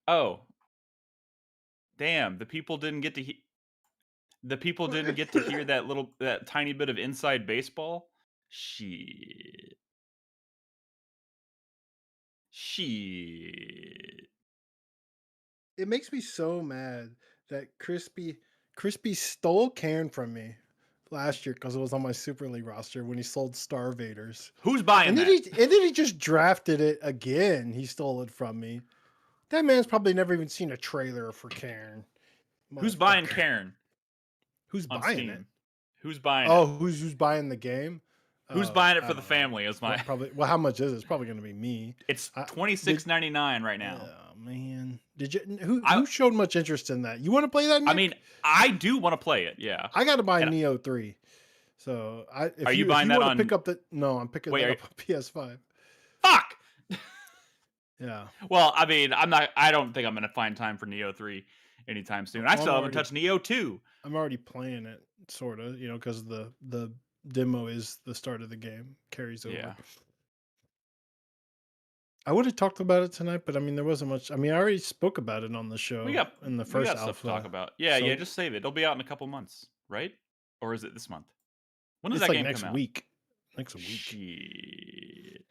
Oh, damn! The people didn't get to hear that tiny bit of inside baseball. Shit. Shit. It makes me so mad that Crispy stole Karen from me last year because it was on my Super League roster when he sold Star Vaders. Who's buying And then that? he just drafted it again. He stole it from me. That man's probably never even seen a trailer for Karen. Who's buying Motherfucker. Karen Who's on buying it? Steam? Who's buying it? Oh, who's buying the game? Who's Oh, buying it I for the don't know. family? Is Well, my probably. Well, how much is it? It's probably going to be me. It's I, did 26.99 right now. Oh man, did you? Who I showed much interest in that? You want to play that, I mean, Nick? I do want to play it. Yeah. I got to buy And Neo 3. So are you if buying you that want to pick on? up the no, I'm picking Wait, that up on PS5. fuck. Yeah. Well, I mean, I'm not. I don't think I'm gonna find time for Neo 3 anytime soon. I Well, still haven't touched Neo 2. I'm already playing it, sort of, because the demo is the start of the game, carries over. Yeah, I would have talked about it tonight, but I mean, there wasn't much. I mean, I already spoke about it on the we show got in the we first got stuff to talk alpha. about. Yeah, yeah. So Just save it. It'll be out in a couple months, right? Or is it this month? When does it's that like game next come out? week. Next week. Shit.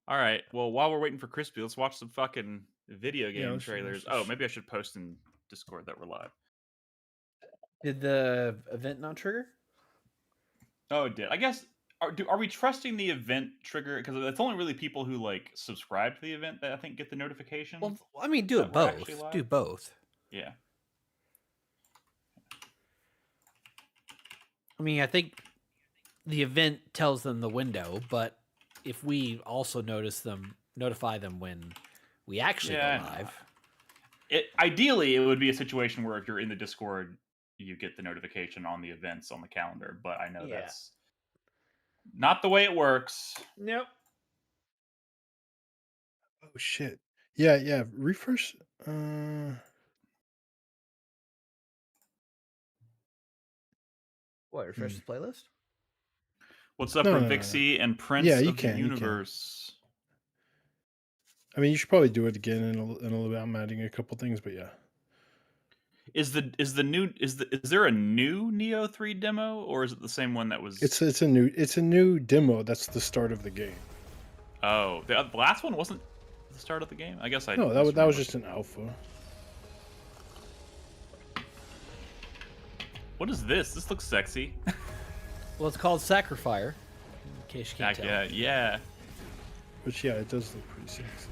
All right. Well, while we're waiting for Crispy, let's watch some fucking video Yeah. game trailers. Oh, maybe I should post in Discord that we're live. Did the event not trigger? Oh, it did. I guess are we trusting the event trigger? Because it's only really people who like subscribe to the event that I think get the notification. Well, I mean, do that it we're actually both. live. Do both. Yeah. I mean, I think the event tells them the window, but if we also notify them when we actually go live. Ideally, it would be a situation where if you're in the Discord, you get the notification on the events on the calendar. But I know that's not the way it works. Nope. Oh shit. Yeah. Refresh. What, refresh the playlist? What's up, No. Ravixie and Prince Yeah, you of the can. Universe? I mean, you should probably do it again in a little bit. I'm adding a couple things, but yeah. Is there a new Neo 3 demo, or is it the same one that was? It's a new demo. That's the start of the game. Oh, the last one wasn't the start of the game. I guess I No, that was just an alpha. What is this? This looks sexy. Well, it's called Sacrifier. In case you can't tell. Yeah. But yeah, it does look pretty sexy.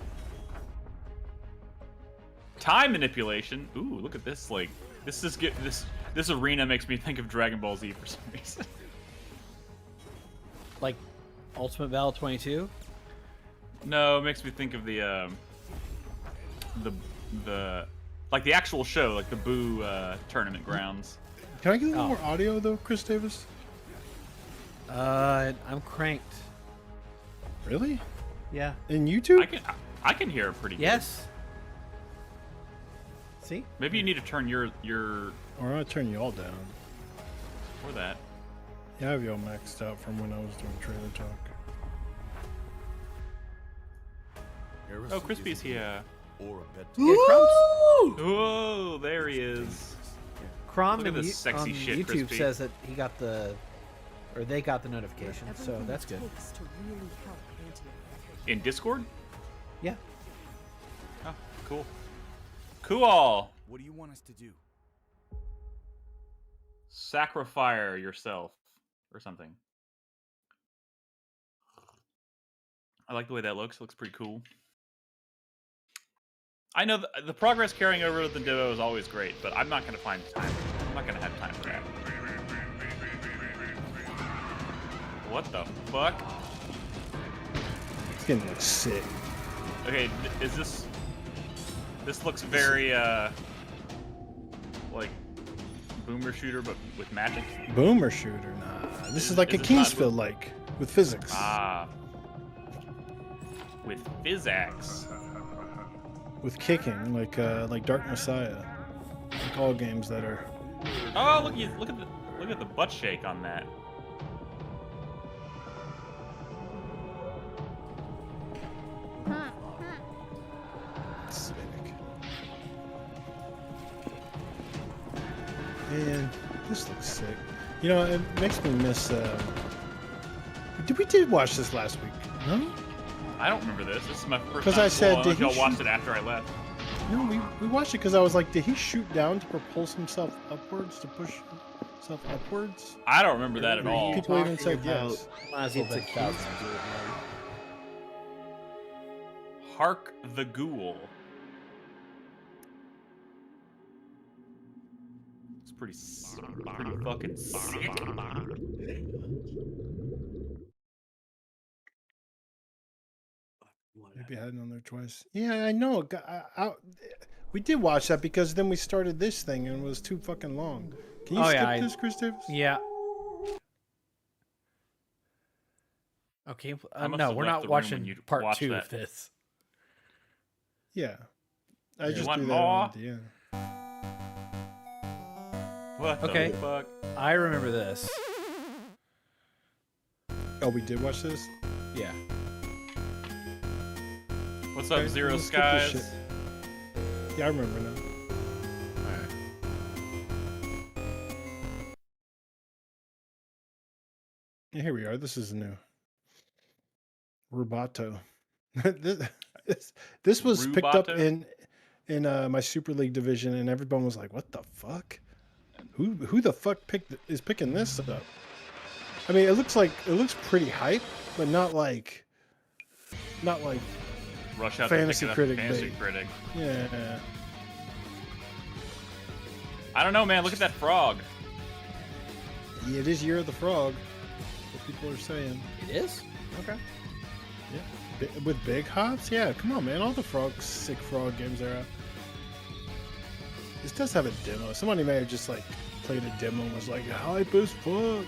Time manipulation. Ooh, look at this. Like, this arena makes me think of Dragon Ball Z for some reason. Like Ultimate Battle 22? No, it makes me think of the like the actual show, like the Boo tournament grounds. Can I get a little more audio though, Chris Davis? I'm cranked. Really? Yeah. In YouTube? I can hear it pretty good. Yes. See? Maybe you need to turn your Or I'll turn you all down. or that. Yeah, I have y'all maxed out from when I was doing trailer talk. Oh, Crispy's here. Or a bed. Yeah, Crumbs. Whoa, there he is. Crom Look at this sexy on shit, YouTube Crispy. says that they got the notification, so that's good. In Discord? Yeah. Oh, cool. Cool. What do you want us to do? Sacrifice yourself or something. I like the way that looks. It looks pretty cool. I know the progress carrying over to the demo is always great, but I'm not going to find time. I'm not going to have time for that. What the fuck? It's getting like sick. Okay, is this... This looks very, like, boomer shooter, but with magic. Boomer shooter? Nah. This is like a this not Kingsfield like with physics. Ah. With physics. With kicking, like Dark Messiah. Like all games that are. Oh, look at the butt shake on that. Sick. Man, this looks sick. You know, it makes me miss. We did watch this last week, no? I don't remember this. This is my first time. Because I said, did y'all he watched shoot? it after I left. No, we watched it because I was like, did he shoot down to propulse himself upwards, to push himself upwards? I don't remember that at all. People even said yes. It's 6,000. Hark the Ghoul. It's pretty fucking sick. Maybe I had it on there twice. Yeah, I know. We did watch that because then we started this thing and it was too fucking long. Can you skip this, Chris Davis? Yeah. Okay. No, we're not watching part 2 of this. Yeah. I just want do that more? at the end. What Okay. the fuck? I remember this. Oh, we did watch this? Yeah. What's up, Zero let's skip this Skies? shit. Yeah, I remember now. Alright. Yeah, here we are. This is new. Rubato. this was picked up Rubato? in my Super League division, and everyone was like, "What the fuck? Who the fuck is picking this up?" I mean, it looks pretty hype, but not like Rush out Fantasy to pick it up, Critic Fantasy bait. Critic. Yeah. I don't know, man. Look at that frog. Yeah, it is Year of the Frog. What people are saying. It is? Okay. Yeah. With big hops? Yeah, come on, man. All the sick frog games are out. This does have a demo. Somebody may have just like played a demo and was like, hype as fuck.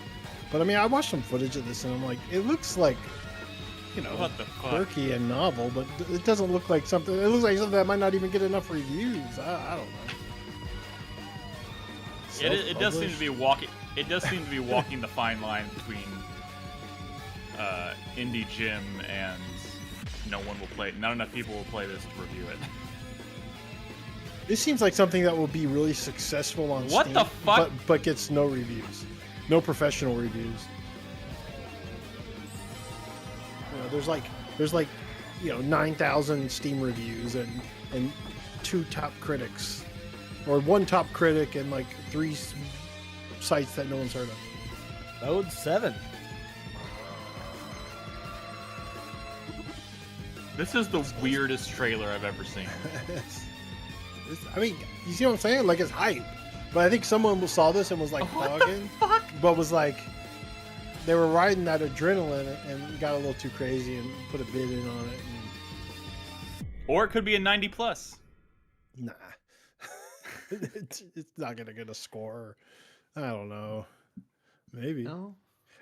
But I mean, I watched some footage of this and I'm like, it looks like, you know, What the fuck? quirky and novel, but it doesn't look like something. It looks like something that might not even get enough reviews. I don't know. It does seem to be walking. It does seem to be walking the fine line between indie gym and no one will play. Not enough people will play this to review it. This seems like something that will be really successful on What Steam, the fuck? but gets no reviews, no professional reviews. You know, there's like, you know, 9,000 Steam reviews and 2 top critics, or 1 top critic and like 3 sites that no one's heard of. Mode 7. This is the weirdest trailer I've ever seen. I mean, you see what I'm saying? Like, it's hype. But I think someone saw this and was like, What dogging, the fuck? but was like, they were riding that adrenaline and got a little too crazy and put a bid in on it. Or it could be a 90 plus. Nah. it's not going to get a score. I don't know. Maybe. No.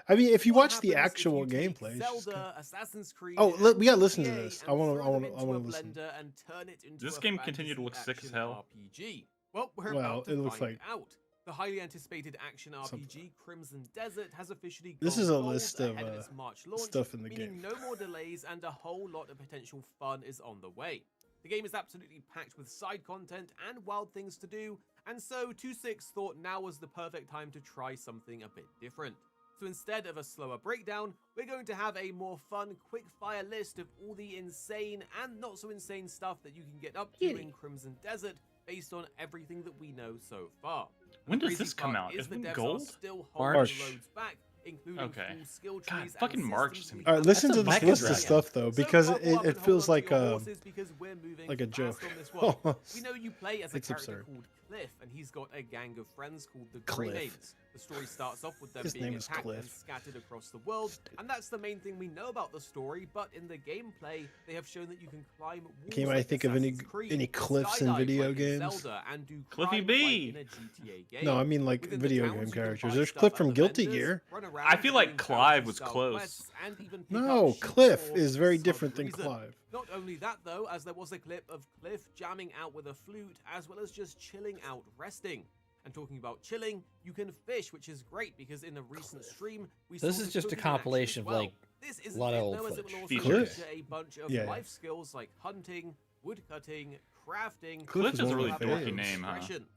I mean, if you What watch the happens if actual you take gameplay. Zelda, Assassin's Creed, Oh, we gotta listen to GTA this. I and wanna throw them listen. into a blender and turn it into Does this a game continue to look fantasy sick as action hell? RPG. Well, we're Well, about to it looks find like out. The highly anticipated action something. RPG Crimson Desert has officially This gone is a gold list of, ahead its March launch, stuff in the meaning game. no more delays and a whole lot of potential fun is on the way. The game is absolutely packed with side content and wild things to do, and so 2.6 thought now was the perfect time to try something a bit different. So instead of a slower breakdown, we're going to have a more fun, quick-fire list of all the insane and not so insane stuff that you can get up to in Crimson Desert based on everything that we know so far. When The does crazy this come part out? is Isn't the it devs are gold? still holding March. the loads back, including Okay. full skill God, trees fucking and March systems seems- we All right, listen to haven't this Mega list of Drive. stuff though, so because buckle up it and hold feels on to like your horses because we're moving like a fast joke. on this one. Almost. We know you play as a It's character absurd. called Cliff, and he's got a gang of friends called the Cliff. Grenades. The story starts off with them His being name is attacked and Cliff. scattered across the world, and that's the main thing we know about the story. But in the gameplay, they have shown that you can climb walls. Can you like think of any Assassin's Creed, cliffs in skydive video like in games? Zelda, and do Cliffy crime B. like in a GTA game. No, I mean like Within the video towns, game you can characters. buy There's stuff Cliff at from the Guilty vendors, Gear. run around I feel like doing Clive was bounty-style close. quests, and even pick No, up sheep Cliff for is very some different than reason. Clive. Not only that though, as there was a clip of Cliff jamming out with a flute, as well as just chilling out resting. And talking about chilling, you can fish, which is great because in a recent stream we saw This is the just a cooking in action compilation as of, well. like, This a isn't lot it, of old though, as it will also footage. Cliff? feature a bunch of Yeah. life skills like hunting, woodcutting, crafting, Cliff Glitch is a one of really my dorky faves. name, huh? discretion.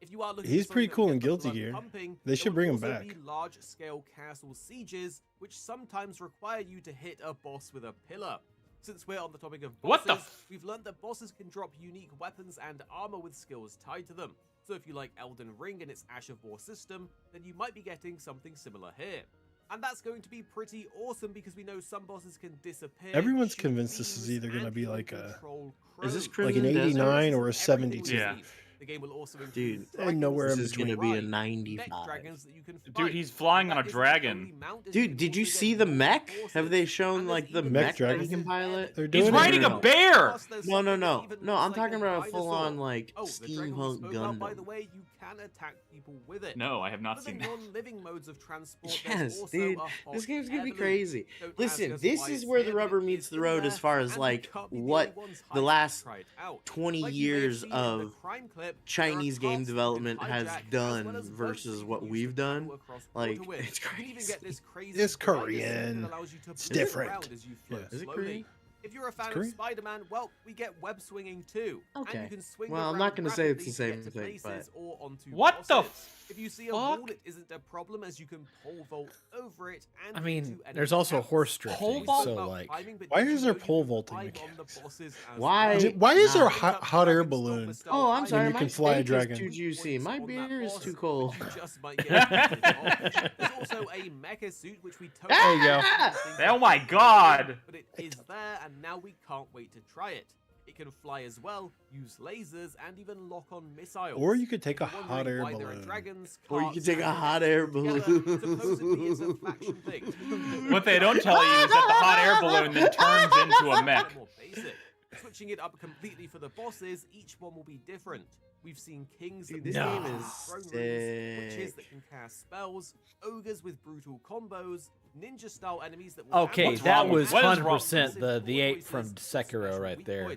If you are looking He's for pretty something cool that in will get the Guilty blood Gear. pumping, They should bring him there would also back. be large-scale castle sieges, which sometimes require you to hit a boss with a pillar. Since we're on the topic of What the bosses, we've learned that bosses can drop unique weapons and armor with skills tied to them. So if you like Elden Ring and its Ash of War system, then you might be getting something similar here. And that's going to be pretty awesome because we know some bosses can disappear. Everyone's shoot convinced this is beams, either gonna and be even like a control Is this crows. like an Crimson Desert? 89 or a Everything we 72. Yeah. need. The game will also include Dude, and nowhere This in is between. gonna be a mech 95. dragons that you can Dude, fight. he's flying And on a that isn't the dragon. only mount, as Dude, can did you also see get the more mech? horses. Have they shown And like the there's mech even that you dragon? can pilot? They're He's doing riding it. a bear! Plus, there's No, something that no. even No, looks I'm like talking about a dinosaur. full-on like Oh, the dragon we steampunk spoke about, by the Gundam. way, you can attack people with it. No, I have not Other than seen that. non-living modes of transport, Yes, there's also dude. a hot This game's gonna be air balloon. crazy. Don't Listen, ask us this why is it's where here, the but rubber it meets is the in road there, as far as and you like can't be the what only ones the hyped last to try it out. 20 Like you may have years seen in the of crime clip, there are Chinese game cars that you can development has hijack, as done well as boats versus that what you can use we've to done. travel across Like, water with. it's You can even crazy. get this crazy It's glider suit Korean. that allows you to It's float different. around as you float Is it slowly. Korean? If you're a fan of Korean? Spider-Man, well, we get web swinging too. And Okay. you can swing Well, I'm around not gonna say it's rapidly the to get same to thing, places but- or onto What the bosses. If you see a fuck? wall, it isn't a problem as you can pole vault over it. And I mean, into enemy there's also camps. horse Pole drifting, vault? so About like, climbing, but Why did you is there know you pole can vaulting climb on the mechanics? bosses as Why? well? Why is there a Nah. hot air balloon? Oh, I'm sorry. you My can fly a steak is dragon? too juicy. My On that beer is boss, too but cold. you just might get lifted off. There's also a mecha suit which we totally There you go. didn't think Oh of my before, God. but it is there, and now we can't wait to try it. It can fly as well, use lasers, and even lock on missiles. Or you could take a If you're hot wondering air why there are balloon. dragons, Or you carts, could take a and hot air together, balloon. supposedly it's a faction thing. What they don't tell you is that the hot air balloon then turns into a mech. More basic. Switching it up completely for the bosses, each one will be different. We've seen kings Dude, that this move game through is throne rooms, witches sick. that can cast spells, ogres with brutal combos, ninja-style enemies that will okay, What's that wrong with- was what is wrong- 100% the ape from Sekiro right there.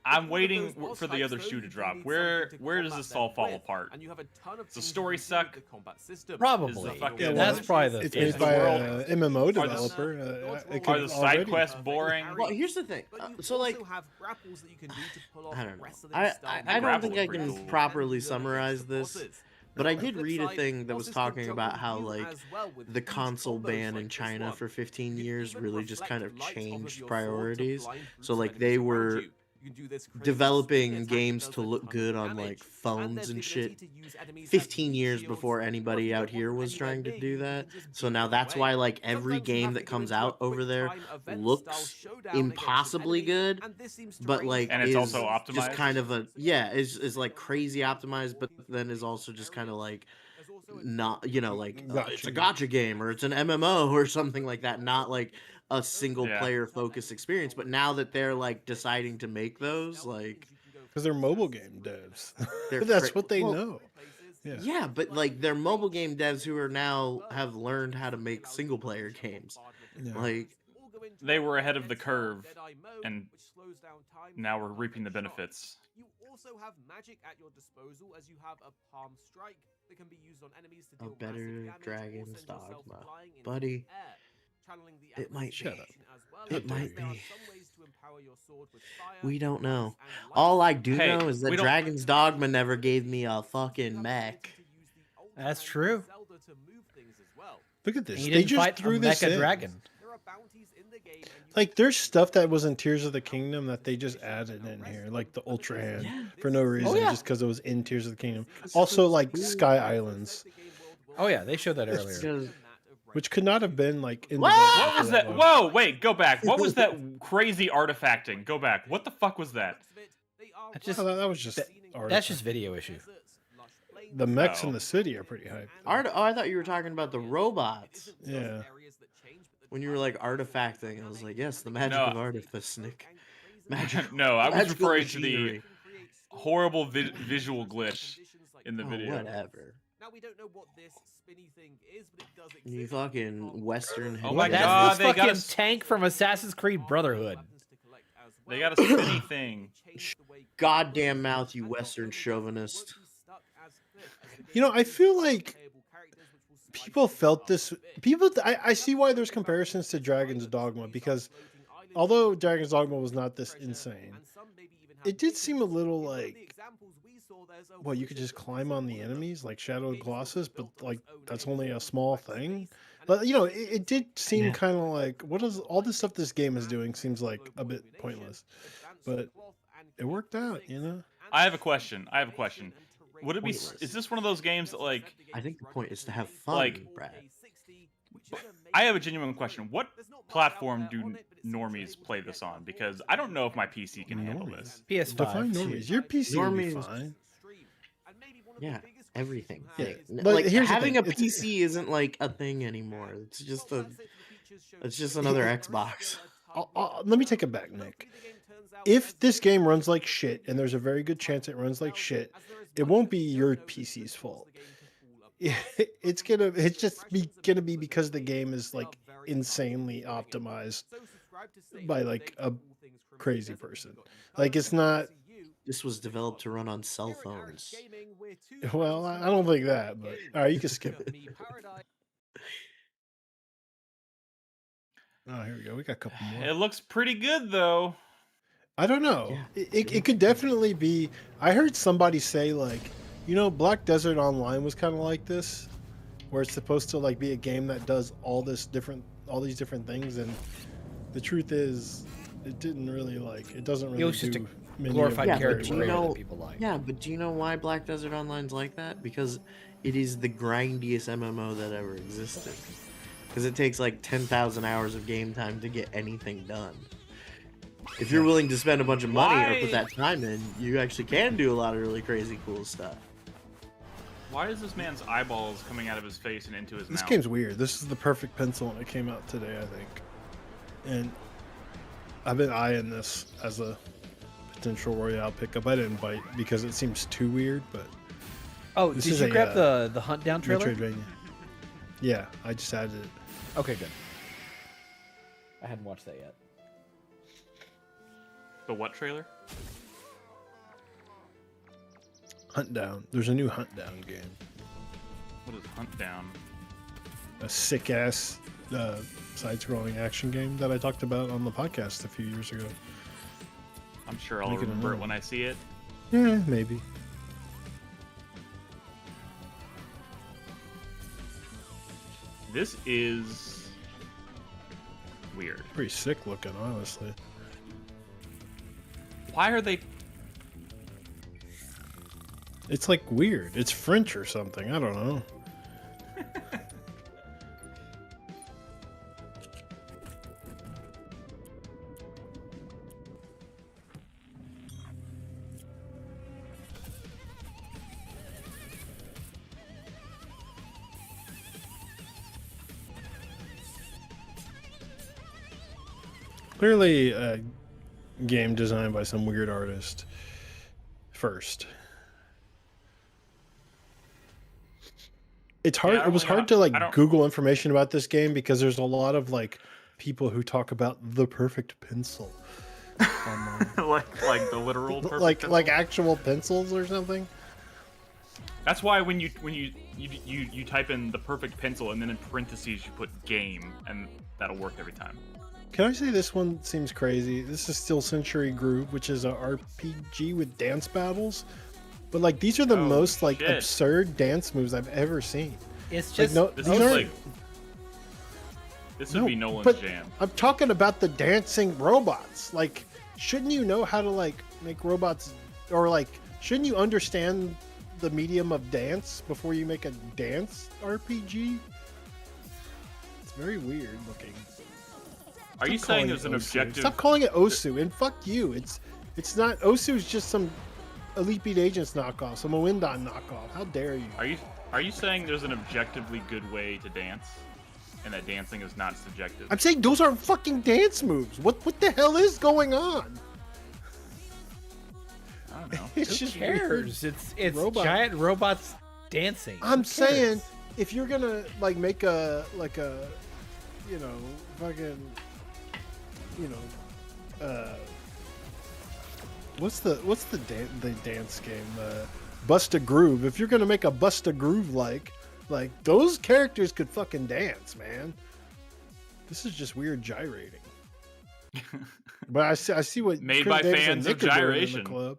I'm waiting for the other shoe to drop. Where does this all fall apart? And you have a ton of Does the things story you can do with suck? the combat system. Probably. Is the Yeah, fucking, well, That's probably the It's Is made the by world- an MMO Are the- developer. It Are could the side already- quests boring? Well, here's the thing. But you So, like, also have grapples that you can do to pull off I don't know. wrestling I style don't think Grapple I is pretty can cool. properly and the summarize extra this. bosses. But Now, I on the did flip read a side, thing that was bosses can talking jump about with how you like as well with the huge console combos ban like in this China one. for 15 You can years even really just reflect kind of light off of changed your sword to priorities. blind So groups like of they enemies around were you. You can do this crazy developing spin attack games that to does a look ton of good on damage. like And phones there's and the shit ability to use enemies as 15 heat years shields, before or if anybody you don't out want here them was anywhere trying to near do you, you that. can just So beat now them that's away. why like every Sometimes you game have that to go comes into a out over quick there time event-style looks showdown against an impossibly enemy, good, and this seems to but range like And it's is also just optimized? kind of a is like crazy optimized, but then is also just kind of like There's also a not, you know, like it's a Gotcha. gotcha game or it's an MMO or something like that, not like a single Yeah. player focused experience. But now that they're like deciding to make those, like Because they're mobile game devs. They're That's cra- what they well, know. Yeah. yeah, but like they're mobile game devs who are now have learned how to make single player games. Yeah. Like They were ahead of the curve, and now we're reaping the benefits. You also have magic at your disposal as you have a palm strike that can be used on enemies to A deal better massive damage or dragon's send yourself dogma. flying into Buddy, the air, channeling the it might elements be. of creation as well. It As might there are be. some ways to empower your sword with fire, We don't know. ice, and All I light. do Hey, know is that we don't- Dragon's Dogma never gave me a fucking mech. That's true. Look at this. He They didn't just fight a threw this mecha in. dragon. Like there's stuff that was in Tears of the Kingdom that they just added in here, like the Ultra Hand, Yeah. for no reason, yeah. just because it was in Tears of the Kingdom. Also, like Sky Islands, Oh yeah, they showed that It's earlier. because- which could not have been like in. What? development What for was that? long. Whoa, wait, go back. What was that crazy artifacting? Go back. What the fuck was that? That's just- Oh, that was just. That's artifact. just video issue. The mechs in Oh. the city are pretty hype. Oh, I thought you were talking about the robots. Yeah. When you were like artifacting, I was like, yes, the magic No. of artifice, Nick. Magic. No, I was magical referring to the machinery. horrible visual glitch in the Oh, video. whatever. Now we don't know what this spinny thing is, but it does exist. You fucking Western. Oh my head. That's God, the they got fucking us- tank from Assassin's Creed Brotherhood. They got a spinny thing. Goddamn mouth, you Western chauvinist. You know, I feel like people felt this. People, I see why there's comparisons to Dragon's Dogma because although Dragon's Dogma was not this insane, it did seem a little like well, you could just climb on the enemies like shadowed glosses, but like that's only a small thing. But you know, it did seem kind of like what is all this stuff this game is doing seems like a bit pointless, but it worked out, you know. I have a question. Would it be? Pointless. Is this one of those games that like? I think the point is to have fun, Like, Brad. I have a genuine question. What platform do normies play this on? Because I don't know if my PC can handle this. PS5. Define normies. Your PC will be Normies- fine. Yeah, everything. Yeah, Like, but here's the having thing, a PC isn't like a thing anymore. It's just another Xbox. Let me take it back, Nick. If this game runs like shit, and there's a very good chance it runs like shit, it won't be your PC's fault. It's gonna be because the game is like insanely optimized by like a crazy person. Like it's not. This was developed to run on cell phones. Well, I don't think that, but all right, you can skip it. Oh, here we go. We got a couple more. It looks pretty good though. I don't know. Yeah. It could definitely be. I heard somebody say like, you know, Black Desert Online was kind of like this, where it's supposed to like be a game that does all these different things, and the truth is, it didn't really like. It doesn't really. It was just a many of glorified the Yeah, but character do you very creator know- that people like. Yeah, but do you know why Black Desert Online's like that? Because it is the grindiest MMO that ever existed. Because it takes like 10,000 hours of game time to get anything done. If you're willing to spend a bunch of money or put Why- that time in, you actually can do a lot of really crazy cool stuff. Why is this man's eyeballs coming out of his face and into his This mouth? game's weird. This is the perfect pencil, and it came out today, I think. And I've been eyeing this as a potential Royale pickup. I didn't bite because it seems too weird, but Oh, This did is you a, grab the Hunt Down trailer? Metroidvania. Yeah, I just added it. Okay, good. I hadn't watched that yet. The what trailer? Hunt Down. There's a new Hunt Down game. What is Hunt Down? A sick ass side-scrolling action game that I talked about on the podcast a few years ago. I'm sure I'll Make it a remember it no. when I see it. Yeah, maybe. This is weird. Pretty sick looking, honestly. Why are they? It's like weird. It's French or something. I don't know. Clearly a game designed by some weird artist first. It's hard. Yeah, I It was don't really hard to know. like I don't- Google information about this game because there's a lot of like people who talk about the perfect pencil online. like the literal perfect like pencil? actual pencils or something. That's why when you type in the perfect pencil and then in parentheses you put game and that'll work every time. Can I say this one seems crazy? This is still Century Groove, which is a RPG with dance battles. But like these are the Oh, most like shit. absurd dance moves I've ever seen. It's Like just no, This these is aren't- like this would No, be Nolan's but jam. I'm talking about the dancing robots. Like, shouldn't you know how to like make robots, or like, shouldn't you understand the medium of dance before you make a dance RPG? It's very weird looking. Are you Stop saying calling there's it an Osu. objective? Stop calling it Osu, and fuck you. It's not. Osu's just some Elite Beat Agents knockoff, some Owindon knockoff. How dare you? Are you saying there's an objectively good way to dance, and that dancing is not subjective? I'm saying those aren't fucking dance moves. What the hell is going on? I don't know. It's who just weird. cares? It's Robot. giant robots dancing. I'm Who saying cares? if you're gonna like make a you know fucking what's the dance game Bust a Groove. If you're gonna make a Bust a Groove like those characters could fucking dance, man. This is just weird gyrating. But I see what Made Chris by Davis and fans of Nick are doing in gyration. the club.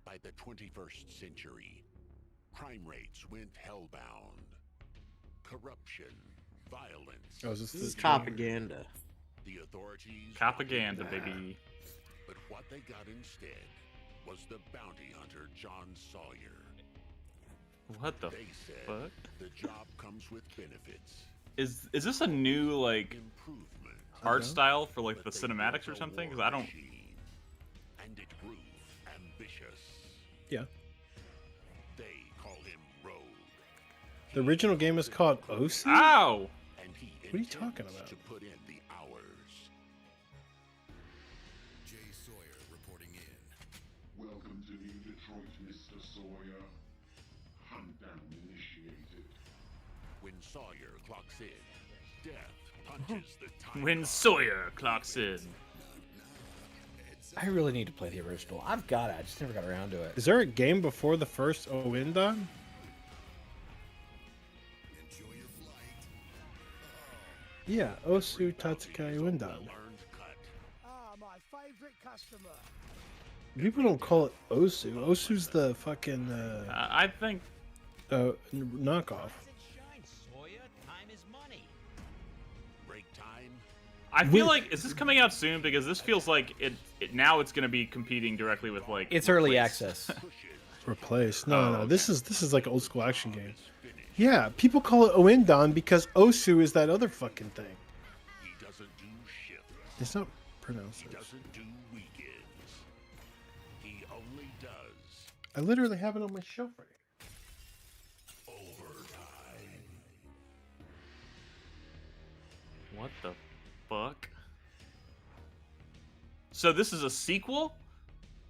By the 21st century, crime rates went hellbound. Corruption, violence. Oh, is This is propaganda. The authorities. Propaganda, wanted that. baby. But what they got instead was the bounty hunter John Sawyer. What the They said fuck? the job comes with benefits, Is this a new like improvement. art style for like the But they cinematics built or a something? Because war I don't. machine, and it grew ambitious. Yeah. They call him Rogue. The original game is called OC? Ow! And he What are you talking intends about? To put in the hours. Jay Sawyer reporting in. Welcome to New Detroit, Mr. Sawyer. Hunt down initiated. When Sawyer clocks in, death punches the time. When bomb. Sawyer clocks in. I really need to play the original. I've got it. I just never got around to it. Is there a game before the first Oindon? Enjoy your flight. Yeah, Osu Tatsukai Oindon. Well-earned cut. Ah, my favorite customer. People don't call it Osu. Osu's the fucking I think knockoff. Break time. I feel like is this coming out soon because this feels like it now it's going to be competing directly with like It's early Replace. access. Pushes. Replace. No, no, okay. this is like an old school action game. Finish. Yeah, people call it Oindon because Osu is that other fucking thing. He doesn't do shifts. It's not pronounced. He doesn't do weekends. He only does I literally have it on my shelf right here. overtime. What the fuck? So this is a sequel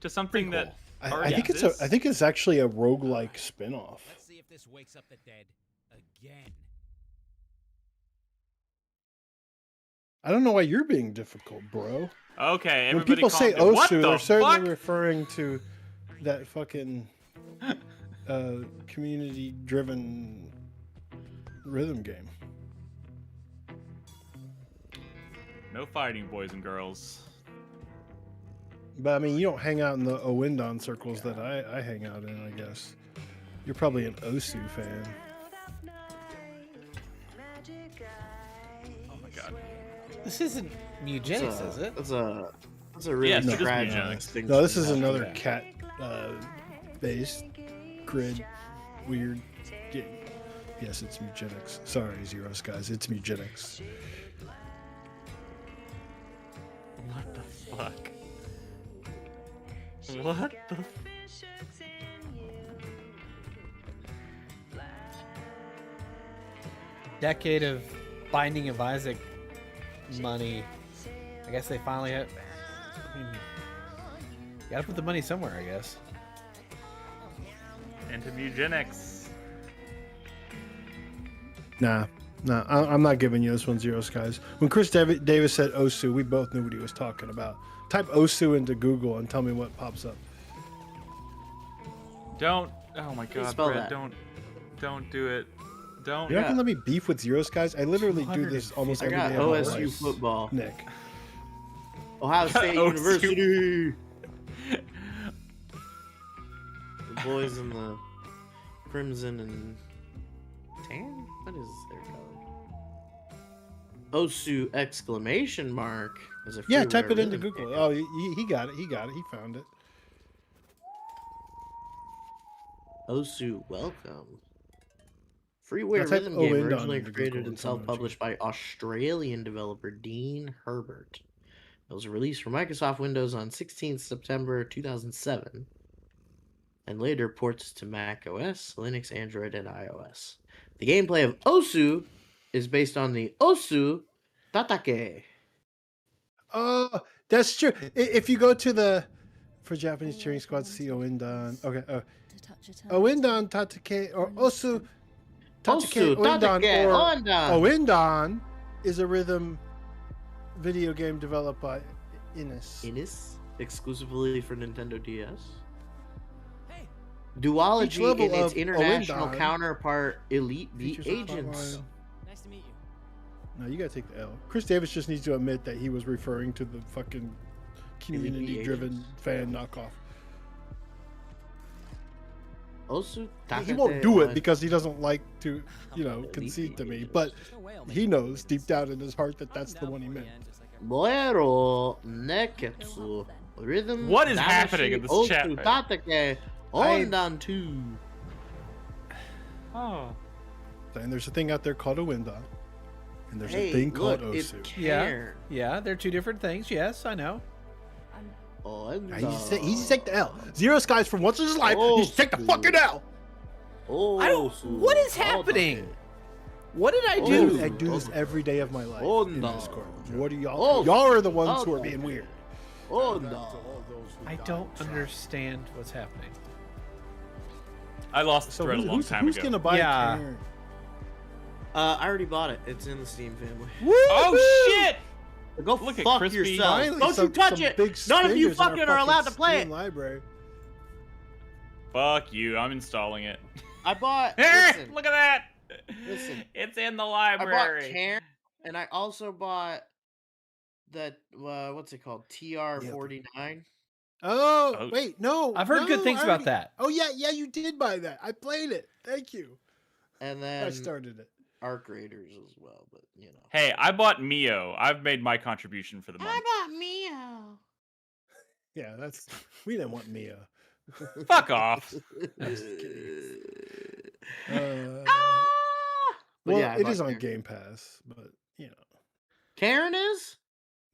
to something that I already think exists? I think it's actually a roguelike spin-off. Let's see if this wakes up the dead again. I don't know why you're being difficult, bro. Okay, When everybody people say calm down. What Osu, the they're certainly fuck? referring to that fucking community-driven rhythm game. No fighting, boys and girls. But I mean, you don't hang out in the Oindon circles that I hang out in, I guess. You're probably an Osu fan. Oh my god. This isn't Mugenics, is it? That's a really Yes, it is tragic Eugenics. extinction. No, this is another Yeah. cat-based grid weird game. Yes, it's Mugenics. Sorry, Zeros guys, it's Mugenics. What the fuck? What the Decade of Binding of Isaac money. I guess they finally have. I mean, you gotta put the money somewhere, I guess. into Eugenics. Nah, I'm not giving you this one, Zeros guys. When Chris Davis said Osu, we both knew what he was talking about. Type Osu into Google and tell me what pops up. Don't. Oh my god, spell Brad, that? don't do it. Don't. You're not gonna let me beef with Zeros guys? I literally do this almost I every got day. of my OSU life. football. Nick. Ohio State OSU. University. The boys in the crimson and tan. What is their color? Osu exclamation mark is a Yeah, freeware type it into rhythm Google. game. Oh, he got it. He got it. He found it. Osu welcome. Freeware I'll type rhythm game Oindon originally into created Google and and tell me what you self-published by Australian developer Dean Herbert. It was released for Microsoft Windows on 16th September 2007, and later ports to Mac OS, Linux, Android, and iOS. The gameplay of Osu is based on the Osu Tatake. Oh, that's true. If you go to the for Japanese cheering squad, see Oindon. Okay. Oindon Tatake or Osu Tatake Osu Oindon Tatake or Oindon. Oindon is a rhythm video game developed by Innis. Innis, exclusively for Nintendo DS. Hey, Each Duology level and its of international Oindon counterpart Elite Beat features a Agents. plotline. nice to meet you. No, you gotta take the L. Chris Davis just needs to admit that he was referring to the fucking community-driven Agents. fan knockoff. Osu He won't do it takete because he doesn't like to, concede to me. But he knows deep down in his heart that that's the one he meant. Boero neketsu. Rhythm. What is damashi happening in this osu chat right tatake ondan two. Oh. And there's a thing out there called a Winda. And there's Hey, a thing look, called it's Osu. Cairn. Yeah, they're two different things. Yes, I know. He's take the L. Zero Skies for once in his life. He's take the fucking L. I don't. What is happening? What did I do? Dude, I do this every day of my life in no. Discord. What are y'all? Y'all are the ones who are no. being weird. I don't understand what's happening. I lost the So thread a long who's time ago. gonna buy Yeah. Karen? I already bought it. It's in the Steam family. Oh shit! Go Look at fuck Crispy. yourself. Finally, Don't you touch it. big None of you spenders in our fucking are allowed to play Steam it. Library. Fuck you! I'm installing it. I bought. Listen, Look at that! Listen. It's in the I library. bought Cairn, and I also bought the what's it called? TR-49. Oh, wait, no. I've heard good no, things I about already- that. Oh yeah, you did buy that. I played it. Thank you. And then I started it. Arc Raiders as well, but Hey, I bought Mio. I've made my contribution for the month. bought Mio. Yeah, we didn't want Mia. Fuck off. Well, yeah, I it bought is on Cairn. Game Pass, but Karen is?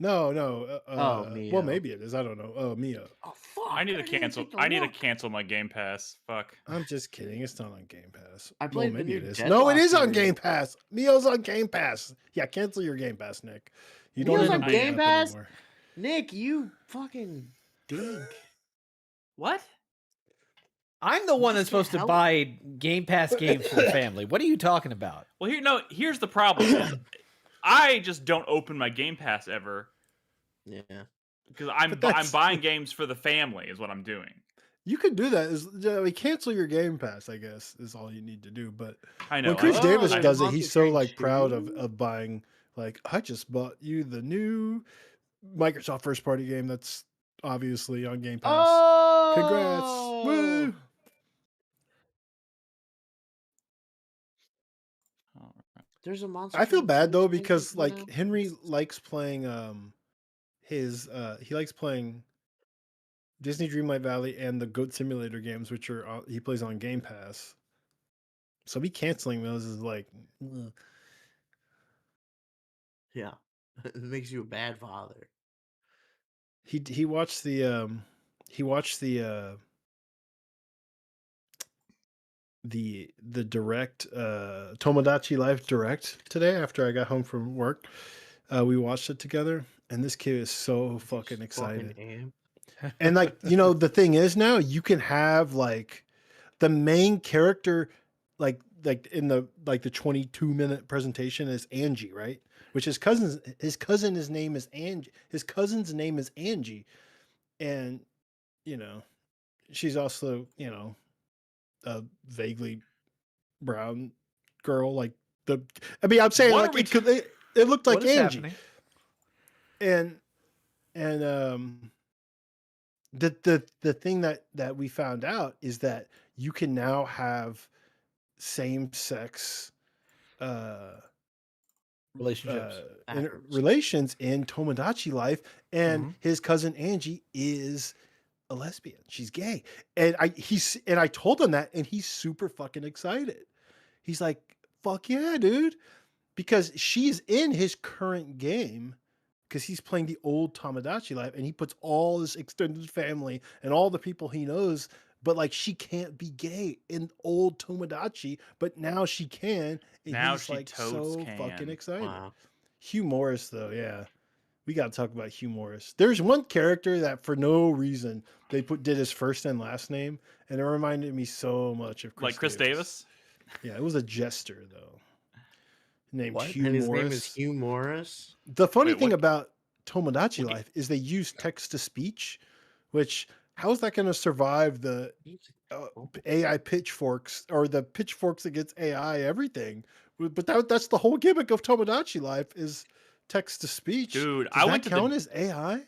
no. Mio. Well, maybe it is. I don't know. Oh, Mia. Oh fuck! I need to didn't even cancel. take a I need to look. cancel my Game Pass. Fuck. I'm just kidding. It's not on Game Pass. I played the maybe new it is. Deadlock No, it is on series. Game Pass. Mio's on Game Pass. Yeah, cancel your Game Pass, Nick. You don't Mio's need on to bring it Game up Pass? anymore. Nick, you fucking dink. What? I'm the one You that's supposed to can't help- buy Game Pass games for the family. What are you talking about? Well, here's the problem. is I just don't open my Game Pass ever Yeah. because I'm But that's- buying games for the family. Is what I'm doing. You could do that. Cancel your Game Pass, I guess, is all you need to do. But I know. when Chris I- Davis there's does it, Monster he's so Train proud 2. of buying. Like, I just bought you the new Microsoft first party game that's obviously on Game Pass. Oh! Congrats! Woo! There's a monster. I feel Train bad 2 though thing because coming like out? Henry likes playing he likes playing Disney Dreamlight Valley and the Goat Simulator games, which are he plays on Game Pass. So me canceling those is like, ugh. Yeah. It makes you a bad father. He watched the the direct Tomodachi Life direct today after I got home from work. We watched it together, and this kid is so fucking excited. And like, the thing is now you can have like the main character like in the 22-minute presentation is Angie, right? Which his cousin's name is Angie. His cousin's name is Angie. And she's also, a vaguely brown girl, like I'm saying What like are we it looked like What is Angie. happening? And the thing that we found out is that you can now have same-sex Relationships. relations in Tomodachi Life, and Mhm. his cousin Angie is a lesbian. She's gay, and I told him that, and he's super fucking excited. He's like, "Fuck yeah, dude!" Because she's in his current game. Because he's playing the old Tomodachi Life, and he puts all his extended family and all the people he knows, but like she can't be gay in old Tomodachi, but now she can, and Now he's she like totes so can. fucking excited. Wow. Hugh Morris, though, yeah, we got to talk about Hugh Morris. There's one character that for no reason they did his first and last name, and it reminded me so much of Chris Davis. Yeah, it was a jester though, named What? Hugh And his Morris. name is Hugh Morris. The funny Wait, thing what- about Tomodachi what- Life is they use text to speech, which how is that going to survive the AI pitchforks or the pitchforks against AI everything? But that's the whole gimmick of Tomodachi Life is text to speech. Dude, Does I that went to count the as AI?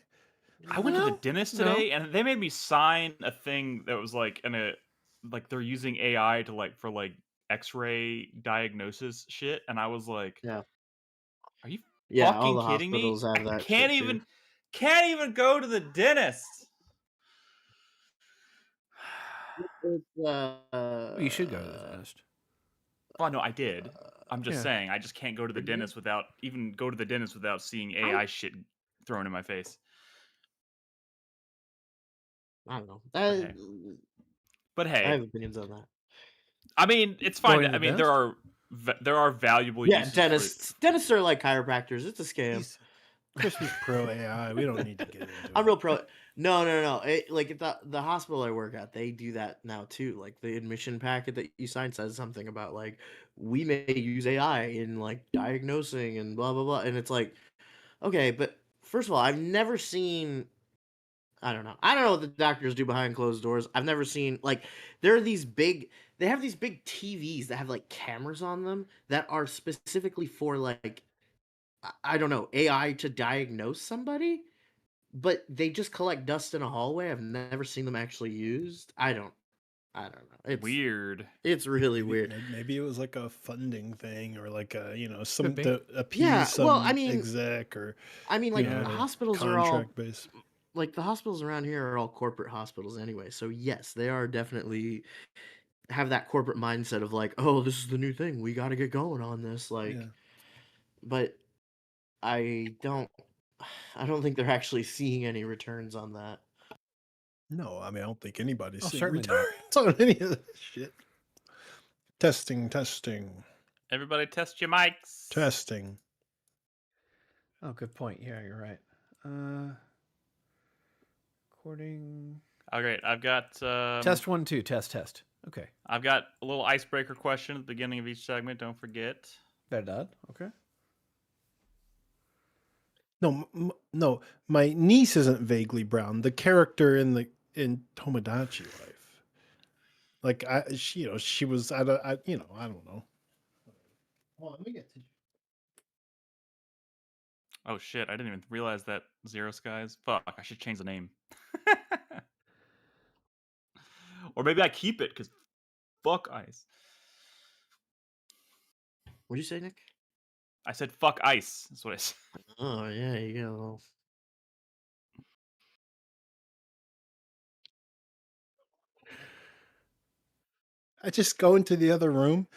I went to the dentist No. today, and they made me sign a thing that was like like they're using AI to like for like X-ray diagnosis shit, and I was like, Yeah. "Are you Yeah, all fucking the kidding me? hospitals have I that can't shit too. even go to the dentist." Well, you should go to the dentist. Well, no, I did. I'm just Yeah. saying, I just can't go to the dentist without seeing AI shit thrown in my face. I don't know. But I hey, have opinions on that. I mean, it's fine. Going to I the mean, dentist? there are valuable Yeah, uses dentists are like chiropractors. It's a scam. Crispy's pro AI. We don't need to get into I'm it. real pro. No. Like if the hospital I work at, they do that now too. Like the admission packet that you sign says something about like we may use AI in like diagnosing and blah blah blah. And it's like, okay, but first of all, I've never seen. I don't know. I don't know what the doctors do behind closed doors. I've never seen like there are these big. They have these big TVs that have like cameras on them that are specifically for like I don't know AI to diagnose somebody, but they just collect dust in a hallway. I've never seen them actually used. I don't know. weird. It's really weird. Maybe it was like a funding thing or like a some Could be. to appease Yeah, well, some exec or like you know, the hospitals are all contract based. like the hospitals around here are all corporate hospitals anyway. So yes, they are definitely have that corporate mindset of like, oh, this is the new thing. We got to get going on this. Like, Yeah. but I don't think they're actually seeing any returns on that. No, I mean I don't think anybody's seeing certainly not. returns on any of this shit. Testing. Everybody test your mics. Testing. Oh, good point. Yeah, you're right. Recording. Oh, great. I've got Test 1, 2. Test. Okay. I've got a little icebreaker question at the beginning of each segment. Don't forget. Verdad. Okay. No, my niece isn't vaguely brown. The character in Tomodachi Life, like she was. I don't know. Hold on, let me get to. Oh shit! I didn't even realize that Zero Skies. Fuck! I should change the name. Or maybe I keep it because fuck ice. What'd you say, Nick? I said fuck ice. That's what I said. Oh yeah, you go. I just go into the other room,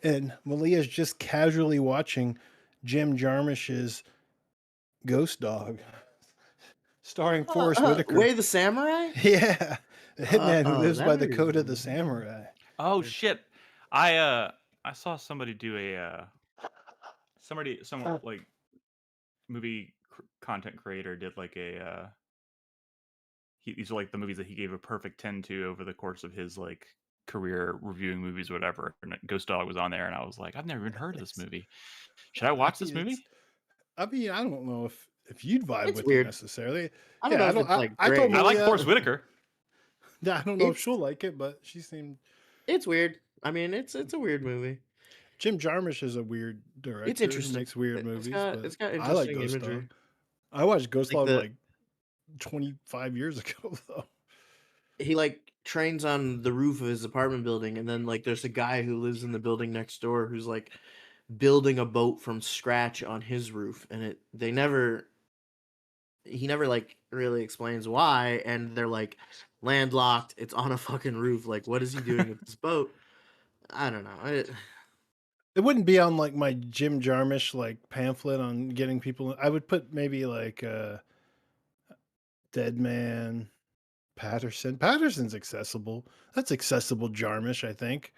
and Malia's just casually watching Jim Jarmusch's Ghost Dog, starring Forrest Whitaker. Way the Samurai? Yeah, the hitman who lives that by the movie's code of the amazing. samurai. Oh shit! I saw somebody do some like movie content creator did like these are like the movies that he gave a perfect 10 to over the course of his like career reviewing movies or whatever, and Ghost Dog was on there, and I was like, I've never even heard of this movie. Should I watch this movie? I mean, I don't know if you'd vibe It's with weird. it necessarily. I don't know if it's like great. I like Forrest Whitaker. Yeah, I don't know if she'll like it, but she seemed. It's weird. I mean, it's a weird movie. Jim Jarmusch is a weird director. It's interesting. He makes weird movies. It's got interesting I like Ghost imagery. Dog. I watched Ghost Like Dog like 25 years ago, though. He like trains on the roof of his apartment building, and then like there's a guy who lives in the building next door who's like building a boat from scratch on his roof, and he never like really explains why, and they're like landlocked, it's on a fucking roof, like what is he doing with this boat? I don't know. It wouldn't be on like my Jim Jarmusch like pamphlet on getting people. I would put maybe like Dead Man, Patterson. Patterson's accessible. That's accessible Jarmusch, I think.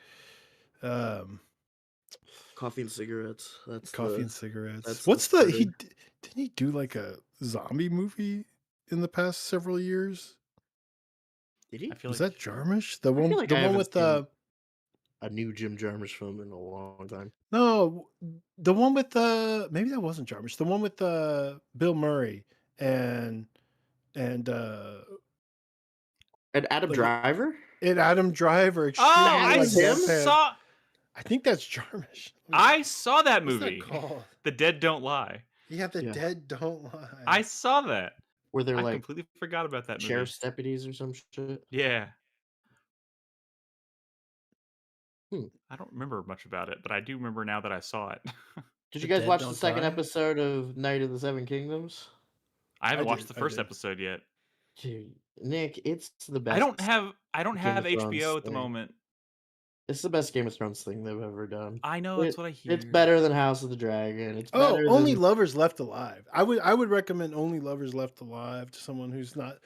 Coffee and cigarettes. That's Coffee and cigarettes. that's What's the the didn't he do like a zombie movie in the past several years? Did he? I feel Was like that Jarmusch? The I one feel like the I one haven't with seen a new Jim Jarmusch film in a long time. no, the one with maybe that wasn't Jarmusch. The one with Bill Murray and And Adam like, Driver? and Adam Driver. oh, Extremely I like deadpan. saw. I think that's Jarmusch. I saw that What's movie. that called? The Dead Don't Lie. Yeah, The Yeah. Dead Don't Lie. I saw that. Where they're I like completely forgot about that movie. sheriff's deputies or some shit. Yeah. I don't remember much about it, but I do remember now that I saw it. Did The you guys dead watch the don't second die? episode of Night of the Seven Kingdoms? I haven't watched did, the I first did. episode yet. Dude, Nick, it's the I best don't have Game of Thrones HBO at the thing. moment. It's the best Game of Thrones thing they've ever done. I know, that's what I It's hear. better than House of the Dragon. It's Oh, better Only than Lovers Left Alive. I would recommend Only Lovers Left Alive to someone who's not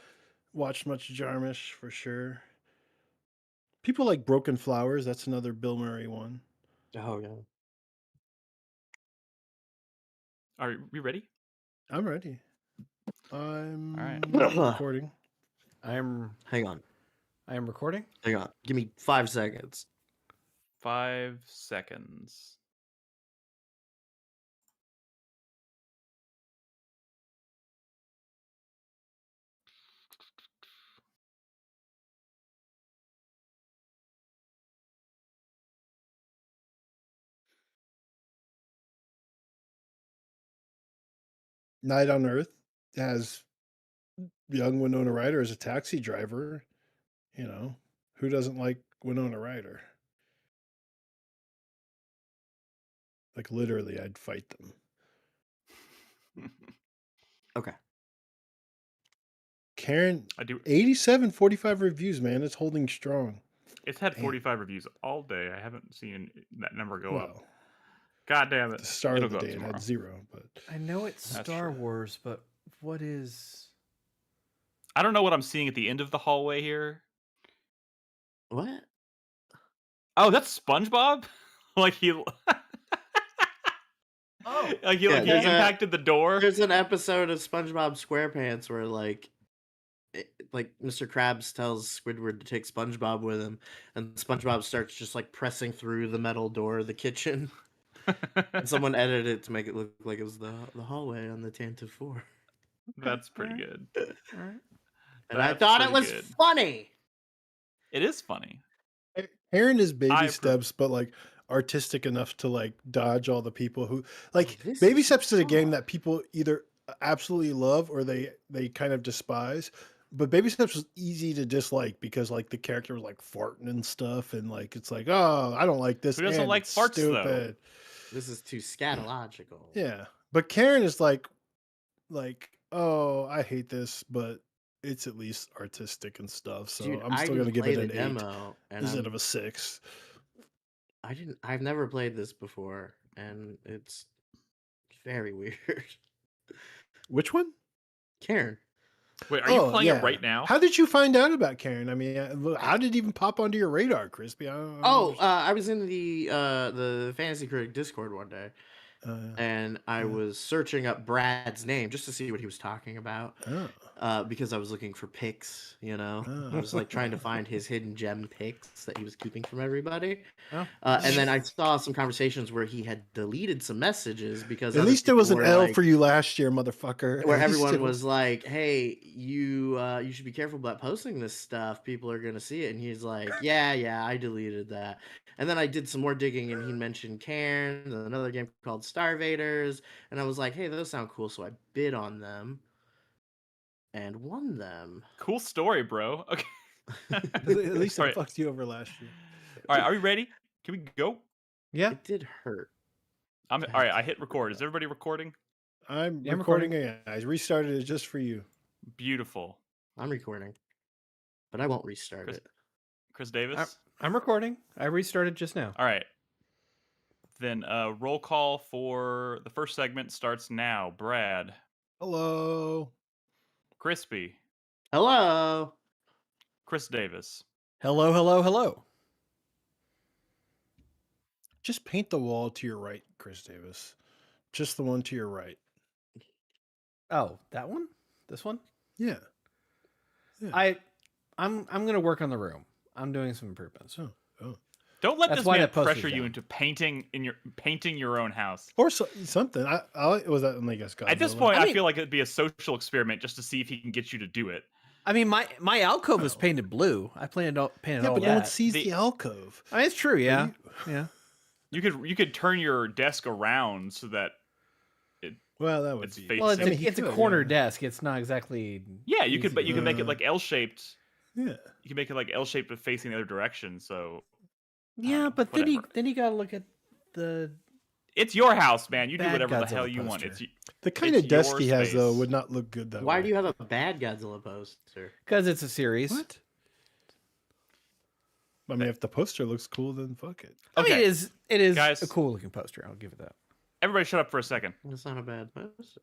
watched much Jarmusch for sure. People like Broken Flowers. That's another Bill Murray one. Oh yeah. Are we ready? I'm ready. I'm All right. recording. I'm Hang on. I am recording. Hang on. Give me 5 seconds. 5 seconds. Night on Earth has young Winona Ryder as a taxi driver. You know, who doesn't like Winona Ryder? Like literally, I'd fight them. Okay. Karen, I do. 87.45 reviews, man. It's holding strong. It's had Damn. 45 reviews all day. I haven't seen that number go up. Well, God damn at it! the start It'll of the go day, up it tomorrow. had 0. But I know it's That's Star true. Wars, but what is? I don't know what I'm seeing at the end of the hallway here. What? Oh, that's SpongeBob. Like he. Oh, like he Yeah, like he there's a- impacted the door. There's an episode of SpongeBob SquarePants where like Mr. Krabs tells Squidward to take SpongeBob with him, and SpongeBob starts just like pressing through the metal door of the kitchen. And someone edited it to make it look like it was the hallway on the Tantive 4. That's pretty good. all right. And I That's thought it pretty was good. funny. It is funny. Aaron is baby I approve. steps, but like artistic enough to like dodge all the people who like This baby is steps is a game fun. that people either absolutely love or they kind of despise. But baby steps was easy to dislike because like the character was like farting and stuff, and like it's like, oh, I don't like this. Who doesn't and like it's farts, though? stupid. This is too scatological. Yeah, but Karen is like, oh, I hate this, but it's at least artistic and stuff. So Dude, I'm I still just gonna give played it a an 8 demo, and instead of a 6. I've never played this before, and it's very weird. Which one? Karen. Wait, are you Oh, playing yeah. it right now? How did you find out about Karen? I mean, how did it even pop onto your radar, Crispy? I don't I was in the Fantasy Critic Discord one day, and I was searching up Brad's name just to see what he was talking about. Because I was looking for picks, you know. I was like trying to find his hidden gem picks that he was keeping from everybody. And then I saw some conversations where he had deleted some messages because at other least there was an people were L like- for you last year, motherfucker. where At least everyone it was like, "Hey, you should be careful about posting this stuff. People are gonna see it." And he's like, "Yeah, I deleted that." And then I did some more digging, and he mentioned Cairns and another game called Starvaders, and I was like, "Hey, those sound cool." So I bid on them and won them. Cool story, bro. Okay. at least it Alright. fucked you over last year. All right, are we ready? Can we go? Yeah. It did hurt. All right, I hit record. Is everybody recording? I'm Yeah, I'm recording recording. again. I restarted it just for you. Beautiful. I'm recording, but I won't restart Chris- it. Chris Davis? I'm recording. I restarted just now. All right. Then roll call for the first segment starts now. Brad, Hello. Crispy, Hello. Chris Davis. Hello, hello, hello. Just paint the wall to your right, Chris Davis. Just the one to your right. Oh, that one? This one? Yeah. I'm gonna work on the room. I'm doing some improvements. Oh. Don't let That's this why man that poster's pressure you down. into painting your own house. Or something. I was that. I guess. At this Godzilla. point, I I mean- feel like it'd be a social experiment just to see if he can get you to do it. I mean, my alcove is painted blue. I painted all yeah, that. but no one sees the alcove. I mean, it's true. Yeah, yeah. You could turn your desk around so that Well, that would it's be. facing. Well, it's, I mean, he it's a could, corner yeah. desk. It's not exactly. Yeah, you could, easy but you to can make it Uh, like L-shaped. Yeah. You can make it like L-shaped but facing the other direction. So Yeah, but whatever. then you gotta look at the. It's your house, man. You do Bad whatever the Godzilla hell you want. poster. The kind it's of desk your he has though space. would not look good that Why way. do you have a bad Godzilla poster? Because it's a series. What? I mean, if the poster looks cool, then fuck it. I mean, Okay. it is Guys. a cool looking poster. I'll give it that. Everybody shut up for a second. That's not a bad poster.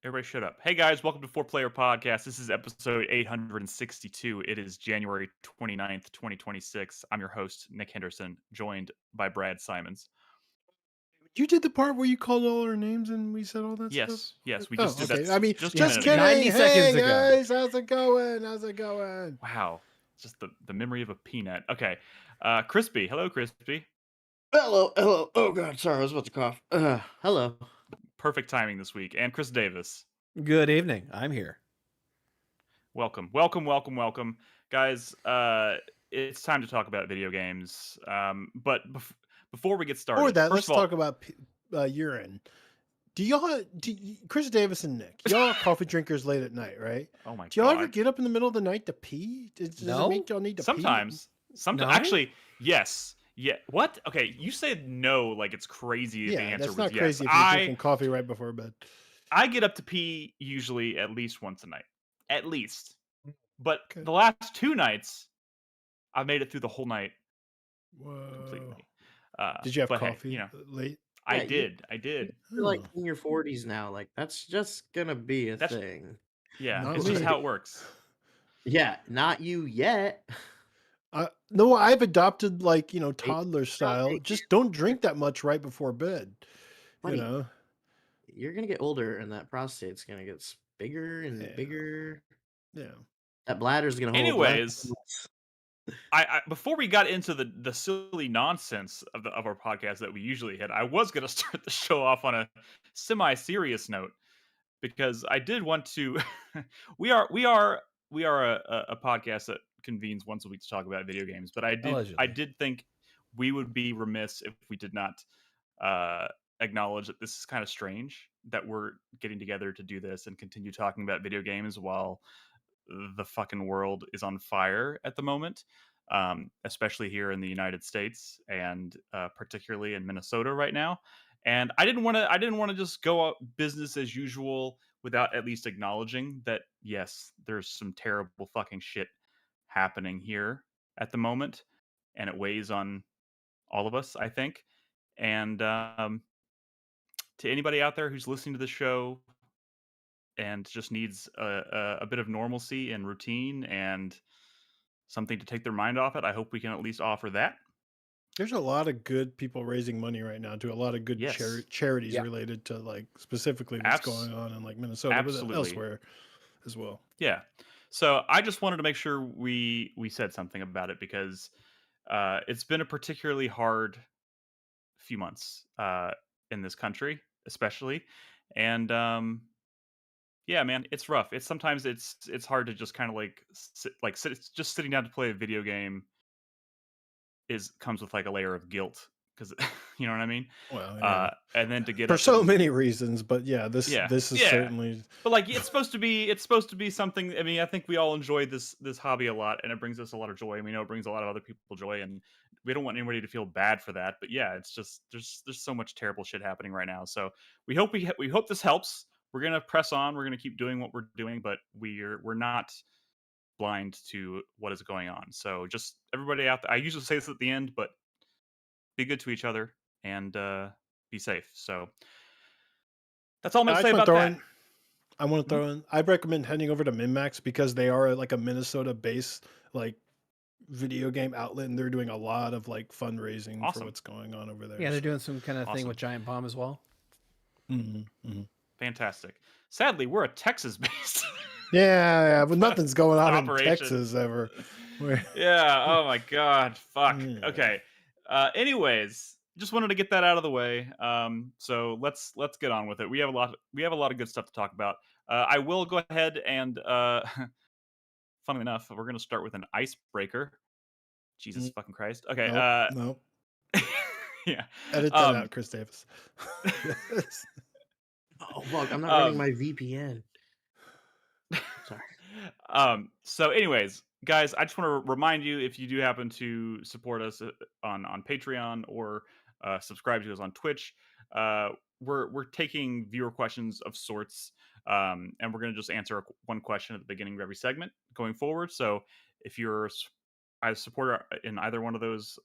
Everybody shut up. Hey guys, welcome to 4Player Podcast. This is episode 862. It is January 29th, 2026. I'm your host, Nick Henderson, joined by Brad Simons. You did the part where you called all our names and we said all that stuff? Yes, we just did that. I mean, just just a minute kidding. ago. 90 hey, seconds ago. guys, how's it going? How's it going? Wow, just the memory of a peanut. Okay, Crispy. Hello, Crispy. Hello. Oh god, sorry, I was about to cough. Hello. Perfect timing this week. And Chris Davis. Good evening. I'm here. Welcome, guys. It's time to talk about video games. But before we get started, Or that, first let's of all, talk about urine. Chris Davis and Nick, y'all are coffee drinkers late at night, right? Oh my Do y'all God. ever get up in the middle of the night to pee? Does No. it make y'all need to Sometimes. No? Actually, yes. Yeah. What? Okay, you said no like it's crazy. pee? The Yeah, answer that's was not yes. crazy if you're drinking coffee right before bed. I get up to pee usually at least once a night. At least. But Okay. the last 2 nights, I've made it through the whole night Whoa. completely. Did you have but hey, coffee late? I Yeah, did. You're like Oh. in your 40s now. Like that's just gonna be a thing. Yeah, Not it's just me. how it works. Yeah, not you yet. No, I've adopted toddler Don't style. take Just don't drink that much right before bed. Buddy, You know. You're gonna get older, and that prostate's gonna get bigger and Yeah. bigger. Yeah. That bladder's gonna hold. Anyways, less. I before we got into the silly nonsense of our podcast that we usually hit, I was going to start the show off on a semi-serious note because I did want to. we are a podcast that convenes once a week to talk about video games, but I Allegedly. did think we would be remiss if we did not acknowledge that this is kind of strange that we're getting together to do this and continue talking about video games while the fucking world is on fire at the moment, especially here in the United States and particularly in Minnesota right now. And I didn't want to just go out business as usual without at least acknowledging that yes, there's some terrible fucking shit happening here at the moment, and it weighs on all of us, I think. And to anybody out there who's listening to the show and just needs a bit of normalcy and routine and something to take their mind off it, I hope we can at least offer that. There's a lot of good people raising money right now to a lot of good Yes. charities Yeah. related to specifically what's going on in Minnesota, absolutely. but elsewhere as well. Yeah. So I just wanted to make sure we said something about it because it's been a particularly hard few months in this country, especially, and yeah, man, it's rough. Sometimes it's hard to just kind of just sitting down to play a video game comes with a layer of guilt because you know what I mean. Well, yeah. And then to get For up so and- many reasons, but this is Yeah. certainly. But it's supposed to be something. I mean, I think we all enjoy this hobby a lot, and it brings us a lot of joy. And we know it brings a lot of other people joy, and we don't want anybody to feel bad for that. But yeah, it's just there's so much terrible shit happening right now. So we hope this helps. We're gonna press on. We're gonna keep doing what we're doing, but we're not blind to what is going on. So just everybody out there. I usually say this at the end, but be good to each other and be safe. So that's all I'm gonna say about that. I want to throw in. I recommend heading over to MinMax because they are a Minnesota-based video game outlet, and they're doing a lot of fundraising Awesome. for what's going on over there. Yeah, they're doing some kind of thing Awesome. with Giant Bomb as well. Fantastic. Sadly, we're a Texas-based. Yeah, but nothing's going on in Operation. Texas ever. Yeah. Oh my God. Fuck. Yeah. Okay. Anyways, just wanted to get that out of the way. So let's get on with it. We have a lot of good stuff to talk about. I will go ahead and funnily enough, we're gonna start with an icebreaker. Jesus fucking Christ. Okay. Nope. Yeah. Edit that out, Chris Davis. Oh fuck! I'm not running my VPN. Sorry. So anyways, guys, I just want to remind you, if you do happen to support us on Patreon or subscribe to us on Twitch, uh, we're taking viewer questions of sorts, and we're going to just answer one question at the beginning of every segment going forward. So if you're a supporter in either one of those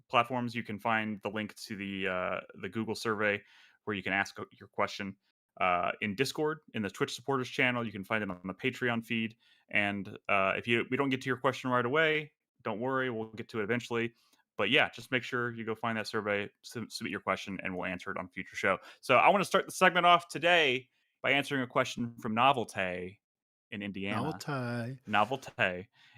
platforms, you can find the link to the Google survey where you can ask your question in Discord, in the Twitch supporters channel. You can find it on the Patreon feed. And if we don't get to your question right away, don't worry, we'll get to it eventually. But yeah, just make sure you go find that survey, submit your question, and we'll answer it on a future show. So I want to start the segment off today by answering a question from Novelty in Indiana. Novelty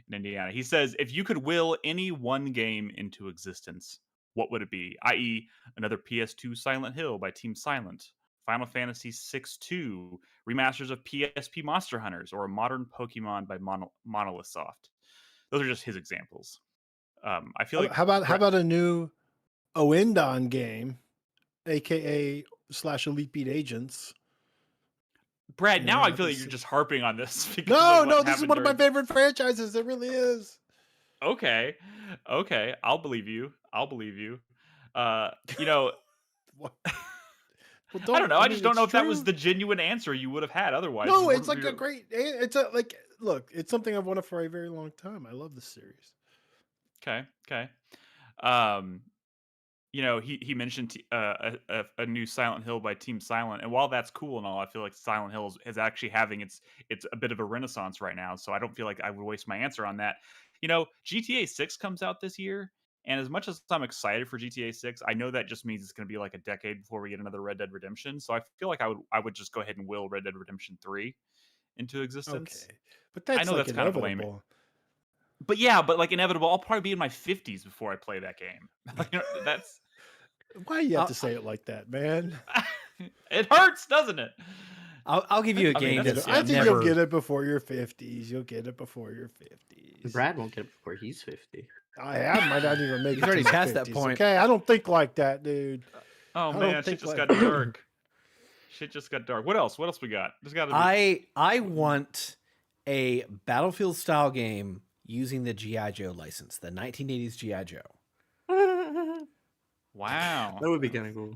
in Indiana. He says, if you could will any one game into existence, what would it be? I.e., another PS2 Silent Hill by Team Silent, Final Fantasy VI-2, remasters of PSP Monster Hunters, or a modern Pokemon by Monolith Soft. Those are just his examples. I feel like how about a new Oendon game, aka / Elite Beat Agents? Brad, now I feel like you're just harping on this. No, this is one of my favorite franchises. It really is. Okay, I'll believe you. You know, Well, I don't know. I just don't know if that true. was the genuine answer you would have had otherwise. No, it's like a great. It's a look. It's something I've wanted for a very long time. I love this series. Okay. You know, he mentioned a new Silent Hill by Team Silent, and while that's cool and all, I feel like Silent Hill is actually having it's a bit of a renaissance right now. So I don't feel like I would waste my answer on that. You know, GTA 6 comes out this year, and as much as I'm excited for GTA 6, I know that just means it's going to be like a decade before we get another Red Dead Redemption. So I feel like I would just go ahead and will Red Dead Redemption 3 into existence. Okay, but that's I know like that's kind of lame. inevitable. But yeah, but like inevitable, I'll probably be in my 50s before I play that game. You know, that's why you have to say it like that, man. It hurts, doesn't it? I'll give you a game that's, that's I think never... you'll get it before your 50s. You'll get it before your 50s. Brad won't get it before he's 50. I might not even make it. He's already to past 50s, that point. Okay, I don't think like that, dude. Oh man, shit just got dark. Shit just got dark. What else? What else we got? There's got to be... I want a Battlefield style game using the G.I. Joe license, the 1980s G.I. Joe. Wow, that would be kind of cool.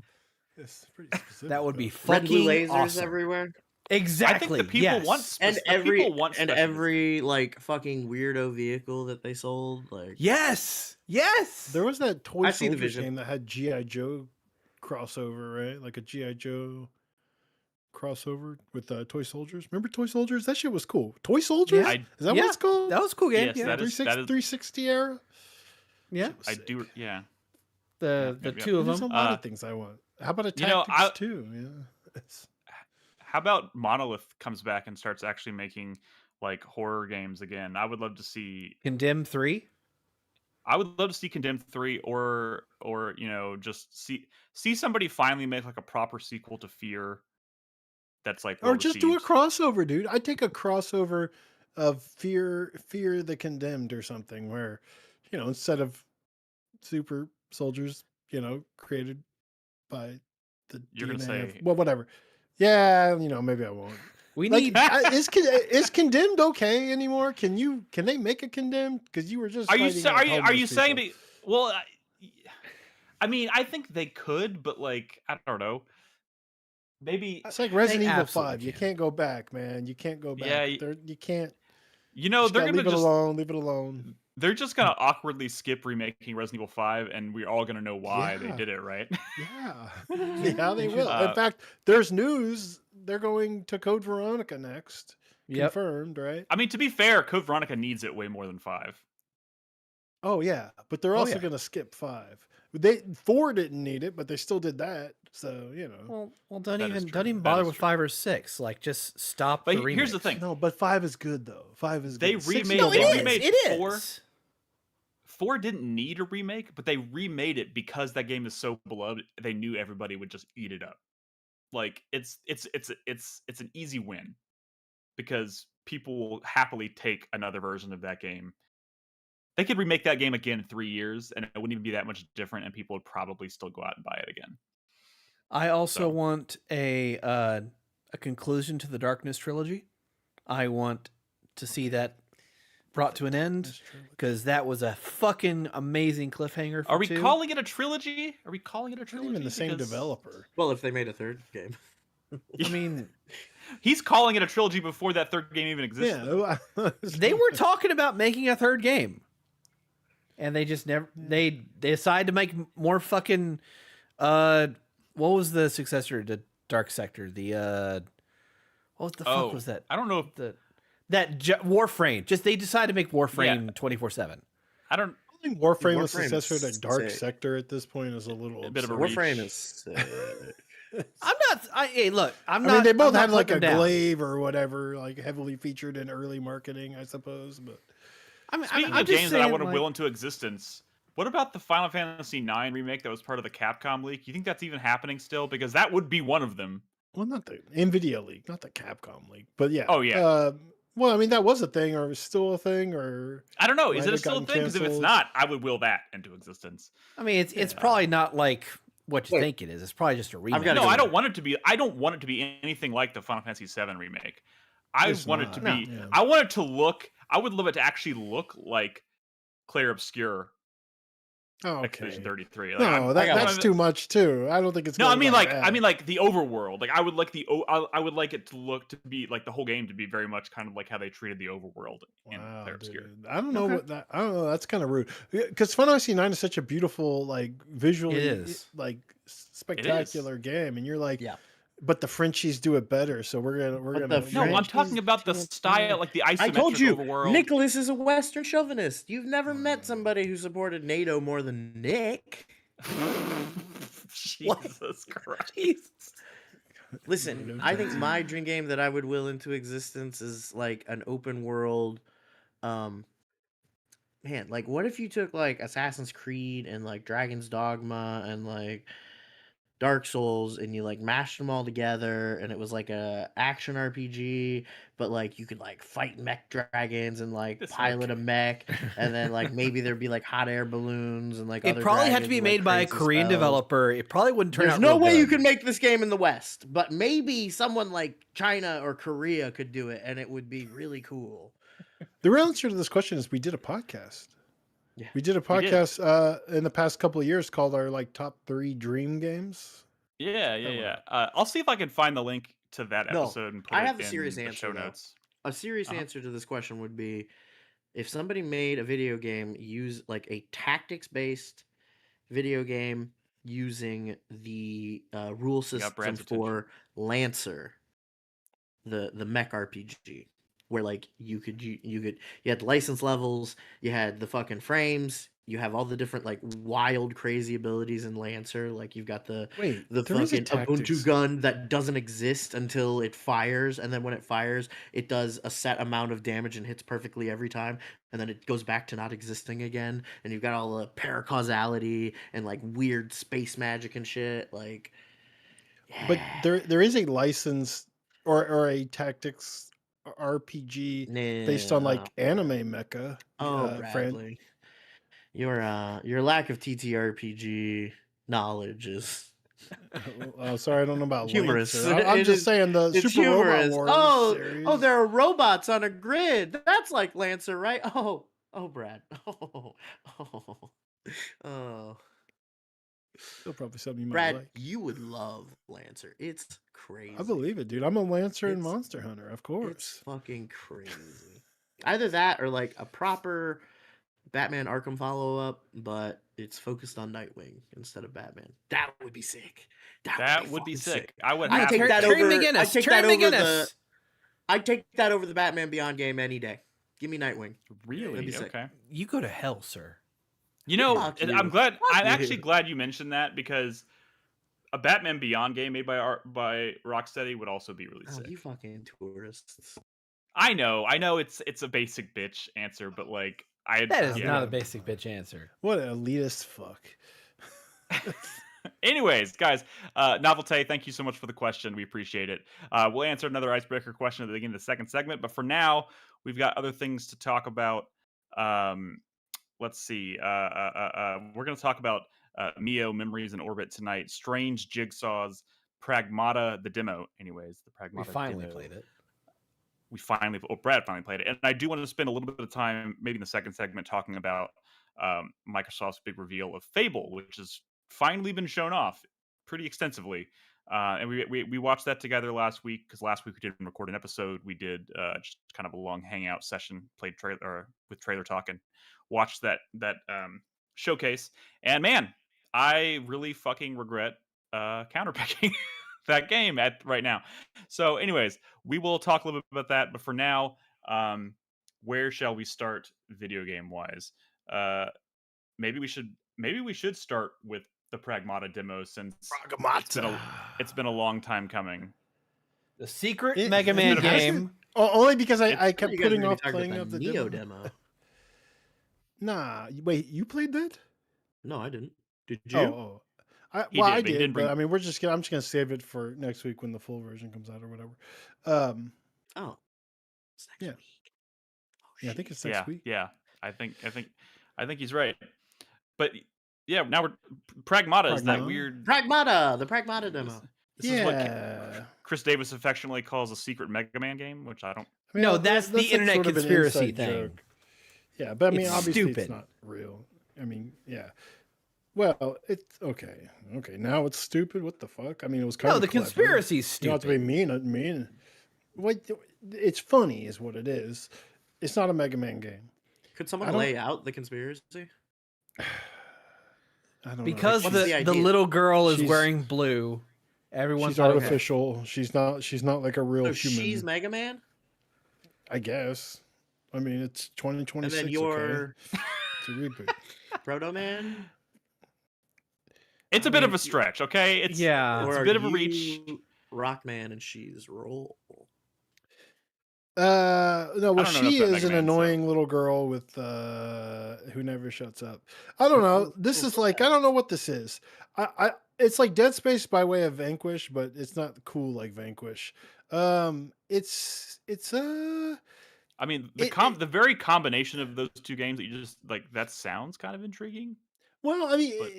It's pretty specific. That would be red fucking blue lasers awesome. Everywhere. Exactly. I think the people want every like fucking weirdo vehicle that they sold. Like yes. There was that Toy I see the Soldiers vision. game that had G.I. Joe crossover, right? Like a G.I. Joe crossover with Toy Soldiers. Remember Toy Soldiers? That shit was cool. Toy Soldiers? Yeah. Is that what it's called? That was a cool game. Yes, yeah. that is 360 era. Yeah, I do. Yeah, the two of them. There's a lot of things I want. How about a Tactics 2? Yeah. How about Monolith comes back and starts actually making like horror games again? I would love to see Condemn 3. I would love to see Condemn 3 or you know, just see somebody finally make like a proper sequel to Fear that's like or just do a crossover, dude. I'd take a crossover of Fear the Condemned or something where, you know, instead of super soldiers, you know, created by the You're DNA gonna say of, well, whatever. Yeah, you know, maybe I won't. We like, need is Condemned okay anymore? Can they make a Condemned? Because you were just are you saying well, I mean, I think they could, but like I don't know. Maybe it's like Resident Evil 5. You can't go back, man. You can't go back. Yeah, you can't. You know, they're gonna leave it alone. Leave it alone. They're just gonna awkwardly skip remaking Resident Evil 5, and we're all gonna know why they did it, right? Yeah, they will. In fact, there's news they're going to Code Veronica next. Confirmed, right? I mean, to be fair, Code Veronica needs it way more than 5. Oh yeah, but they're also gonna skip 5. 4 didn't need it, but they still did that. So you know. Well, don't even bother with 5 or 6. Like, just stop. But the remakes. here's the thing. No, but 5 is good though. 5 is. They good. remade. It remade is. 4. 4 didn't need a remake, but they remade it because that game is so beloved. They knew everybody would just eat it up. Like it's an easy win because people will happily take another version of that game. They could remake that game again in 3 years, and it wouldn't even be that much different, and people would probably still go out and buy it again. I also want a conclusion to the Darkness trilogy. I want to see that brought to an end That's true. because that was a fucking amazing cliffhanger. For Are we 2. calling it a trilogy? Are we calling it a Not trilogy? even the same Because developer. Well, if they made a third game. I mean, he's calling it a trilogy before that third game even existed. Yeah, they were talking about making a third game, and they just never. They decided to make more fucking. What was the successor to Dark Sector? The what the fuck was that? I don't know if Warframe. Just they decided to make Warframe 24/7. I don't. I think Warframe, the Warframe's successor to Dark sick. Sector at this point, is a little A bit of a absurd. reach. Warframe is sick. I'm not. Hey, look. I mean, they both had like a glaive. glaive or whatever, like heavily featured in early marketing, I suppose. But Speaking I'm of just games that I saying, want to like- will into existence, what about the Final Fantasy IX remake that was part of the Capcom leak? You think that's even happening still? Because that would be one of them. well, not the Nvidia leak, not the Capcom leak, but yeah. Oh, yeah. Well, I mean, that was a thing, or still a thing, or I don't know. Might Is it have still a gotten thing? Because if it's canceled. not, I would will that into existence. I mean, it's probably not like what you Wait. think it is. It's probably just a remake. gotta No, go I don't there. want it to be. I don't want it to be anything like the Final Fantasy VII remake. I It's want it to not. be. No. Yeah. I want it to look. I would love it to actually look like Claire Obscure oh, okay. Expedition 33. Like, No, I'm- that's too much too. I don't think it's. No, I gonna mean be like that. I mean like the overworld. Like I would like I would like it to look to be like the whole game to be very much kind of like how they treated the overworld in Wow, Claire Obscure. dude. I don't know Okay. what that. I don't know. That's kind of rude. Because Final Fantasy IX is such a beautiful, like visually, It is. like spectacular game, and you're like, Yeah. But the Frenchies do it better, so we're But gonna. the No, I'm French talking about the can't do style, it. like the I isometric told you, overworld. Nicholas is a Western chauvinist. You've never met somebody who supported NATO more than Nick. Jesus Christ. Listen, I think my dream game that I would will into existence is like an open world. Man, like what if you took like Assassin's Creed and like Dragon's Dogma and like Dark Souls and you like mashed them all together and it was like a action RPG, but like you could like fight mech dragons and like This pilot a okay. mech, and then like maybe there'd be like hot air balloons and like It other probably had to dragons be with, like, made by a crazy Korean spells. developer. It probably wouldn't turn There's out. no real way you good. can make this game in the West, but maybe someone like China or Korea could do it, and it would be really cool. The real answer to this question is we did a podcast. Yeah. We did a We did. podcast in the past couple of years called our like top 3 dream games. Yeah. I'll see if I can find the link to that No, episode and put I it have a in serious the answer, show though. notes. A serious Uh-huh. answer to this question would be if somebody made a video game use like a tactics-based video game using the rule got system Brad's for Lancer, the mech RPG, where like you had license levels, you had the fucking frames, you have all the different like wild crazy abilities in Lancer, like you've got the Wait, the there is a fucking tactics. Ubuntu gun that doesn't exist until it fires, and then when it fires, it does a set amount of damage and hits perfectly every time, and then it goes back to not existing again. And you've got all the paracausality and like weird space magic and shit. Like, But yeah. there is a license or a tactics RPG based on like anime mecha. Bradley, your lack of TTRPG knowledge is Oh, sorry, I don't know about humorous. Lancer. I'm It just is- saying the it's Super humorous. Robot Wars series. Oh, there are robots on a grid. That's like Lancer, right? Oh, Brad. Oh. Still probably something you might Brad, like. you would love Lancer. It's crazy. I believe it, dude. I'm a Lancer and It's- Monster Hunter, of It's course. fucking crazy. Either that or like a proper Batman Arkham follow-up, but it's focused on Nightwing instead of Batman. That would be sick. That would be fucking sick. I would I'd have take to. that Terry over. McGinnis, I'd take Terry that over McGinnis. I'd take that over the Batman Beyond game any day. Give me Nightwing. Really? That'd be sick. Okay. You go to hell, sir. You know, Fuck and you. I'm glad. Fuck I'm you. actually glad you mentioned that because a Batman Beyond game made by Rocksteady would also be really Oh, sick. you fucking tourists. I know. It's a basic bitch answer, but like That is yeah. not a basic bitch answer. What an elitist fuck. Anyways, guys, Novelty, thank you so much for the question. We appreciate it. We'll answer another icebreaker question at the beginning of the second segment, but for now, we've got other things to talk about. Let's see. We're going to talk about Mio Memories in Orbit tonight. Strange Jigsaw's Pragmata, the demo. Anyways, the Pragmata. We finally demo. played it. Brad finally played it, and I do want to spend a little bit of time, maybe in the second segment, talking about Microsoft's big reveal of Fable, which has finally been shown off pretty extensively. And we watched that together last week, because last week we didn't record an episode. We did just kind of a long hangout session, played trailer with trailer talk, and watched that showcase. And man, I really fucking regret counterpicking that game at right now. So, anyways, we will talk a little bit about that. But for now, where shall we start, video game wise? Maybe we should start with the Pragmata demo, since Pragmata. it's been a long time coming. The secret It- Mega I mean, Man it has game. only because I kept You guys putting are gonna off be talking playing about of the Neo demo. demo. Nah, wait, you played that? No, I didn't. Did you? Oh, He well, did, I but he did, didn't but bring- I mean, I'm just gonna save it for next week when the full version comes out or whatever. Oh, it's next Yeah. week. Oh, Yeah, I think it's shit. next week. Yeah. I think he's right. But yeah, now Pragmata is that Pragmata? weird. Pragmata, the Pragmata demo. This is what Yeah. Chris Davis affectionately calls a secret Mega Man game, which I don't. I mean, No, that's the like internet sort of an conspiracy inside thing. joke. Yeah, but I mean, It's obviously stupid. it's not real. I mean, yeah. Well, it's okay. Okay, now it's stupid. What the fuck? I mean, it was kind No, of the clever. conspiracy's You don't have to be stupid. mean. What? It's funny, is what it is. It's not a Mega Man game. Could I someone don't- lay out the conspiracy? I don't Because know. What's the, the the idea? little girl is She's- wearing blue. Everyone's She's thought, okay. artificial. She's not like a real So human. she's Mega Man, I guess. I mean, it's and 2026. then you're Okay? It's a reboot. Proto Man, It's I a bit mean, of a stretch, okay? It's Yeah. it's or a bit are of a reach. you Rockman and she's Roll? No, well, I don't know she enough about is Mega an Man, so- annoying little girl with who never shuts up. I don't know. This is like, I don't know what this is. It's like Dead Space by way of Vanquish, but it's not cool like Vanquish. It's I mean, It- the very combination of those two games that you just like, that sounds kind of intriguing. well, I mean, But-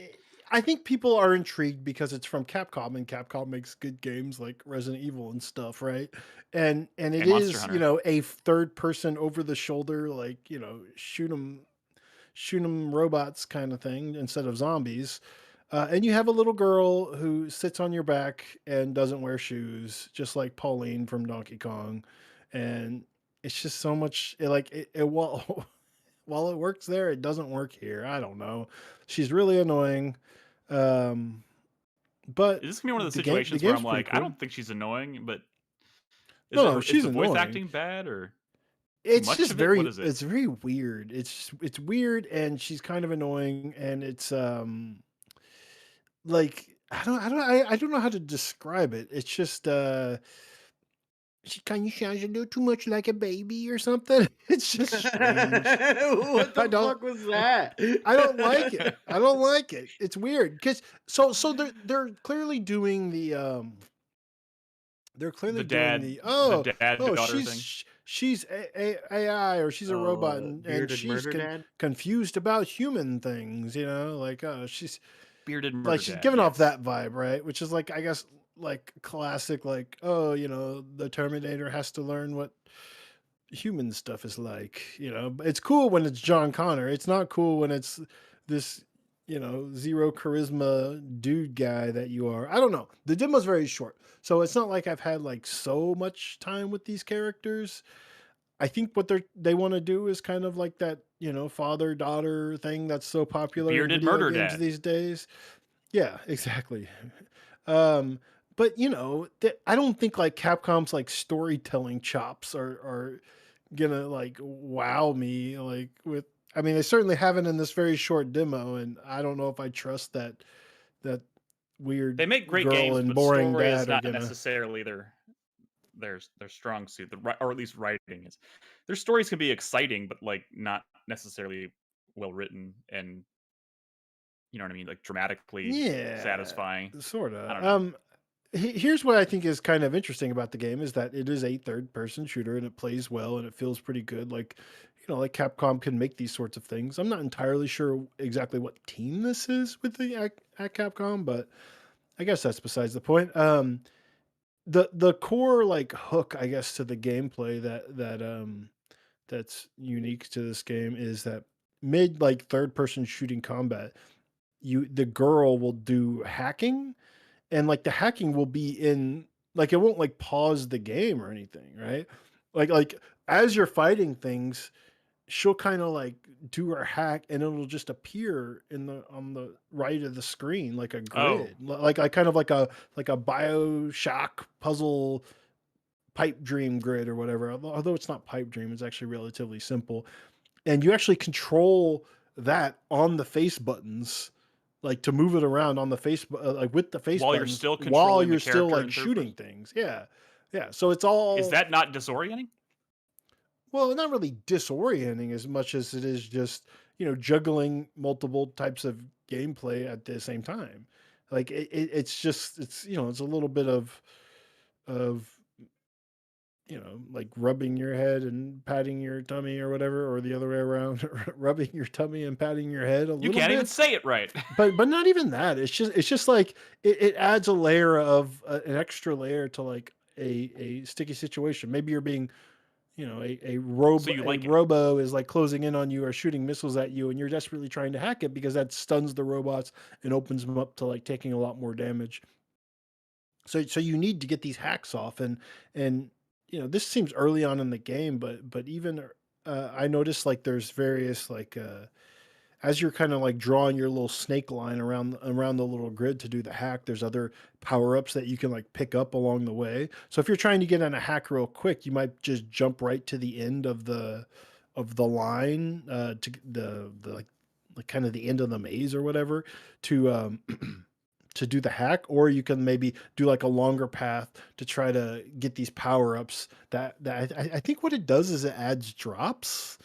I think people are intrigued because it's from Capcom, and Capcom makes good games like Resident Evil and stuff, right? And it And Monster is, Hunter. a third person over the shoulder, like, shoot 'em robots kind of thing instead of zombies. And you have a little girl who sits on your back and doesn't wear shoes, just like Pauline from Donkey Kong. And it's just so much while while it works there, it doesn't work here. I don't know. She's really annoying. But Is this gonna be one of the the game- the situations where game's I'm pretty like, I cool. don't think she's annoying, but No, is she's the voice annoying. acting bad, or it's much just of it? very What is it? it's very weird. It's weird, and she's kind of annoying, and it's like I don't know how to describe it. It's just she kind of sounds a little too much like a baby or something. It's just strange. What the I don't- fuck was that? I don't like it. I don't like it. It's weird because so they're clearly doing the they're clearly The dad, doing the dad daughter thing. she's AI, or she's a robot, and bearded she's murder dad. confused about human things, like she's Bearded murder like she's dad, giving off yes. that vibe, right? Which is like, I guess, like classic, like, the Terminator has to learn what human stuff is like. It's cool when it's John Connor. It's not cool when it's this zero charisma dude guy that you are. I don't know. The demo's very short, so it's not like I've had like so much time with these characters. I think what they want to do is kind of like that, father daughter thing that's so popular Bearded in video murder games dad. these days. Yeah, exactly. But I don't think like Capcom's like storytelling chops are gonna like wow me like with. I mean, they certainly haven't in this very short demo, and I don't know if I trust that weird. They make great girl games, and but boring story is dad are not gonna. necessarily their strong suit, or at least writing is. Their stories can be exciting, but like not necessarily well written, and you know what I mean, like dramatically Yeah, satisfying. sort I don't of. know. Here's what I think is kind of interesting about the game is that it is a third-person shooter, and it plays well, and it feels pretty good. Like, like Capcom can make these sorts of things. I'm not entirely sure exactly what team this is with at Capcom, but I guess that's besides the point. the core like hook, I guess, to the gameplay that's unique to this game is that mid like third person shooting combat, the girl will do hacking, and like the hacking will be in like it won't like pause the game or anything, right? Like as you're fighting things, she'll kind of like do her hack and it'll just appear in the on the right of the screen like a Oh, grid, like kind of like a BioShock puzzle pipe dream grid or whatever. Although it's not pipe dream, it's actually relatively simple, and you actually control that on the face buttons, like to move it around on the face like with the face while you're buttons still while controlling the you're still character like in third shooting person. things. Yeah, yeah, so it's Is all, that not disorienting? well, not really disorienting as much as it is just, juggling multiple types of gameplay at the same time. Like it's just it's a little bit of like rubbing your head and patting your tummy or whatever, or the other way around, rubbing your tummy and patting your head a You little can't even bit. say it right. But not even that. It's just like it adds a layer of an extra layer to like a sticky situation. Maybe you're being, So you a like it. robo is like closing in on you or shooting missiles at you, and you're desperately trying to hack it because that stuns the robots and opens them up to like taking a lot more damage. So you need to get these hacks off, and this seems early on in the game, but even I noticed like there's various like as you're kind of like drawing your little snake line around the little grid to do the hack, there's other power ups that you can like pick up along the way. So if you're trying to get on a hack real quick, you might just jump right to the end of the line, to the like kind of the end of the maze or whatever, to to do the hack, or you can maybe do like a longer path to try to get these power ups. I think what it does is it adds drops.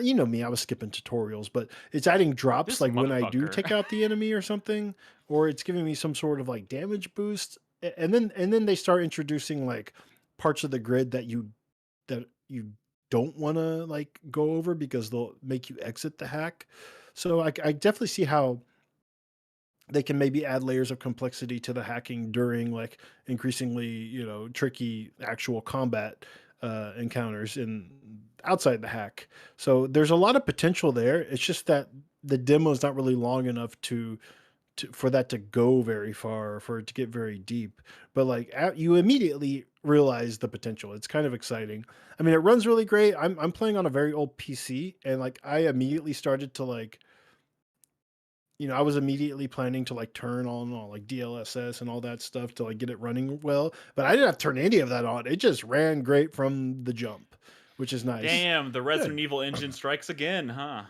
You know me, I was skipping tutorials, but it's adding drops This like when I do motherfucker. take out the enemy or something, or it's giving me some sort of like damage boost. And then they start introducing like parts of the grid that you don't want to like go over because they'll make you exit the hack. So I definitely see how they can maybe add layers of complexity to the hacking during like increasingly tricky actual combat encounters in outside the hack. So there's a lot of potential there. It's just that the demo is not really long enough for that to go very far, or for it to get very deep. But like you immediately realize the potential. It's kind of exciting. I mean, it runs really great. I'm playing on a very old PC, and like I immediately started to like, I was immediately planning to like turn on all like DLSS and all that stuff to like get it running well, but I didn't have to turn any of that on. It just ran great from the jump, which is nice. Damn, the Resident Good. Evil engine strikes again, huh?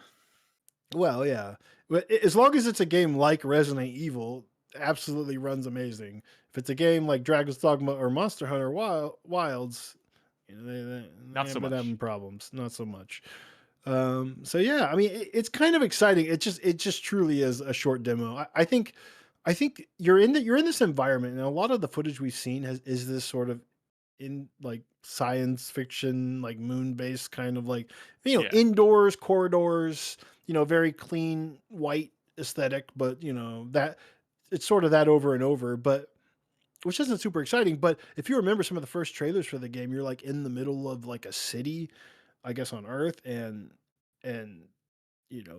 Well, yeah. But as long as it's a game like Resident Evil, absolutely runs amazing. If it's a game like Dragon's Dogma or Monster Hunter Wilds, they Not so have been much. having problems. Not so much. So yeah, I mean, it's kind of exciting. It just truly is a short demo. I think you're in this environment, and a lot of the footage we've seen is this sort of in like science fiction, like moon based kind of like, Yeah. indoors corridors, very clean white aesthetic, but that it's sort of that over and over, but which isn't super exciting. But if you remember some of the first trailers for the game, you're like in the middle of like a city, I guess, on Earth, and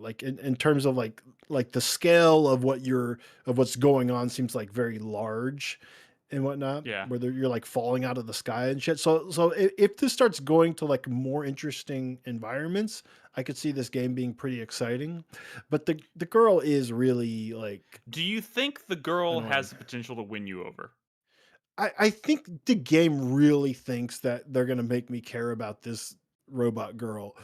like in terms of like the scale of what's going on seems like very large and whatnot, Yeah. where you're like falling out of the sky and shit. So if this starts going to like more interesting environments, I could see this game being pretty exciting. But the girl is really like Do you think the girl has annoying. the potential to win you over? I think the game really thinks that they're gonna make me care about this robot girl,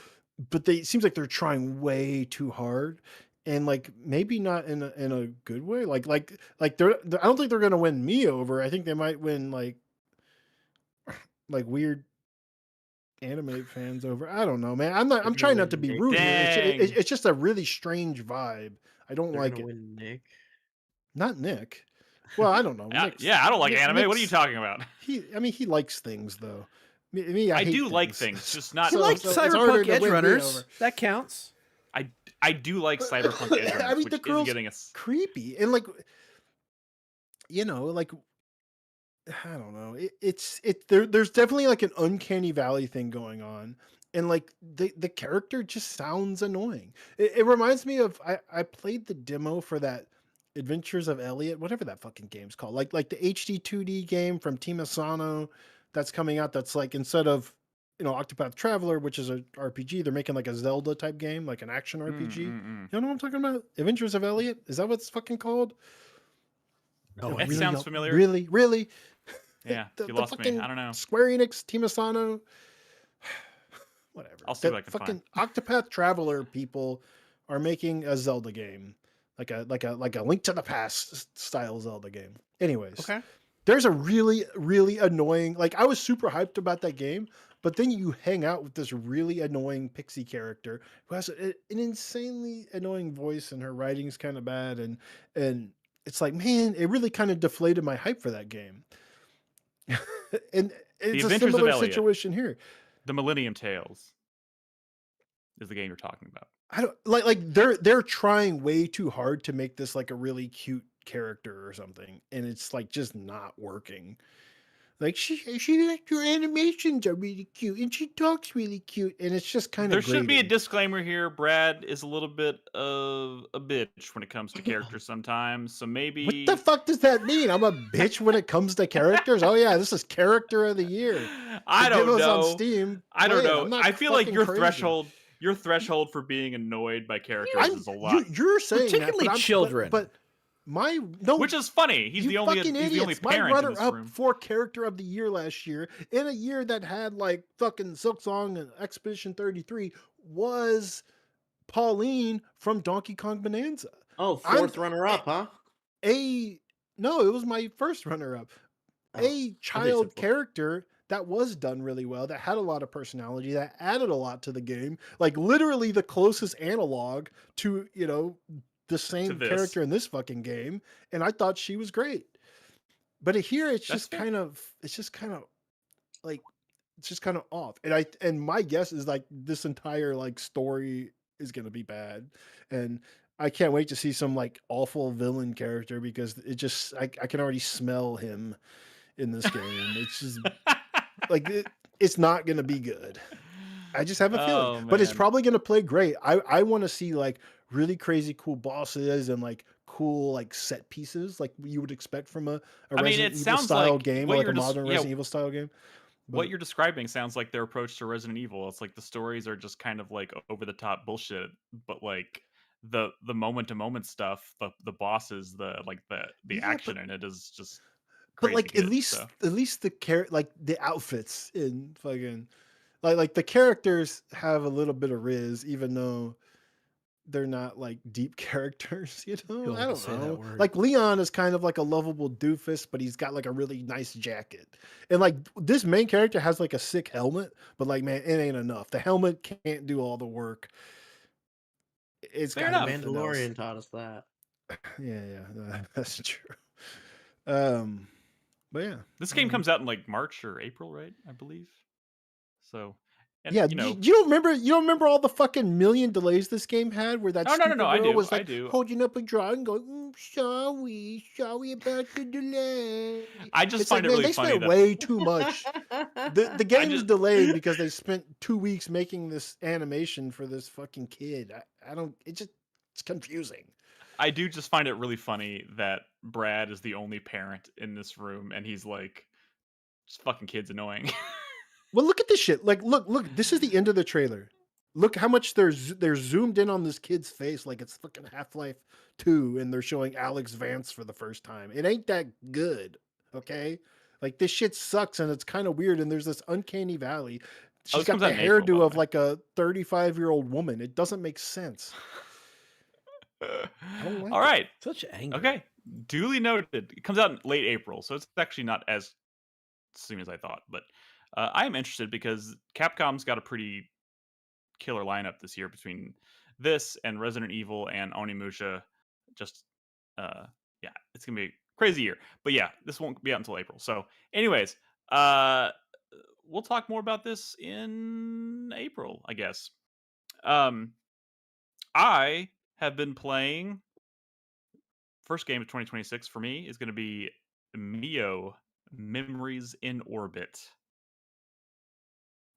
but it seems like they're trying way too hard, and like maybe not in a good way. Like I don't think they're gonna win me over. I think they might win like weird anime fans over. I don't know, man. They're I'm gonna trying not to win be Nick. rude here. Dang. It's just a really strange vibe. I don't They're like gonna it. win Nick. Not Nick. Well, I don't know. Yeah, I don't like anime. What are you Nick's talking about? I mean, he likes things though. Me, I I hate do like things. things, just He not. liked So it's harder Cyberpunk to Edge win me Runners. over. That counts. I do like Cyberpunk Edge I Runners, mean, which the is girl's getting us. creepy, and like like I don't know. There's definitely like an uncanny valley thing going on, and like the character just sounds annoying. It reminds me of I played the demo for that Adventures of Elliot, whatever that fucking game's called, like the HD 2D game from Team Asano that's coming out. That's like instead of Octopath Traveler, which is a RPG, they're making like a Zelda type game, like an action RPG. You know what I'm talking about? Adventures of Elliot. Is that what it's fucking called? No, It idea. sounds familiar. Really. Yeah, the you lost me. fucking I don't know. Square Enix, Team Asano, whatever. I'll see what The I can fucking find. Octopath Traveler people are making a Zelda game, like a Link to the Past style Zelda game. Anyways, Okay. there's a really annoying. Like I was super hyped about that game, but then you hang out with this really annoying pixie character who has an insanely annoying voice, and her writing's kind of bad, and it's like, man, it really kind of deflated my hype for that game. And The it's a Adventures of similar Elliot, situation here. The Millennium Tales, is the game you're talking about. I don't like they're trying way too hard to make this like a really cute character or something, and it's like just not working. Like she like your animations are really cute, and she talks really cute, and it's just kind There of should be a grating. disclaimer here. Brad is a little bit of a bitch when it comes to characters sometimes, so What the maybe fuck does that mean? I'm a bitch when it comes to characters. Oh yeah, this is character of the year. I The don't demo's on know. Steam. I don't Play it. know. I'm not I feel like fucking crazy. your threshold for being annoyed by characters is a lot, You're saying that, Particularly but children. but my no, which is funny. He's you the only fucking he's the only idiots. My parent in runner this up room. for character of the year last year, in a year that had like fucking Silksong and Expedition 33, was Pauline from Donkey Kong Bonanza. Oh, I'm fourth runner up, huh? no, it was my first runner up. Oh, I A thought you said child fourth. character that was done really well, that had a lot of personality, that added a lot to the game, like literally the closest analog to, the same this. character in this fucking game, and I thought she was great. But here it's That's just fair. like it's just kind of off. And my guess is like this entire like story is gonna be bad. And I can't wait to see some like awful villain character, because I can already smell him in this game. It's just like it's not gonna be good. I just have a feeling, Oh but it's man. probably gonna play great. I want to see like really crazy cool bosses and like cool like set pieces, like you would expect from a I mean, Resident it Evil sounds style like game, or what like a you're just modern Resident Evil style game. what But you're describing sounds like their approach to Resident Evil. It's like the stories are just kind of like over the top bullshit, but like the moment to moment stuff, the bosses, the yeah, action in it is just but crazy like at good. least So at least like the outfits in fucking like the characters have a little bit of riz, even though they're not like deep characters, You I don't don't say that know. word. Like Leon is kind of like a lovable doofus, but he's got like a really nice jacket. And like this main character has like a sick helmet, but like man, it ain't enough. The helmet can't do all the work. It's fair got to The enough. be something else. Mandalorian taught us that. Yeah, that's true. Um, but yeah, This I game don't know. comes out in like March or April, right? I believe. So, and Yeah, you know, you don't remember all the fucking million delays this game had, where that no, stupid I girl do, was I like do. holding up a draw and going, sorry about the delay. I just It's like, find it man, really they funny spent that way too much. The I game is just delayed because they spent 2 weeks making this animation for this fucking kid. I don't. It's confusing. I do just find it really funny that Brad is the only parent in this room, and he's like, "This fucking kid's annoying." Well, look at this shit. Like, look. This is the end of the trailer. Look how much they're zoomed in on this kid's face, like it's fucking Half-Life 2, and they're showing Alex Vance for the first time. It ain't that good, okay? Like this shit sucks, and it's kind of weird. And there's this uncanny valley. Oh, She's this got comes the out in April, by hairdo the of way. like a 35-year-old woman. It doesn't make sense. I don't like All it. right. Such anger. Okay. Duly noted. It comes out in late April, so it's actually not as soon as I thought. But I am interested because Capcom's got a pretty killer lineup this year between this and Resident Evil and Onimusha. Just yeah, it's gonna be a crazy year. But yeah, this won't be out until April. So, anyways, uh, we'll talk more about this in April, I guess. I have been playing. First game of 2026 for me is going to be Mio Memories in Orbit.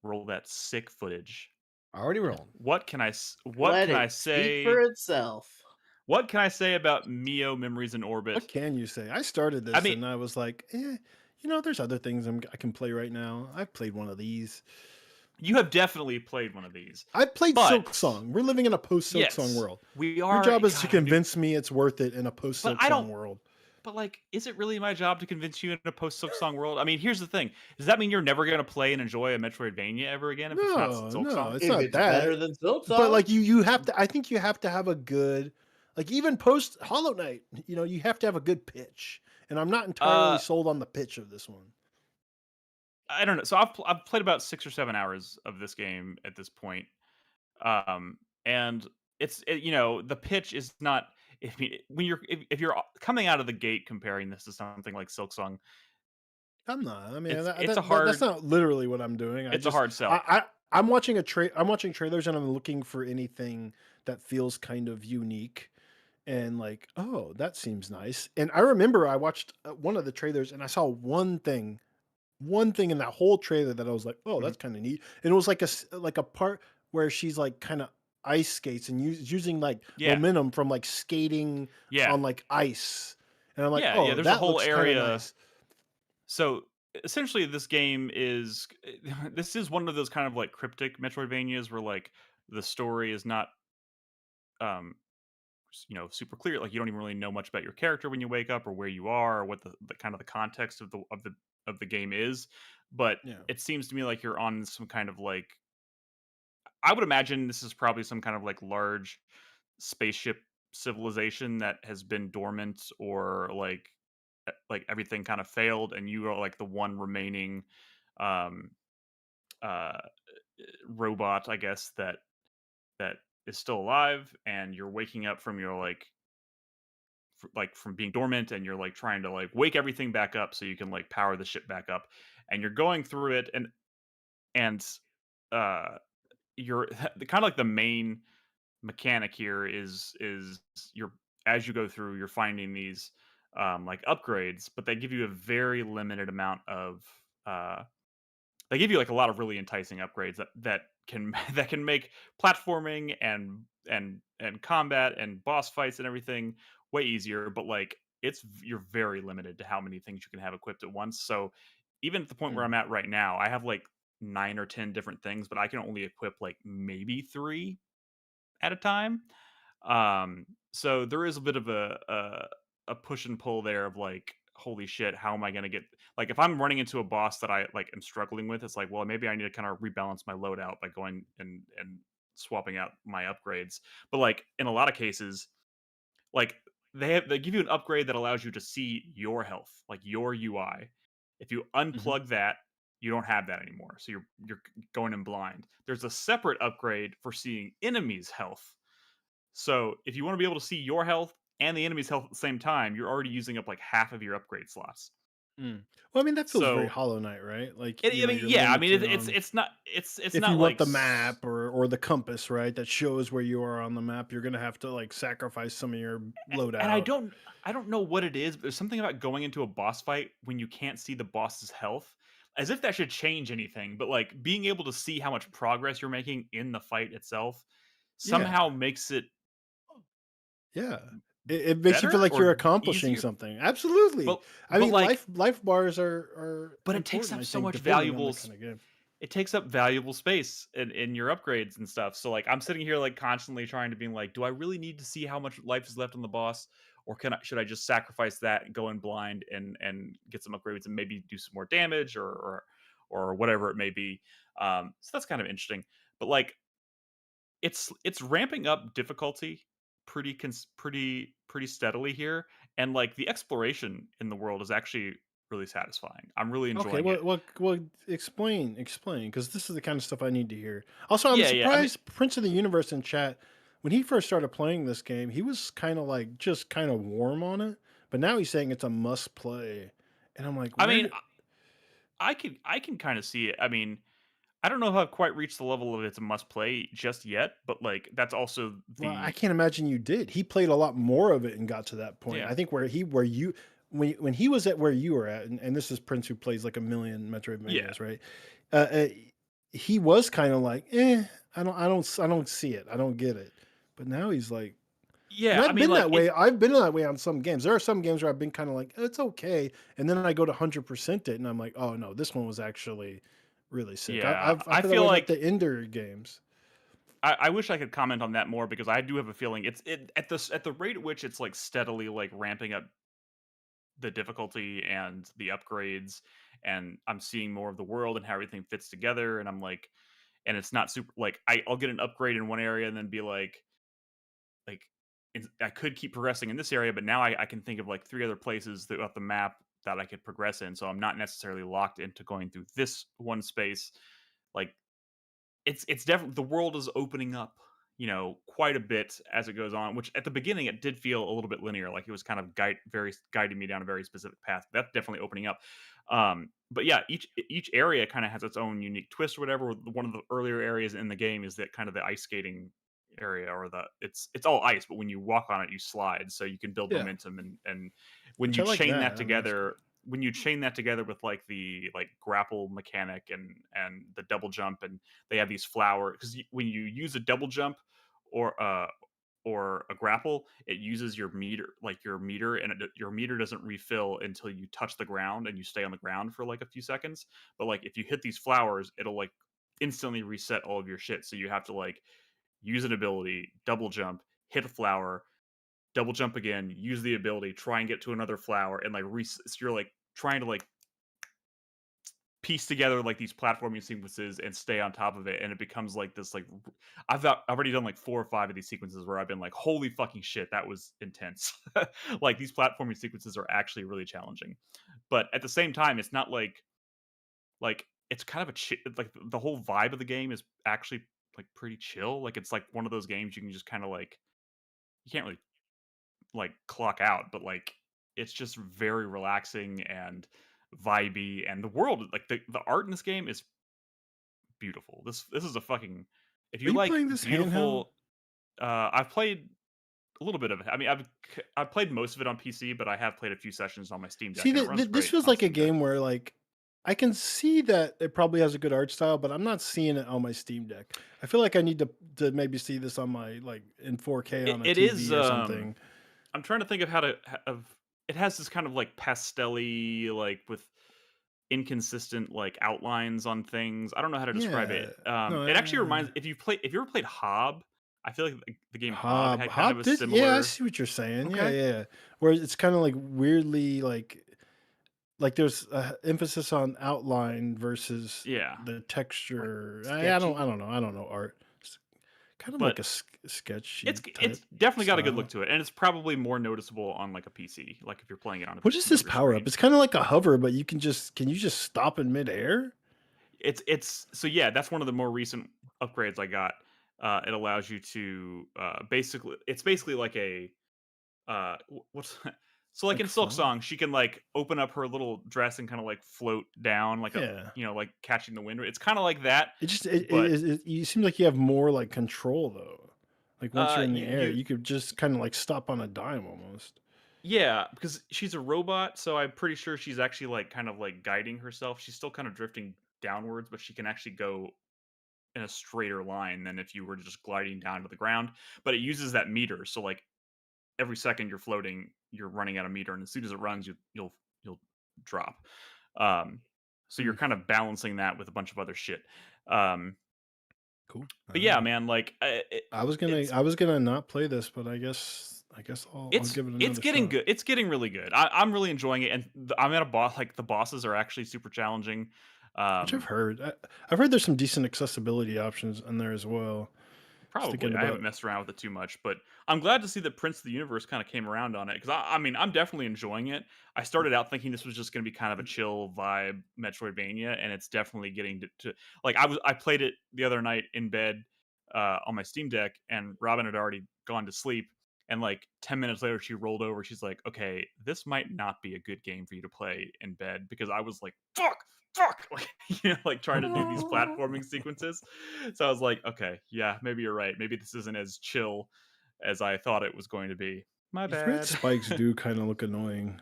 Roll that sick footage. Already rolling. What can I Let it speak for say? itself. What can I say about Mio Memories in What Orbit? can you say? I started I this mean, and I was like, there's other things I can play right now. I've played one of these. you have definitely played one of these, I played Silk but Song. We're living in a post Silk Song yes, world. we Your are. job is to God, I knew, convince me it's worth it in a post but Silk I Song don't. world. But like, is it really my job to convince you in a post Silk Song world? I mean, here's the thing: does that mean you're never going to play and enjoy a Metroidvania ever again if it's not Silk No, Song? it's If not it's that. better than Silk But Song, like you have to. I think you have to have a good, like even post Hollow Knight. You have to have a good pitch, and I'm not entirely Uh, sold on the pitch of this one. I don't know. So I've played about 6 or 7 hours of this game at this point, and the pitch is not. If you're coming out of the gate comparing this to something like Silksong, I'm not. I mean, it's a hard that's not literally what I'm doing. it's a hard sell. I'm watching I'm watching trailers and I'm looking for anything that feels kind of unique and like, oh, that seems nice. And I remember I watched one of the trailers and I saw one thing in that whole trailer that I was like, oh, Mhm. that's kind of neat. And it was like like a part where she's like kind of ice skates and using like Yeah, momentum from like skating yeah, on like ice. And I'm like, yeah. oh, There's a that whole looks kind of area. nice. So essentially, this game is this is one of those kind of like cryptic Metroidvanias where like the story is not um super clear. Like you don't even really know much about your character when you wake up or where you are or what the kind of the context of the game is. But Yeah. it seems to me like you're on some kind of like, I would imagine this is probably some kind of like large spaceship civilization that has been dormant or like everything kind of failed and you are like the one remaining um uh robot, I guess, that is still alive, and you're waking up from your like from being dormant, and you're like trying to like wake everything back up so you can like power the ship back up, and you're going through it, and uh you're the kind of like the main mechanic here is you're as you go through you're finding these like upgrades, but they give you a very limited amount of uh they give you like a lot of really enticing upgrades that can that can make platforming and combat and boss fights and everything way easier, but like you're very limited to how many things you can have equipped at once. So even at the point where Mm. I'm at right now, I have like 9 or 10 different things, but I can only equip like maybe 3 at a time. So there is a bit of a push and pull there of like, holy shit, how am I gonna get like if I'm running into a boss that I like am struggling with, it's like, well, maybe I need to kind of rebalance my loadout by going and swapping out my upgrades. But like in a lot of cases, like they give you an upgrade that allows you to see your health, like your UI. If you Mhm. unplug that, you don't have that anymore. So you're going in blind. There's a separate upgrade for seeing enemies' health. So if you want to be able to see your health and the enemy's health at the same time, you're already using up like half of your upgrade slots. Mm. Well, I mean, that feels very So Hollow Knight, right? Like, I mean, you're yeah, I mean, limited it's on it's not it's if not you want like the map or the compass, right? That shows where you are on the map. You're gonna have to like sacrifice some of your and I loadout. don't know what it is, but there's something about going into a boss fight when you can't see the boss's health, as if that should change anything. But like being able to see how much progress you're making in the fight itself Yeah, somehow makes it yeah. It makes you feel better like you're or accomplishing easier. something. Absolutely. But I but mean, like life bars are but it takes important. up I so think much depending on the kind of game. it takes up valuable space in your upgrades and stuff. So like I'm sitting here like constantly trying to be like, do I really need to see how much life is left on the boss, or should I just sacrifice that and go in blind and get some upgrades and maybe do some more damage or whatever it may be. So that's kind of interesting. But like it's ramping up difficulty pretty steadily here, and like the exploration in the world is actually really satisfying. I'm really Okay, enjoying it. explain, because this is the kind of stuff I need to hear. Also, I'm Yeah, I mean, surprised Prince of the Universe in chat, when he first started playing this game, he was kind of like just kind of warm on it, but now he's saying it's a must play, and I'm like, I where? mean, I can kind of see it. I mean, I don't know if I've quite reached the level of it's a must play just yet, but like that's also Well, I the can't imagine you did. He played a lot more of it and got to that point. yeah. I think where you when he was at where you were at, and this is Prince who plays like a million Metroidvanias, Yeah. right? Uh, uh, he was kind of like, I don't see it, I don't get it. But now he's like, and Yeah, I I've mean, been like that way. I've been that way on some games. There are some games where I've been kind of like, it's okay, and then I go to 100% it, and I'm like, oh no, this one was actually really sick. yeah, I I feel that feel way about like the Ender games. I wish I could comment on that more because I do have a feeling at the rate at which it's like steadily like ramping up the difficulty and the upgrades, and I'm seeing more of the world and how everything fits together, and I'm like, and it's not super like I'll get an upgrade in one area and then be like I could keep progressing in this area, but now I can think of like 3 other places throughout the map that I could progress in, so I'm not necessarily locked into going through this one space. Like it's definitely the world is opening up, quite a bit as it goes on. Which at the beginning it did feel a little bit linear, like it was kind of guiding me down a very specific path. That's definitely opening up. But yeah, each area kind of has its own unique twist or whatever. One of the earlier areas in the game is that kind of the ice skating area, or it's all ice, but when you walk on it, you slide, so you can build Yeah, momentum. And when which you I like chain that. that I mean, that's cool. together when you chain that together with like the like grapple mechanic and the double jump, and they have these flower because when you use a double jump or a grapple, it uses your meter, and your meter doesn't refill until you touch the ground, and you stay on the ground for like a few seconds. But like if you hit these flowers, it'll like instantly reset all of your shit, so you have to like use an ability, double jump, hit a flower, double jump again, use the ability, try and get to another flower, and like so you're like trying to like piece together like these platforming sequences and stay on top of it, and it becomes like this like I've already done like 4 or 5 of these sequences where I've been like, holy fucking shit, that was intense. Like these platforming sequences are actually really challenging, but at the same time it's not like it's kind of like the whole vibe of the game is actually like pretty chill. Like it's like one of those games you can just kind of like you can't really like clock out, but like it's just very relaxing and vibey, and the world like the art in this game is beautiful. This is a fucking if Are you you like playing this handheld? beautiful I've played a little bit of it. I mean, I've played most of it on PC, but I have played a few sessions on my Steam Deck, See, and it runs this great feels on like a Steam Deck. game where like I can see that it probably has a good art style, but I'm not seeing it on my Steam Deck. I feel like I need to maybe see this on my like in 4K on a It is TV or something. I'm trying to think of how to of it has this kind of like pastelly like with inconsistent like outlines on things. I don't know how to describe it. Yeah, no, It actually reminds if you ever played Hob, I feel like the game Hob had kind of Hob a did. Yeah, I similar. see what you're saying. Yeah, Okay. yeah. Where it's kind of like weirdly like there's a emphasis on outline versus Yeah. the Like texture. sketchy, I don't know art. It's kind of like but a sketch sheet it's type definitely got a good look style. to it, and it's probably more noticeable on like a PC, like if you're playing it on What is a this bigger power up? screen. It's kind of like a hover, but can you just stop in midair? It's so yeah, that's one of the more recent upgrades I got. It allows you to basically it's basically like a what's so like Like in Silk float? Song, she can like open up her little dress and kind of like float down like a Yeah. like catching the wind. It's kind of like that, It just but you seem like you have more like control though. Like once you're in the air, you you could just kind of like stop on a dime almost. yeah, because she's a robot, so I'm pretty sure she's actually like kind of like guiding herself. She's still kind of drifting downwards, but she can actually go in a straighter line than if you were just gliding down to the ground. But it uses that meter, so like every second you're floating, you're running out of meter, and as soon as it runs, you'll drop. Um, so you're Hmm, kind of balancing that with a bunch of other shit. Um, cool. but yeah, man, like it's I was gonna not play this, but I guess I'll give it it's another getting shot. good. It's getting really good. I'm really enjoying it, and I'm at a boss. Like the bosses are actually super challenging. Which I've Um, heard. I've heard there's some decent accessibility options in there as well. Just Probably. thinking I haven't about messed around with it too much, but I'm glad to see that Prince of the Universe kind of came around on it because I mean, I'm definitely enjoying it. I started out thinking this was just going to be kind of a chill vibe Metroidvania, and it's definitely getting to like I played it the other night in bed on my Steam Deck, and Robin had already gone to sleep. And like 10 minutes later, she rolled over. She's like, "Okay, this might not be a good game for you to play in bed," because I was like, fuck, like, like trying to do these platforming sequences. So I was like, okay, yeah, maybe you're right. Maybe this isn't as chill as I thought it was going to be. My these red bad. spikes do kind of look annoying.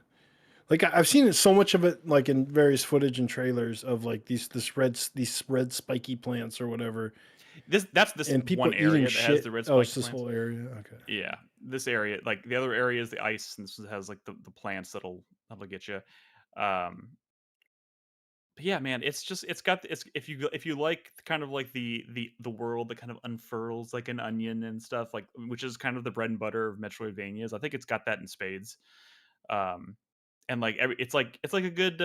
Like I've seen it so much of it, like in various footage and trailers of like these red spiky plants or whatever, That's this and people one eating area that has shit. the red Oh, it's spiky this plants. whole area. Okay. Yeah, this area, like the other area is the ice, and this has like the plants that'll get you. Um, but yeah, man, it's just it's got it's if you like kind of like the world that kind of unfurls like an onion and stuff like which is kind of the bread and butter of Metroidvanias. I think it's got that in spades. Um, and like it's like a good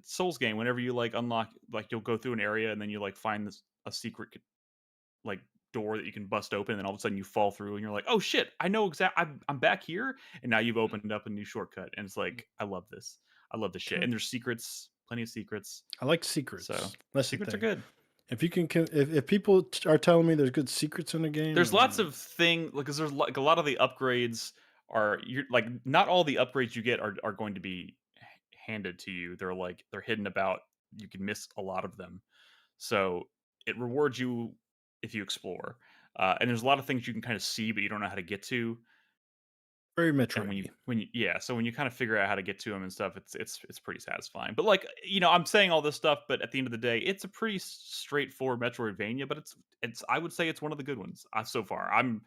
Souls game. Whenever you like unlock like you'll go through an area and then you like find this a secret like door that you can bust open, and then all of a sudden you fall through, and you're like, "Oh shit! I know exact. I'm back here." And now you've opened up a new shortcut, and it's like, I love this. I love this shit. Okay. And there's secrets, plenty of secrets. I like So secrets. That's the secrets are thing. good. If you can, if people are telling me there's good secrets in the game, There's then lots of thing because there's like a lot of the upgrades are you're like not all the upgrades you get are going to be handed to you. They're hidden about. You can miss a lot of them. So it rewards you if you explore. And there's a lot of things you can kind of see, but you don't know how to get to. very And Metroid. so when you kind of figure out how to get to them and stuff, it's pretty satisfying. But like I'm saying all this stuff, but at the end of the day, it's a pretty straightforward Metroidvania. But it's I would say it's one of the good ones so far. And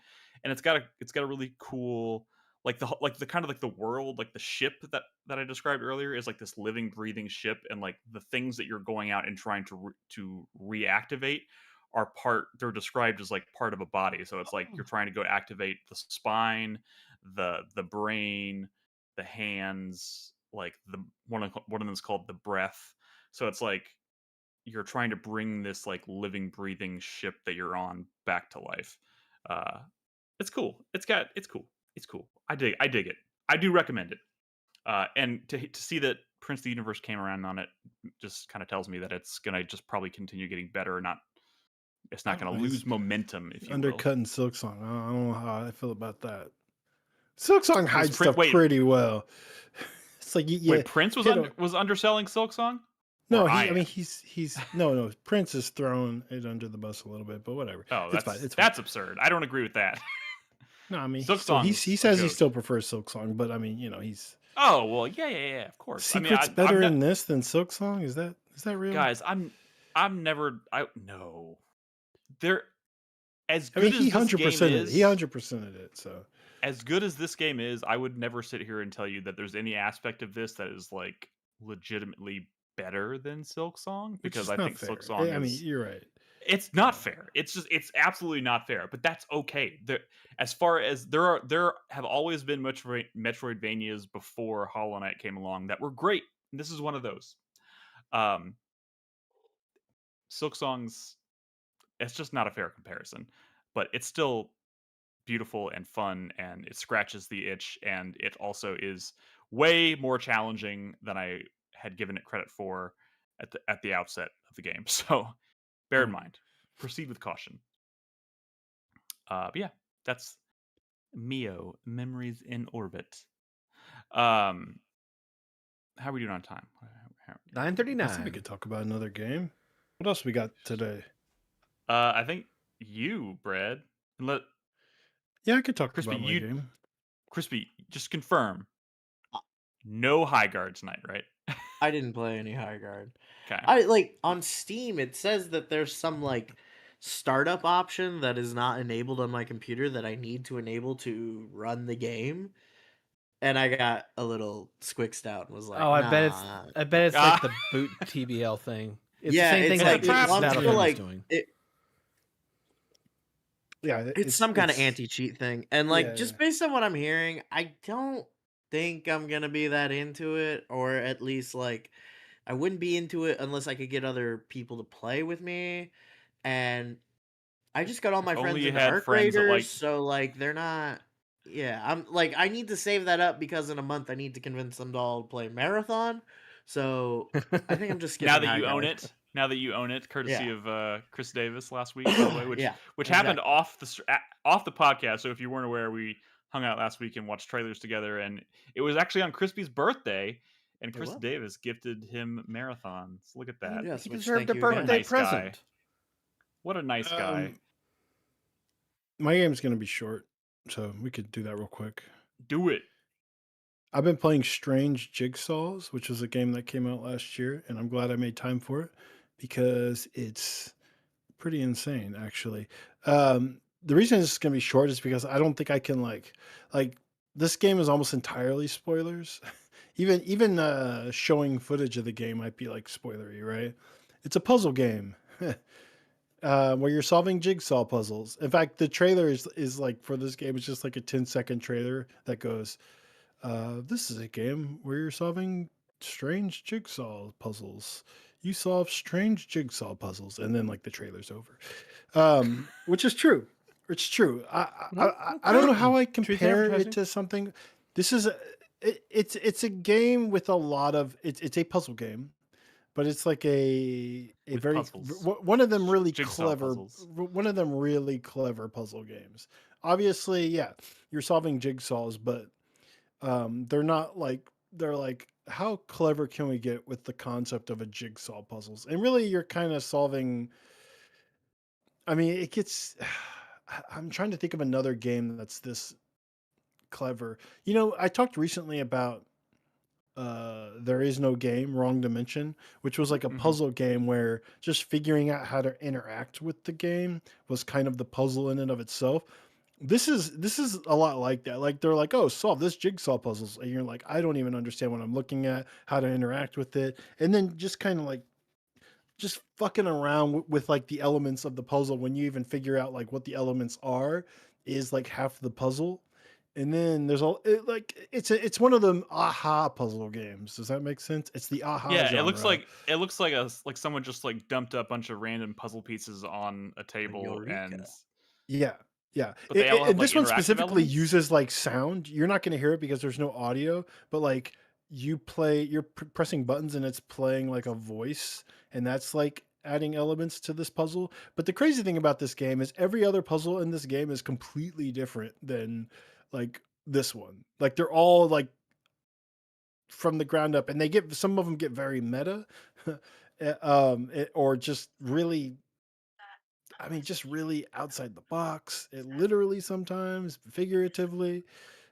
it's got a really cool like the kind of like the world like the ship that I described earlier is like this living breathing ship, and like the things that you're going out and trying to reactivate they're described as like part of a body. So it's like you're trying to go activate the spine, the brain, the hands, like the one of them is called the breath. So it's like you're trying to bring this like living breathing ship that you're on back to life. uh it's cool. It's cool. It's cool. I dig it. I do recommend it. And to see that Prince of the Universe came around on it just kind of tells me that it's gonna just probably continue getting better. Not It's I not don't gonna know. He's lose momentum, if you will. undercutting Silk Song. I don't know how I feel about that. Silk Song Was hides Prince? stuff pretty well. It's like Wait, Prince hit a, was underselling Silk Song, no, or I I mean am? he's no Prince is throwing it under the bus a little bit, but whatever. Oh, It's fine. that's It's fine. that's absurd. I don't agree with that. No, I mean Silk Song's he a says he goat. still prefers Silk Song, but I mean he's Oh well, yeah, of course. I mean, secrets I'm better not, in this than Silk Song. Is that real? guys. I'm never. I no. They're as I mean good as he this hundred game percent it. He is. 100%ed it. So As good as this game is, I would never sit here and tell you that there's any aspect of this that is like legitimately better than Silk Song, which because is I not think Silk fair. Song I mean is you're right. it's not fair. It's absolutely not fair, but that's okay. As far as there have always been Metroidvanias before Hollow Knight came along that were great. This is one of those. Um, Silk Song's it's just not a fair comparison, but it's still beautiful and fun, and it scratches the itch, and it also is way more challenging than I had given it credit for at the outset of the game. So bear in mind, proceed with caution. But yeah, that's Mio Memories in Orbit. Um, how are we doing on time? I think we 9:39. could talk about another game. What else we got today? I think Brad, and let Yeah, I could talk Crispy, about my game. Crispy, just confirm. No high guard tonight, right? I didn't play any high guard. Okay. I like on Steam it says that there's some like startup option that is not enabled on my computer that I need to enable to run the game. And I got a little squicksed out and was like, Oh, nah. I bet it's like the boot TBL thing. It's Yeah, the same it's thing like that it wants to Battlefront is like doing. Yeah, it's some kind of anti-cheat thing. And like Yeah, just yeah. based on what I'm hearing, I don't think I'm gonna be that into it, or at least like I wouldn't be into it unless I could get other people to play with me. And I just got all my If only friends you into had Arc friends that Raiders, like. so like they're not. Yeah, I'm like I need to save that up because in a month I need to convince them to all play Marathon. So I think I'm just Now skipping that High you own Guard. it, courtesy Yeah, of Chris Davis last week, by the way, which yeah, happened exactly. off the podcast. So if you weren't aware, we hung out last week and watched trailers together, and it was actually on Crispy's birthday, and It Chris was. Davis gifted him marathons. Look at that! Yes, He which deserved thank a you What a again. birthday nice guy! present. What a nice guy! My game's gonna be short, so we could do that real quick. Do it. I've been playing Strange Jigsaws, which was a game that came out last year, and I'm glad I made time for it because it's pretty insane, actually. The reason it's going to be short is because I don't think I can like this game is almost entirely spoilers. Even showing footage of the game might be like spoilery, right? It's a puzzle game. Where you're solving jigsaw puzzles. In fact, the trailer is like for this game, it's just like a 10-second trailer that goes, this is a game where you're solving strange jigsaw puzzles. You solve strange jigsaw puzzles, and then like the trailer's over, which is true. It's true. I don't know how I Truth in compare it advertising. to something. This is it's a game with a lot of it's a puzzle game, but it's like a With very puzzles. one of them really Jigsaw clever puzzles. one of them really clever puzzle games. Obviously, yeah, you're solving jigsaws, but they're not like they're like how clever can we get with the concept of a jigsaw puzzles? And really, you're kind of solving. I mean, it gets. I'm trying to think of another game that's this clever. You know, I talked recently about There Is No Game, Wrong Dimension, which was like a Mhm. puzzle game where just figuring out how to interact with the game was kind of the puzzle in and of itself. This is a lot like that. Like they're like, oh, solve this jigsaw puzzles, and you're like, I don't even understand what I'm looking at, how to interact with it, and then just kind of like just fucking around with like the elements of the puzzle when you even figure out like what the elements are is like half the puzzle. And then there's all like it's one of them aha puzzle games. Does that make sense? It's the aha Yeah, genre. it looks like like someone just like dumped a bunch of random puzzle pieces on a table, Eureka. and Yeah, yeah. but they all have And like this one interactive specifically elements. uses like sound. You're not going to hear it because there's no audio, but like you're pressing buttons and it's playing like a voice, and that's like adding elements to this puzzle. But the crazy thing about this game is every other puzzle in this game is completely different than like this one. Like they're all like from the ground up, and they get some of them get very meta, or just really I mean, just really outside the box. It literally sometimes, figuratively.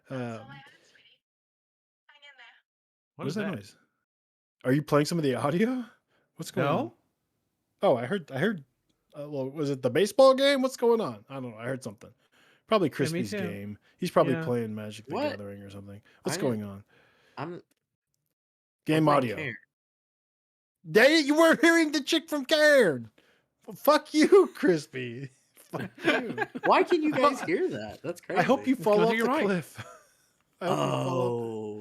Um, What what is is that that? noise? Are you playing some of the audio? What's going on? No, Oh, I heard. I heard. Well, was it the baseball game? What's going on? I don't know. I heard something. Probably yeah, me Crispy's too. game. He's probably Yeah, playing Magic the What? Gathering or something. I What's didn't. going on? I'm Game playing audio. Care. You were hearing the chick from Cairn. Well, fuck you, Crispy. Fuck you. Why can you guys hear that? That's I hope you crazy. fall Because off you're the right. cliff. I hope you fall off.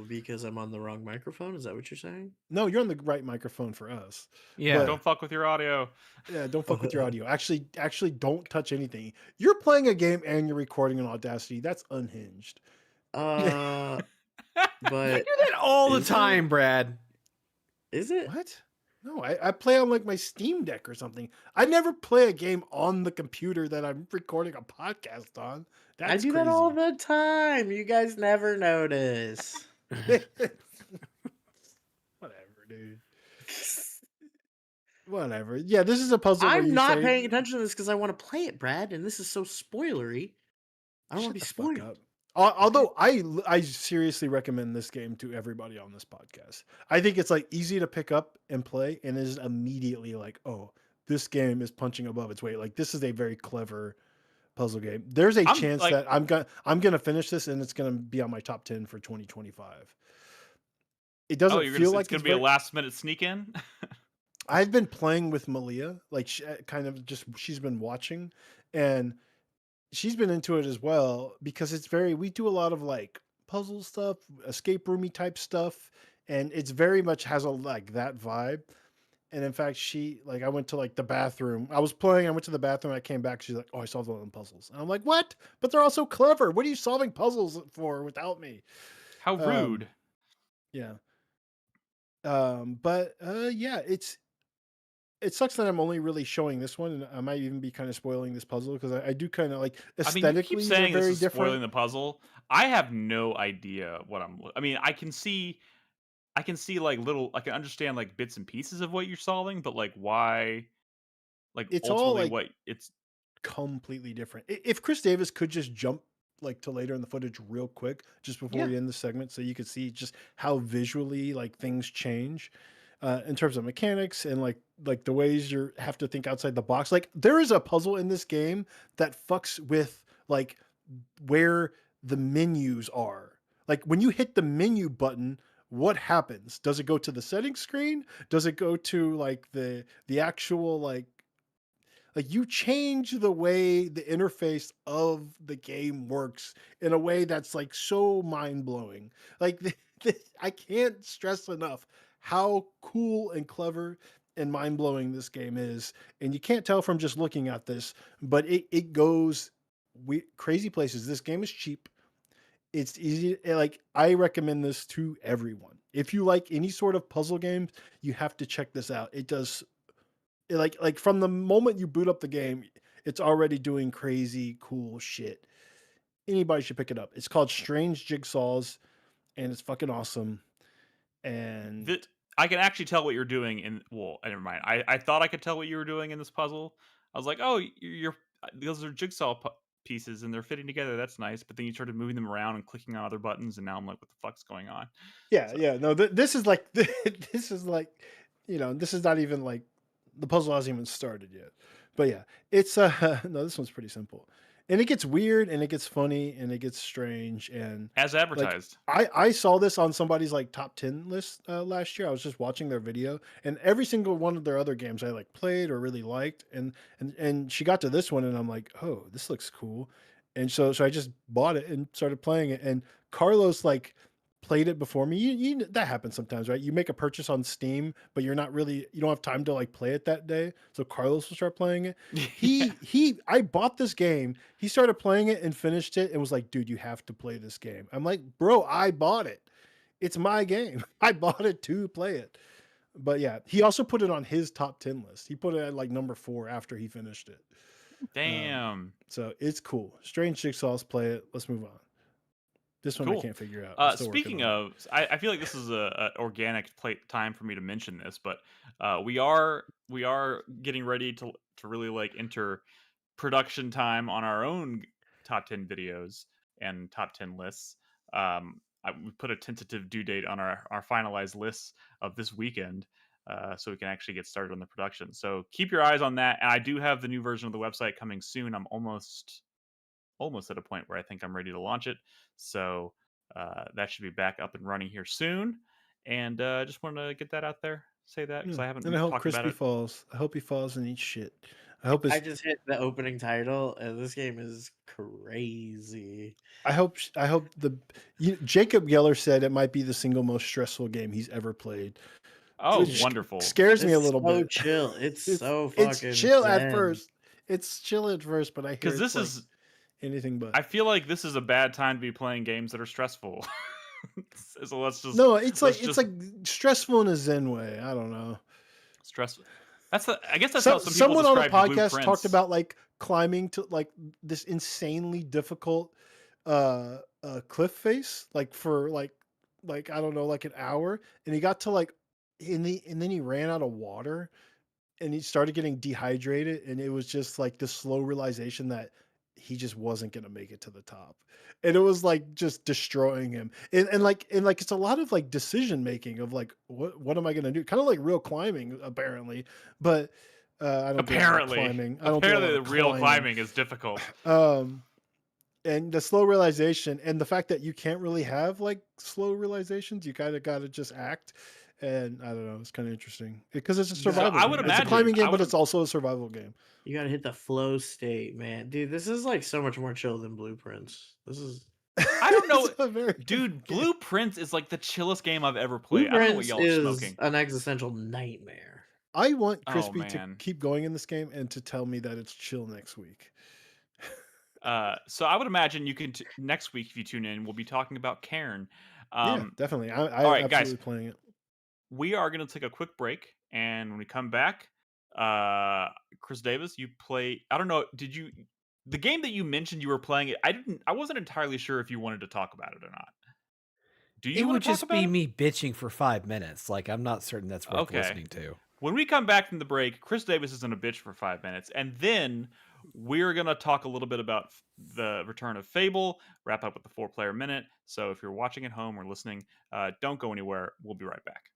Oh, because I'm on the wrong microphone? Is that what you're saying? No, you're on the right microphone for us. Yeah. But Don't fuck with your audio. yeah, don't fuck with your audio. Actually, don't touch anything. You're playing a game and you're recording in Audacity. That's unhinged. But You do that all the is time, Brad. Is it? What? No, I play on like my Steam Deck or something. I never play a game on the computer that I'm recording a podcast on. That's I do that all the time. You guys never notice. Whatever, dude. Whatever. Yeah, this is a puzzle where I'm you not say, paying attention to this because I want to play it, Brad, and this is so spoilery. I don't shut want to be the fuck spoiled. up. Although I seriously recommend this game to everybody on this podcast. I think it's like easy to pick up and play, and is immediately like, oh, this game is punching above its weight. Like this is a very clever puzzle game. There's a I'm chance like, that I'm gonna finish this, and it's gonna be on my top 10 for 2025. It oh, doesn't you're gonna feel it's like gonna it's be a very. last minute sneak in. I've been playing with Malia, like kind of just she's been watching, and she's been into it as well because it's very we do a lot of like puzzle stuff, escape roomy type stuff, and it's very much has a like that vibe. And in fact, she like I went to like the bathroom. I was playing, I went to the bathroom, I came back, she's like, "Oh, I solved all the puzzles." And I'm like, "What? But they're all so clever. What are you solving puzzles for without me?" How Um rude. yeah. But yeah, it sucks that I'm only really showing this one, and I might even be kind of spoiling this puzzle because I do kind of like I mean, you keep aesthetically they're saying this very is spoiling different. the puzzle. I have no idea what I mean, I can see like little I can understand like bits and pieces of what you're solving, but like why like It's all ultimately like what it's completely different. If Chris Davis could just jump like to later in the footage real quick just before Yeah. we end the segment, so you could see just how visually like things change in terms of mechanics and like the ways you have to think outside the box. Like there is a puzzle in this game that fucks with like where the menus are. Like when you hit the menu button, what happens? Does it go to the settings screen? Does it go to like the actual like you change the way the interface of the game works in a way that's like so mind-blowing. Like I can't stress enough how cool and clever and mind-blowing this game is. And you can't tell from just looking at this, but it goes crazy places. This game is cheap. It's easy. Like I recommend this to everyone. If you like any sort of puzzle games, you have to check this out. It does like from the moment you boot up the game, it's already doing crazy cool shit. Anybody should pick it up. It's called Strange Jigsaws, and it's fucking awesome. And That I can actually tell what you're doing in. Well, never mind. I thought I could tell what you were doing in this puzzle. I was like, oh, you're those are jigsaw pieces and they're fitting together. That's nice. But then you started moving them around and clicking on other buttons, and now I'm like, what the fuck's going on? yeah, So, yeah, no, this is like this is like, this is not even like the puzzle hasn't even started yet. But yeah, it's no, this one's pretty simple. And it gets weird and it gets funny and it gets strange and as like advertised. I saw this on somebody's like top 10 list last year. I was just watching their video and every single one of their other games I like played or really liked and she got to this one and I'm like, "Oh, this looks cool." And so I just bought it and started playing it and Carlos like played it before me. That happens sometimes, right? You make a purchase on Steam, but you don't have time to like play it that day. So Carlos will start playing it. Yeah. I bought this game. He started playing it and finished it and was like, "Dude, you have to play this game." I'm like, "Bro, I bought it. It's my game. I bought it to play it." But yeah, he also put it on his top 10 list. He put it at like number 4 after he finished it. Damn. So it's cool. Strange Jigsaws, play it. Let's move on. This one I Cool. can't figure out. I'm still working Speaking on it. of, I feel like this is a organic time for me to mention this, but we are getting ready to really like enter production time on our own top 10 videos and top 10 lists. We put a tentative due date on our finalized lists of this weekend, so we can actually get started on the production. So keep your eyes on that. And I do have the new version of the website coming soon. I'm almost at a point where I think I'm ready to launch it. So that should be back up and running here soon. And just want to get that out there. Say that because I haven't And I hope talked about Crispy it. falls. I hope he falls and eats shit. I hope I just hit the opening title, and this game is crazy. I hope Jacob Geller said it might be the single most stressful game he's ever played. Oh, Which wonderful. Scares me a It's little so bit. chill. It's so fucking It's chill at zen. first. It's chill at first, but I hear Because it's this like is, anything but. I feel like this is a bad time to be playing games that are stressful. So let's just No, it's let's like just stressful in a zen way. I don't know. stressful. I guess that's how some people Someone on a describe podcast talked Blueprints. about like climbing to like this insanely difficult cliff face like for like I don't know, like an hour, and he got to like and then he ran out of water and he started getting dehydrated, and it was just like this slow realization that he just wasn't gonna make it to the top. And it was like just destroying him. And it's a lot of like decision making of like what am I gonna do? Kind of like real climbing, apparently. But I don't do a lot of Apparently, climbing. I don't do a lot the of real climbing is difficult. And the slow realization and the fact that you can't really have like slow realizations, you kind of got to just act. And I don't know, it's kind of interesting because it's a survival I game. would It's a imagine- climbing I game, but would- it's also a survival game. You gotta hit the flow state, man. Dude, this is like so much more chill than Blueprints. This is I don't know, It's a very dude. good game. Blueprints is like the chillest game I've ever played. I don't know what Blueprints y'all are is smoking. an existential nightmare. I want Oh, Crispy to man. keep going in this game and to tell me that it's chill next week. So I would imagine you can next week if you tune in, we'll be talking about Cairn. Yeah, definitely. I'm all right, guys. absolutely playing it. We are going to take a quick break, and when we come back, Chris Davis, you play. I don't know. Did you the game that you mentioned you were playing it? I wasn't entirely sure if you wanted to talk about it or not. Do you It want would to talk just about be it? me bitching for 5 minutes. Like, I'm not certain that's worth Okay. listening to. When we come back from the break, Chris Davis is going to bitch for 5 minutes, and then we're going to talk a little bit about the return of Fable, wrap up with the 4-player minute. So if you're watching at home or listening, don't go anywhere. We'll be right back.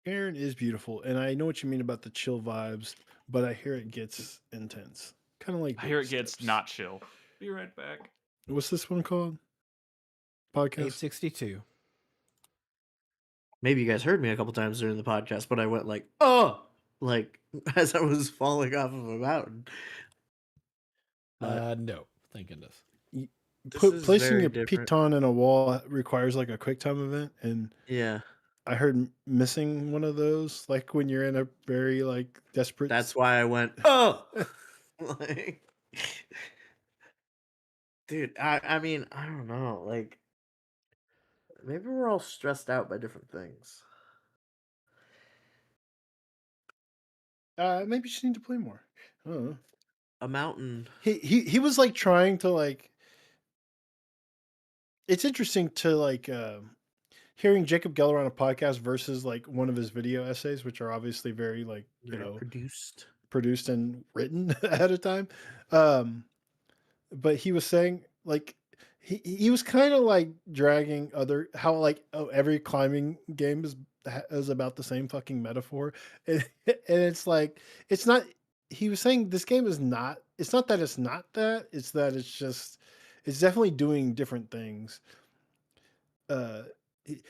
Aaron is beautiful, and I know what you mean about the chill vibes, but I hear it gets intense. Kind of like I hear baby it gets steps. not chill. Be right back. What's this one called? Podcast? 862. Maybe you guys heard me a couple times during the podcast, but I went like, oh, like as I was falling off of a mountain. But No, thank goodness. this is Placing very your different. piton in a wall requires like a quick time event, and Yeah, I heard missing one of those, like when you're in a very like desperate. that's why I went, oh, like, dude. I mean, I don't know. Like, maybe we're all stressed out by different things. Maybe you just need to play more. I don't know. A mountain. He was like trying to like. It's interesting to like hearing Jacob Geller on a podcast versus like one of his video essays, which are obviously very like Very produced. produced and written ahead of time. But he was saying like he was kind of like dragging other how like every climbing game is about the same fucking metaphor, and it's like it's not. He was saying this game is not. It's not that it's not that. It's that it's just. It's definitely doing different things. Uh,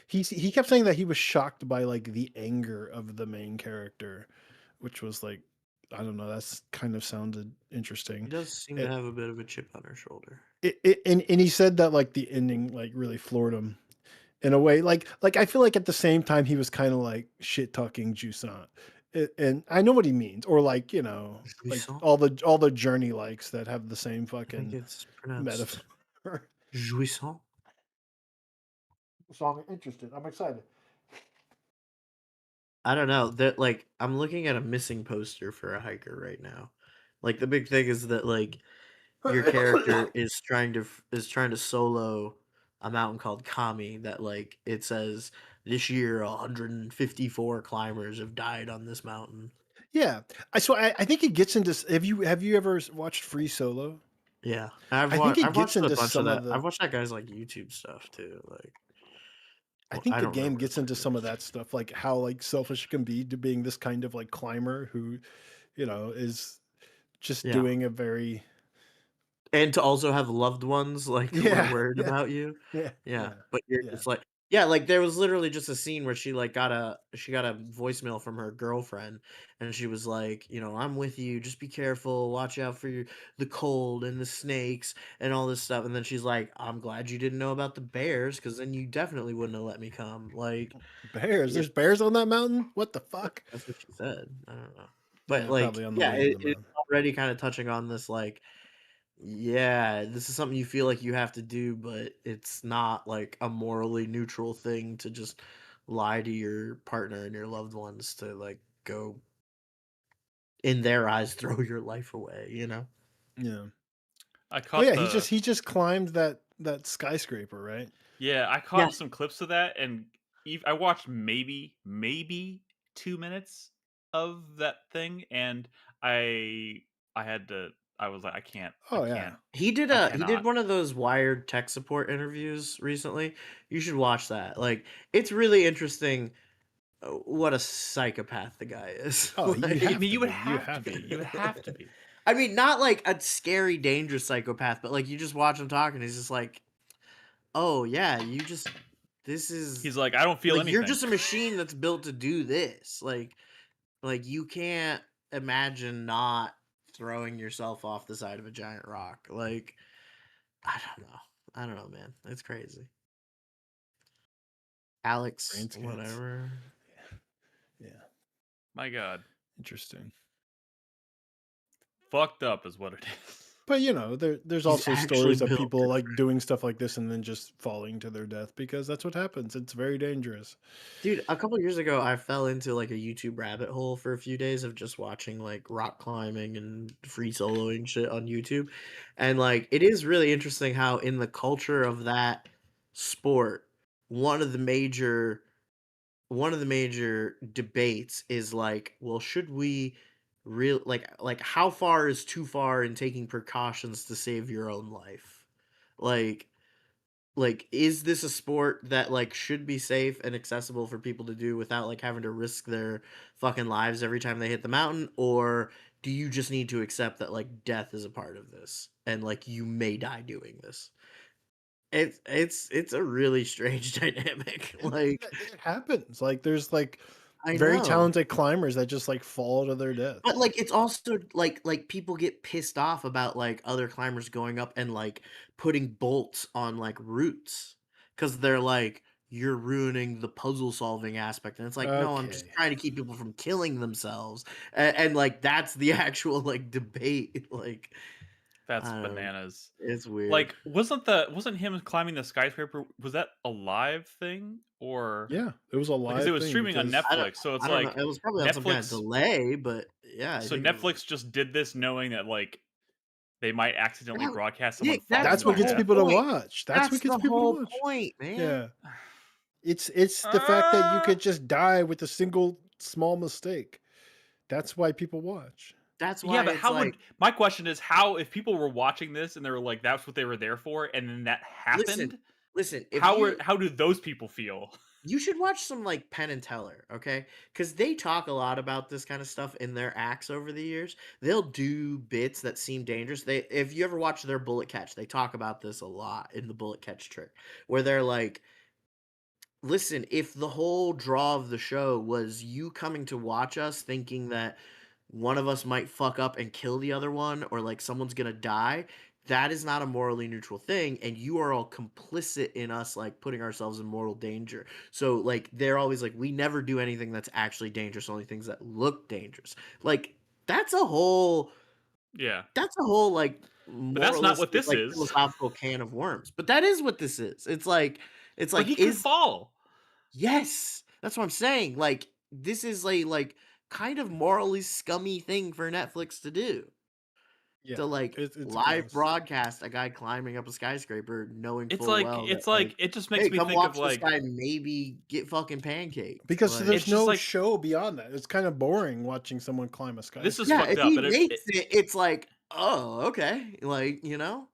he kept saying that he was shocked by like the anger of the main character, which was like I don't know. That's kind of sounded interesting. He does seem to have a bit of a chip on her shoulder. And he said that like the ending like really floored him in a way like I feel like at the same time he was kind of like shit talking Jusant. And I know what he means, or like like Jouissant? all the journey likes that have the same I think fucking it's pronounced metaphor. jouissant. So I'm interested. I'm excited. I don't know. That like I'm looking at a missing poster for a hiker right now. Like the big thing is that like your character is trying to solo a mountain called Kami that like it says this year 154 climbers have died on this mountain. Yeah, I think it gets into. Have you ever watched Free Solo? Yeah. I think it I've gets watched a into bunch of some that. of the. I've watched that guy's like YouTube stuff too. Like I well, think I the don't game remember gets his into some of language. that stuff, like how like selfish it can be to being this kind of like climber who, is just Yeah. doing a very And to also have loved ones like who are yeah worried yeah about you. yeah Yeah. yeah But you're yeah just like yeah, like there was literally just a scene where she like got a voicemail from her girlfriend and she was like, I'm with you, just be careful, watch out for the cold and the snakes and all this stuff. And then she's like, I'm glad you didn't know about the bears because then you definitely wouldn't have let me come. Like bears. yeah, There's bears on that mountain. What the fuck? that's what she said. I don't know. But Yeah, like, probably on the yeah, way to the it's mountain. already kind of touching on this like yeah, this is something you feel like you have to do, but it's not like a morally neutral thing to just lie to your partner and your loved ones to like go in their eyes throw your life away, Yeah. I Oh caught yeah, the he just climbed that skyscraper, right? Yeah, I Yeah, caught some clips of that, and I watched maybe 2 minutes of that thing, and I I had to. I was like, I Oh yeah. can't, I he did cannot. one of those Wired tech support interviews recently. You should watch that. Like it's really interesting what a psychopath the guy is. Oh, you Like I have mean, to you would be. You have to have be. to You be. would have to be. I mean, not like a scary, dangerous psychopath, but like you just watch him talk and he's just like, oh yeah, this is He's like, I don't feel like you're anything. just a machine that's built to do this. Like you can't imagine not throwing yourself off the side of a giant rock. Like I don't know, man. It's crazy. Alex, Brain scans. whatever. Yeah. My God, Interesting. fucked up is what it is. But there's He's also actually stories of built people like doing stuff like this and then just falling to their death because that's what happens. It's very dangerous. Dude, a couple years ago, I fell into like a YouTube rabbit hole for a few days of just watching like rock climbing and free soloing shit on YouTube. And like, it is really interesting how in the culture of that sport, one of the major one of the major debates is like, well, should we real like how far is too far in taking precautions to save your own life? Like is this a sport that like should be safe and accessible for people to do without like having to risk their fucking lives every time they hit the mountain, or do you just need to accept that like death is a part of this and like you may die doing this? It's a really strange dynamic. Like, It happens. Like there's like I very know. talented climbers that just like fall to their death. But, like, it's also like, people get pissed off about, like, other climbers going up and, like, putting bolts on, like, roots because 'cause they're like, "You're ruining the puzzle-solving aspect," and it's like, "No, I'm just Okay. trying to keep people from killing themselves," and, like, that's the actual, like, debate, like, That's I don't know. bananas. It's weird. Like, wasn't him climbing the skyscraper, was that a live thing? Or Yeah, it was a because it live was thing streaming on because I don't Netflix, so it's I don't know, like it was probably on some kinda Netflix delay, but, yeah, I so think it was Netflix just did this knowing that, like, they might accidentally that broadcast someone Nick, that's falling that's to the what their gets whole death. people to point. watch. That's what That's gets the people to whole watch. point, man. Yeah. It's the fact that you Uh, could just die with a single small mistake. That's why people watch. That's yeah, why but it's how like, would my question is how if people were watching this and they were like, "That's what they were there for," and then that listen, happened, listen, if you how do those people feel? you should watch some like Penn and Teller, okay? Because they talk a lot about this kind of stuff in their acts over the years. They'll do bits that seem dangerous. If you ever watch their bullet catch, they talk about this a lot in the bullet catch trick, where they're like, listen, if the whole draw of the show was you coming to watch us thinking that one of us might fuck up and kill the other one or like someone's gonna die, that is not a morally neutral thing, and you are all complicit in us like putting ourselves in mortal danger. So like they're always like, we never do anything that's actually dangerous, only things that look dangerous. Like that's a whole Yeah. like But that's not what moralistic this like is. philosophical can of worms. But that is what this is. It's Like, he like could is fall. yes, that's what I'm saying. Like this is a like kind of morally scummy thing for Netflix to do. Yeah, To like it's live gross. broadcast a guy climbing up a skyscraper knowing It's full like well that it's like like, it just hey, makes me come think of, watch this like guy maybe get fucking pancaked. Because Like there's it's just no like, show beyond that. It's kind of boring watching someone climb a this is yeah, skyscraper. fucked if up, he but makes it, it's like, oh, okay. Like, you know?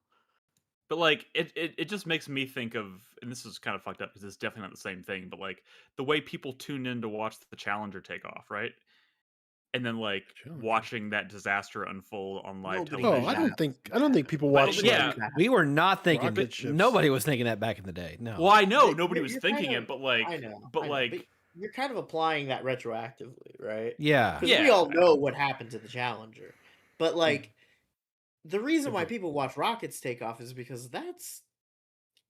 but, like, it just makes me think of, and this is kind of fucked up because it's definitely not the same thing, but, like, the way people tune in to watch the Challenger take off, right? And then, like, Challenger. watching that disaster unfold on live Nobody Oh, has television. I don't think people But watch yeah, like We were not thinking. rocket ships. Nobody was thinking that back in the day. well, No. I know But nobody was you're kind thinking of it, but, like but, I know, but you're kind of applying that retroactively, right? Yeah. Because we yeah, all know what happened to the Challenger. But like the reason It why broke. people watch rockets take off is because that's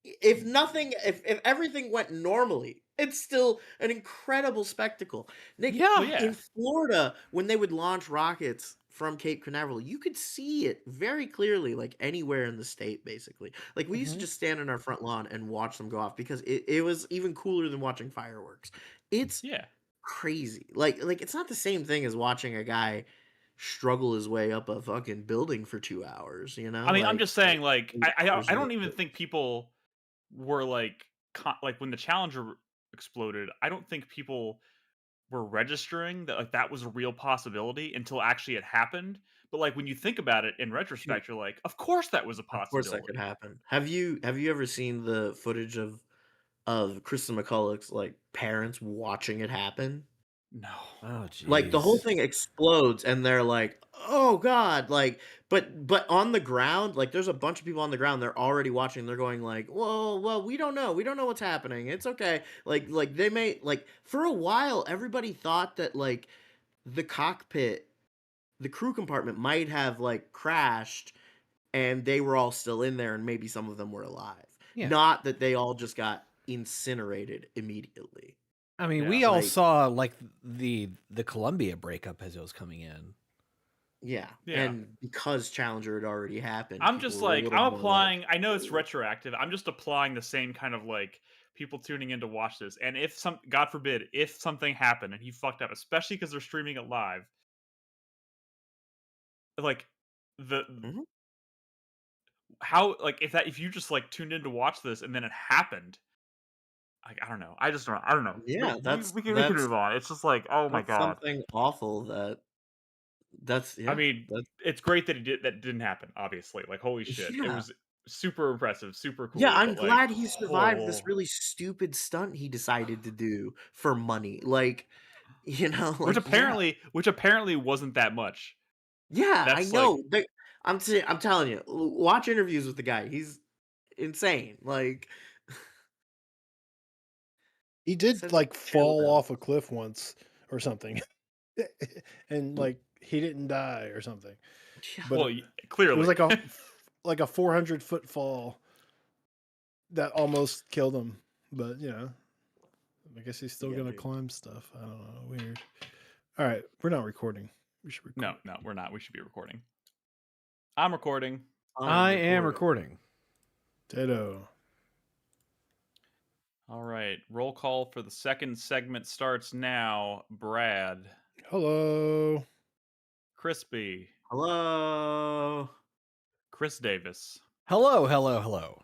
if nothing if everything went normally, it's still an incredible spectacle. Nick, well, Yeah. yeah, in Florida, when they would launch rockets from Cape Canaveral, you could see it very clearly, like anywhere in the state, basically. Like we used to Mhm. just stand in our front lawn and watch them go off because it was even cooler than watching fireworks. It's yeah. crazy. Like it's not the same thing as watching a guy struggle his way up a fucking building for 2 hours, you I know? mean, I'm just saying, like, 8 hours I of don't even it. think people were, like, like, when the Challenger exploded, I don't think people were registering that, like, that was a real possibility until actually it happened, but, like, when you think about it in retrospect, you're like, "Of course that was a Of course that could possibility." happen. Have you ever seen the footage of Kristen McCulloch's, like, parents watching it happen? No. Oh, Like, the whole jeez. thing explodes, and they're like, "Oh god," like but on the ground, like, there's a bunch of people on the ground, they're already watching, they're going like, "Whoa, well, we don't know what's happening, it's okay." Like, they may like, for a while, everybody thought that, like, the cockpit the crew compartment might have, like, crashed and they were all still in there and maybe some of them were alive. Yeah. Not that they all just got incinerated immediately. I mean, Yeah. we all Like, saw like the Columbia breakup as it was coming in. yeah. Yeah. And because Challenger had already happened, I'm people just were a like, little I'm more like, applying I know it's "Ooh." retroactive, I'm just applying the same kind of, like, people tuning in to watch this, and if some God forbid, if something happened and he fucked up, especially because 'cause they're streaming it live, like, the Mhm. how like, if you just, like, tuned in to watch this and then it happened, I don't know. I just don't. I don't know. Yeah, We can move on. It's just like, oh my that's god. something awful that's I yeah, mean, that's it's great that that didn't happen. Obviously, like holy shit, it yeah. was super impressive, super Yeah, cool. I'm But like, glad he survived this oh, really stupid stunt he decided to do for money. Like, like yeah. which apparently wasn't that much. Yeah, I That's like, know. I'm telling you, watch interviews with the guy. He's insane. Like He did says it's like chill fall though. off a cliff once or something, and like he didn't die or something. Yeah. But well, it was clearly, like a 400-foot fall that almost killed him. But I guess he's still Yeah, gonna dude. climb stuff. I don't know. Weird. All right, we're not recording. We should record. no, we're not. We should be recording. I'm recording. I am recording. Tato. All right, roll call for the second segment starts now. Brad, Hello. Crispy, Hello. Chris Davis. Hello, hello, hello.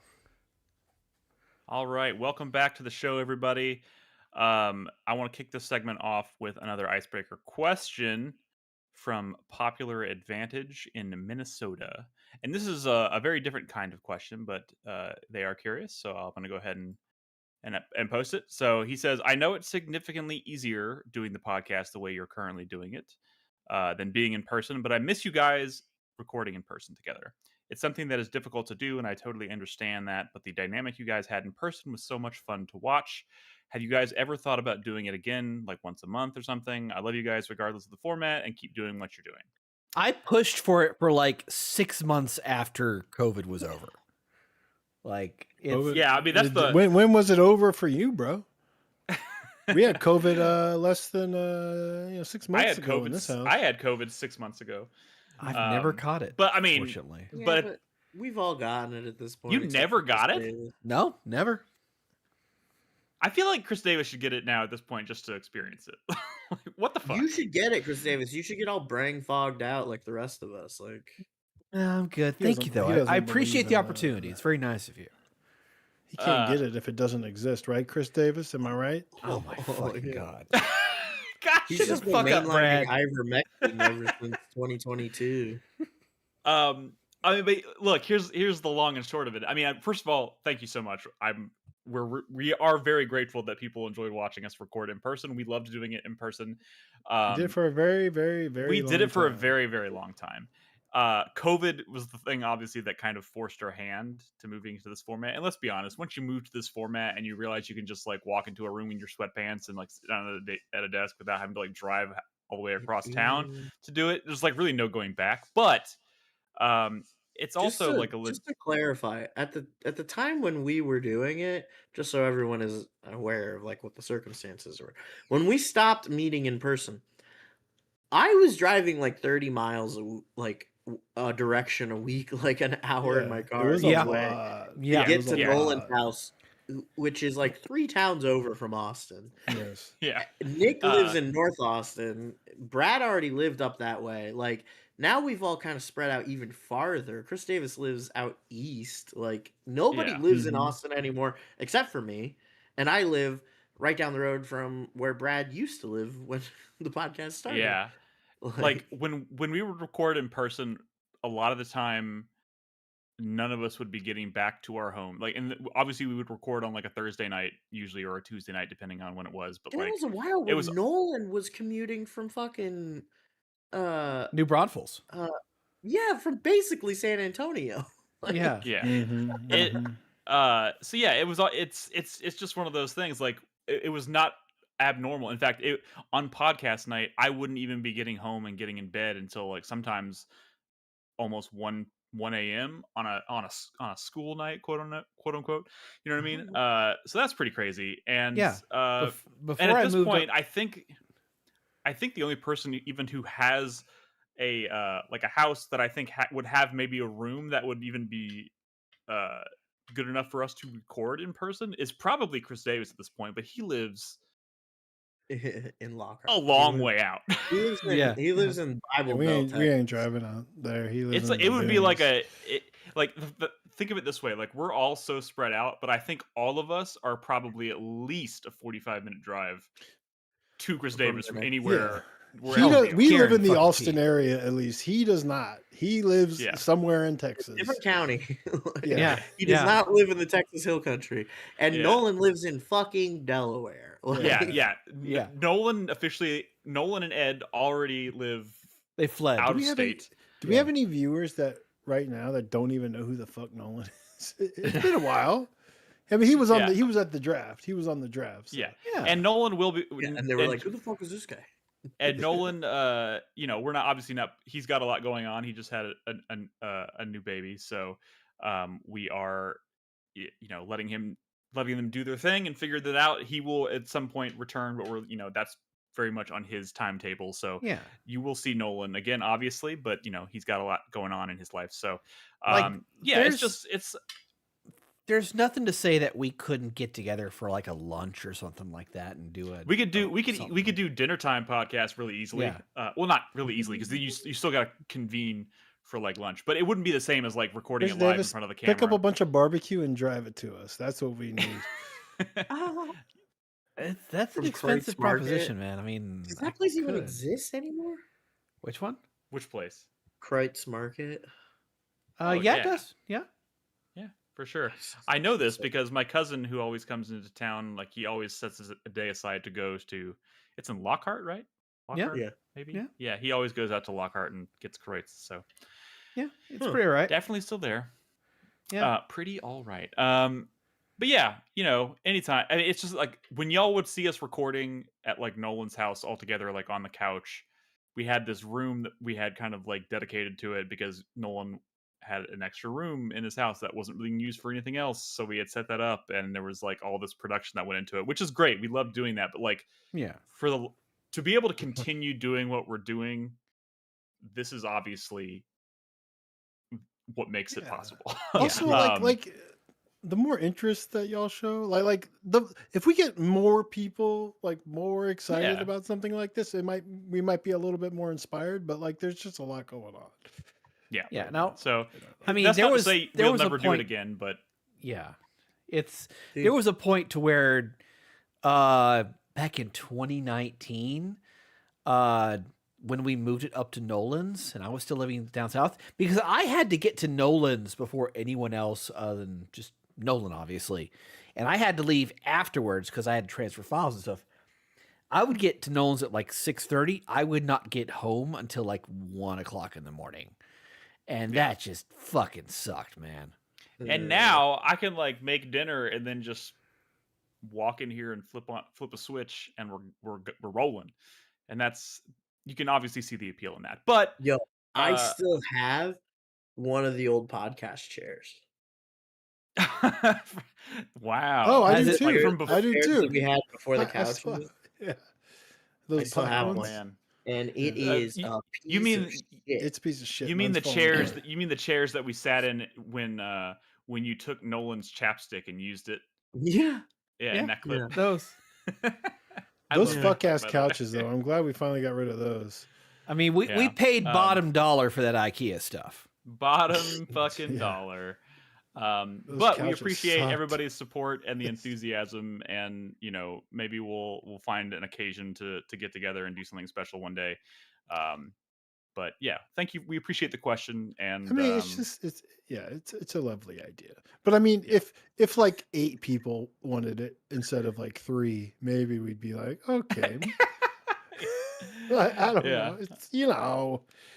All right, welcome back to the show, everybody. I want to kick this segment off with another icebreaker question from Popular Advantage in Minnesota. And this is a very different kind of question, but they are curious, so I'm going to go ahead and post it. So he says, I know it's significantly easier doing the podcast the way you're currently doing it than being in person, but I miss you guys recording in person together. It's something that is difficult to do, and I totally understand that, but the dynamic you guys had in person was so much fun to watch. Have you guys ever thought about doing it again, like once a month or something? I love you guys regardless of the format, and keep doing what you're doing. I pushed for it for like 6 months after COVID was over. Like, yeah, I mean that's the when was it over for you, bro? We had COVID less than 6 months ago in this house. I had COVID 6 months ago. I've never caught it. But I mean, fortunately, Yeah, but we've all gotten it at this point. You except never for Chris got it? Davis. no, never. I feel like Chris Davis should get it now at this point just to experience it. Like, what the fuck? You should get it, Chris Davis. You should get all brain fogged out like the rest of us. Like, No, I'm good. He Thank you, doesn't- though. he I doesn't appreciate believe the in, opportunity. It's very nice of you. He can't get it if it doesn't exist, right, Chris Davis? Am I right? Oh my fucking yeah. god! Gosh, he's Shut just the been fuck up, Brad. mainlining ivermectin ever since 2022. I mean, but look, here's the long and short of it. I mean, first of all, thank you so much. We are very grateful that people enjoyed watching us record in person. We loved doing it in person. We did it for a very, very, very. We did it for a time. very, very long time. COVID was the thing, obviously, that kind of forced our hand to moving into this format. And let's be honest, once you move to this format and you realize you can just like walk into a room in your sweatpants and like sit down at a desk without having to like drive all the way across town to do it, there's like really no going back. But it's also like just to clarify, at the time when we were doing it, just so everyone is aware of like what the circumstances were, when we stopped meeting in person, I was driving like 30 miles a direction a week, like an hour in my car. It was Yeah. a lot. Yeah. to get to Yeah. Nolan's house, which is like 3 towns over from Austin. Yes. yeah. Nick lives in North Austin. Brad already lived up that way. Like now we've all kind of spread out even farther. Chris Davis lives out east. Like nobody Yeah. lives in Austin anymore except for me, and I live right down the road from where Brad used to live when the podcast started. Yeah. Like when we would record in person, a lot of the time none of us would be getting back to our home. Like, and obviously we would record on like a Thursday night usually, or a Tuesday night depending on when it was. But and like it was a while when Nolan was commuting from fucking New Braunfels. yeah, from basically San Antonio. Like, Yeah. yeah. It. So yeah, it's just one of those things. Like it was not abnormal. In fact, on podcast night, I wouldn't even be getting home and getting in bed until like sometimes almost 1 a.m. on a school night, quote unquote. You know what I mean? So that's pretty crazy. And Yeah. and Before at I this moved point, up, I think the only person even who has a like a house that I think would have maybe a room that would even be good enough for us to record in person is probably Chris Davis at this point, but he lives in Lockhart. a long way out. He lives in Yeah. he lives in Bible we Belt. ain't driving out there. He lives. It's like it would be like like think of it this way: like we're all so spread out, but I think all of us are probably at least a 45-minute drive to Chris From Davis the from next- anywhere He wherever does. we are. We live in the Fucking Austin Pete. area, at least. He does not. He lives Yeah. somewhere in Texas. Different county. Yeah. He does Yeah. not live in the Texas Hill Country, and Yeah. Nolan lives in fucking Delaware. Yeah. Yeah. Nolan and Ed already live They fled. out Do of we have any? state. Do we have any viewers that right now that don't even know who the fuck Nolan is? It's been a while. I mean, he was on Yeah. he was at the draft. He was on the draft. So. Yeah. Yeah. And Nolan will be. Yeah, and they were like, "Who the fuck is this guy?" And Nolan, we're not obviously not. He's got a lot going on. He just had a new baby, so we are, letting them do their thing and figure that out. He will at some point return, but that's very much on his timetable. So Yeah. you will see Nolan again, obviously, but he's got a lot going on in his life. So There's nothing to say that we couldn't get together for like a lunch or something like that and do it. we could do dinner time podcast really easily. Yeah. Well, not really easily because you still got to convene for like lunch, but it wouldn't be the same as like recording Chris it live Davis, in front of the camera. pick up a bunch of barbecue and drive it to us. That's what we need. That's an From expensive Kreitz Market. proposition, man. I mean, Does I that place even could. exist anymore? Which one? Which place? Kreitz Market. Oh, Yeah, yeah. it does. Yeah. Yeah, for sure. I know this because my cousin, who always comes into town, like he always sets a day aside to go to. It's in Lockhart, right? Lockhart, Yeah. maybe. Yeah. He always goes out to Lockhart and gets Kreutz. So Yeah, it's pretty all right. definitely still there. Yeah. Pretty all right. But yeah, anytime. I mean, it's just like when y'all would see us recording at like Nolan's house all together, like on the couch. We had this room that we had kind of like dedicated to it because Nolan had an extra room in his house that wasn't being used for anything else. So we had set that up and there was like all this production that went into it, which is great. We love doing that. But like, Yeah. to be able to continue doing what we're doing, this is obviously what makes it possible. Also, like the more interest that y'all show, if we get more people like more excited Yeah. about something like this, we might be a little bit more inspired. But like, there's just a lot going on. Yeah. Yeah. Now, So I mean, that's there not was to say there we'll was a never do it point. again, but Yeah, there was a point to where, back in 2019, when we moved it up to Nolan's, and I was still living down south, because I had to get to Nolan's before anyone else other than just Nolan, obviously, and I had to leave afterwards because I had to transfer files and stuff. I would get to Nolan's at like 6:30. I would not get home until like 1 o'clock in the morning, and that just fucking sucked, man. and now I can like make dinner and then just walk in here and flip a switch and we're rolling, and that's you can obviously see the appeal in that. But Yo, I Uh, still have one of the old podcast chairs. wow. Oh, I Has do it- too. like from I do Chairs too. that we had before the I couch. still- yeah, I those still have black one. ones. Man. And it Yeah. is You- a you piece mean- of shit. It's a piece of shit. You mean the Mine's falling chairs? apart. You mean the chairs that we sat in when you took Nolan's chapstick and used it? Yeah. Yeah, Yeah. in that clip. Those. I Those love fuck that, ass by the way. couches, though. I'm glad we finally got rid of those. I mean, we Yeah. paid bottom dollar for that IKEA stuff. Bottom fucking Yeah. dollar. Those But we couches appreciate sucked. everybody's support and the enthusiasm, and maybe we'll find an occasion to get together and do something special one day. But yeah, thank you. We appreciate the question, and I mean, it's a lovely idea. But I mean, if like 8 people wanted it instead of like 3, maybe we'd be like, okay. I don't Yeah. know. It's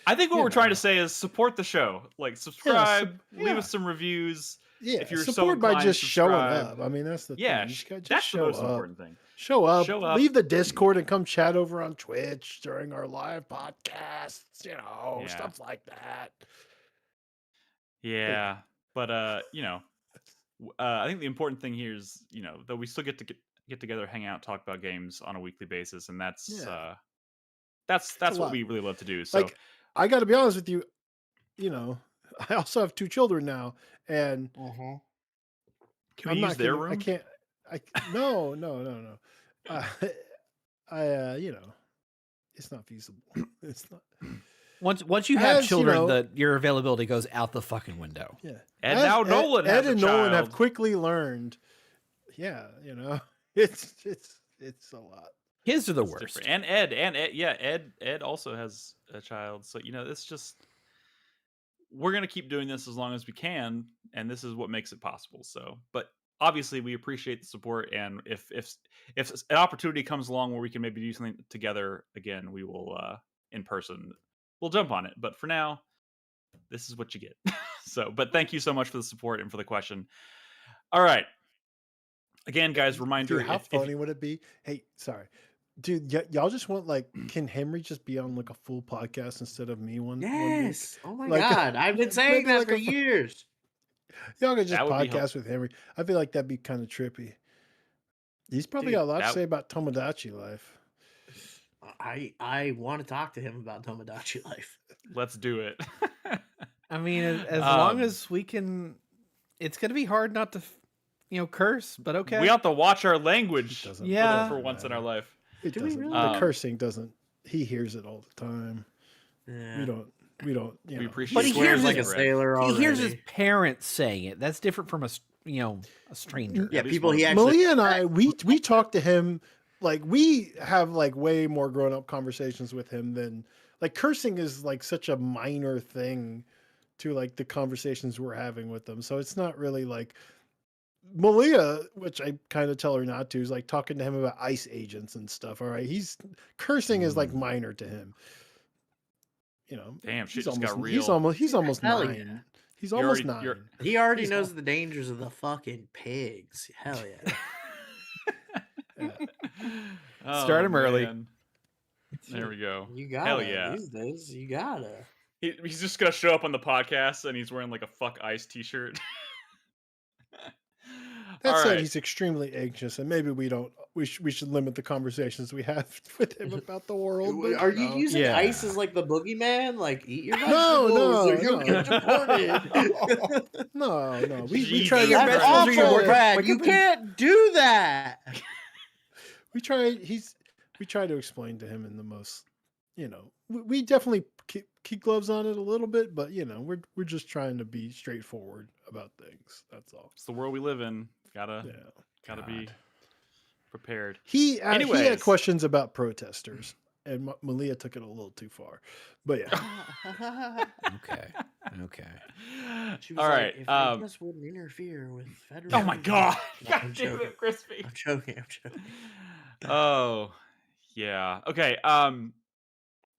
I think what you we're trying know. to say is support the show. Like subscribe, leave yeah. us some reviews. yeah. If you're so support by inclined, just showing subscribe. up. I mean, that's the Yeah, thing. You just gotta- just that's the show most up. important thing. Show up. Show up. Leave the Discord and come chat over on Twitch during our live podcasts. Yeah. Stuff like that. Yeah, but I think the important thing here is that we still get to get together, hang out, talk about games on a weekly basis, and that's Yeah. that's a what lot. we really love to do. So Like, I got to be honest with you. I also have 2 children now, and can I'm we not use their gonna- room? I can't. No. I it's not feasible. It's not. Once you have As, children, your availability goes out the fucking window. Yeah. And now Nolan has Ed a and Nolan have child. quickly learned. Yeah, it's a lot. Kids are the It's worst. different. And Ed also has a child. So it's just we're gonna keep doing this as long as we can, and this is what makes it possible. So, but obviously we appreciate the support, and if an opportunity comes along where we can maybe do something together again, we will in person. We'll jump on it. But for now, this is what you get. So, but thank you so much for the support and for the question. All right. Again, guys, reminder. Dude, how funny would it be? Hey, sorry. Dude, y'all just want can Henry just be on like a full podcast instead of me one week? Yes. Oh my Like, God. I've been saying maybe that like for a- years. Y'all could just That would be podcast with Henry. I feel like that'd be kind of trippy. He's probably Dude, got a lot to that- say about Tomodachi Life. I want to talk to him about Tomodachi Life. Let's do it. I mean, as long as we can, it's gonna be hard not to, curse. But okay. We have to watch our language Doesn't Yeah. for once in our life. It Do we doesn't. really? The cursing doesn't. He hears it all the time. Yeah. We don't. We appreciate But he it. hears like his- a sailor he already. hears his parents saying it. That's different from a stranger. Yeah, At least people one he of actually. Malia and I, we talk to him like we have like way more grown up conversations with him than like cursing is like such a minor thing to like the conversations we're having with them. So it's not really like Malia, which I kind of tell her not to, is like talking to him about ICE agents and stuff. All right, he's cursing is like minor to him. Damn, shit he's just almost got real. he's almost Hell 9. yeah. He's You're almost already- 9. He already He's knows all- the dangers of the fucking pigs. Hell yeah. Start 'em early. Man. There we go. You gotta. Hell yeah. These days, you gotta. He's just gonna show up on the podcast and he's wearing like a fuck ice t-shirt. That All said, right. he's extremely anxious, and maybe we should limit the conversations we have with him about the world. but Are you no. using Yeah. ice as like the boogeyman? Like eat your No, vegetables no, or you'll get deported. No. We Jesus. try Your to That's vegetables are your awful, work- Brad. wake You up and- can't do that. we try to explain to him in the most we definitely keep gloves on it a little bit, but we're just trying to be straightforward about things. That's all. It's the world we live in. Gotta be God. prepared. He had Anyways. questions about protesters, and Malia took it a little too far. But yeah, Okay. She was All like, right. if I just wouldn't interfere with federal. Oh my god. No, God I'm damn joking. it, Crispy. I'm joking. Oh, yeah. Okay.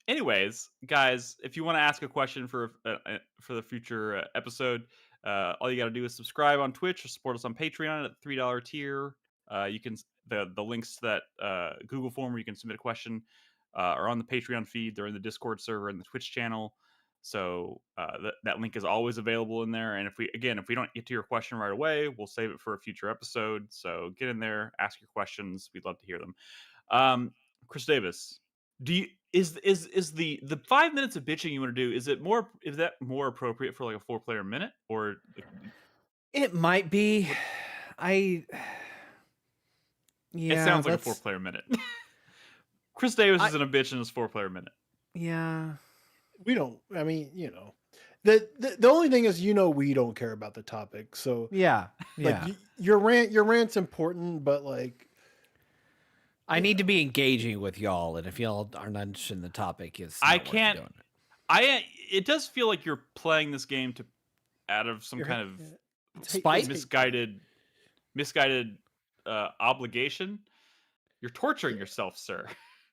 Anyways, guys, if you want to ask a question for the future episode, all you got to do is subscribe on Twitch or support us on Patreon at the $3 tier. You can the links to that Google form where you can submit a question are on the Patreon feed. They're in the Discord server and the Twitch channel. So that link is always available in there. And if we don't get to your question right away, we'll save it for a future episode. So get in there, ask your questions. We'd love to hear them. Chris Davis, is the 5 minutes of bitching you want to do? Is that more appropriate for like a 4-player minute or? It might be. Yeah. It sounds like a that's- 4-player minute. Chris Davis isn't a bitch in his 4-player minute. Yeah. we don't. I mean, the only thing is, we don't care about the topic. So Yeah. like Yeah. your rant's important, but like I need to be engaging with y'all, and if y'all are not interested in the topic, it's I not worth can't- doing it. It does feel like you're playing this game out of some You're- kind of Spite? misguided obligation. You're torturing yourself, sir.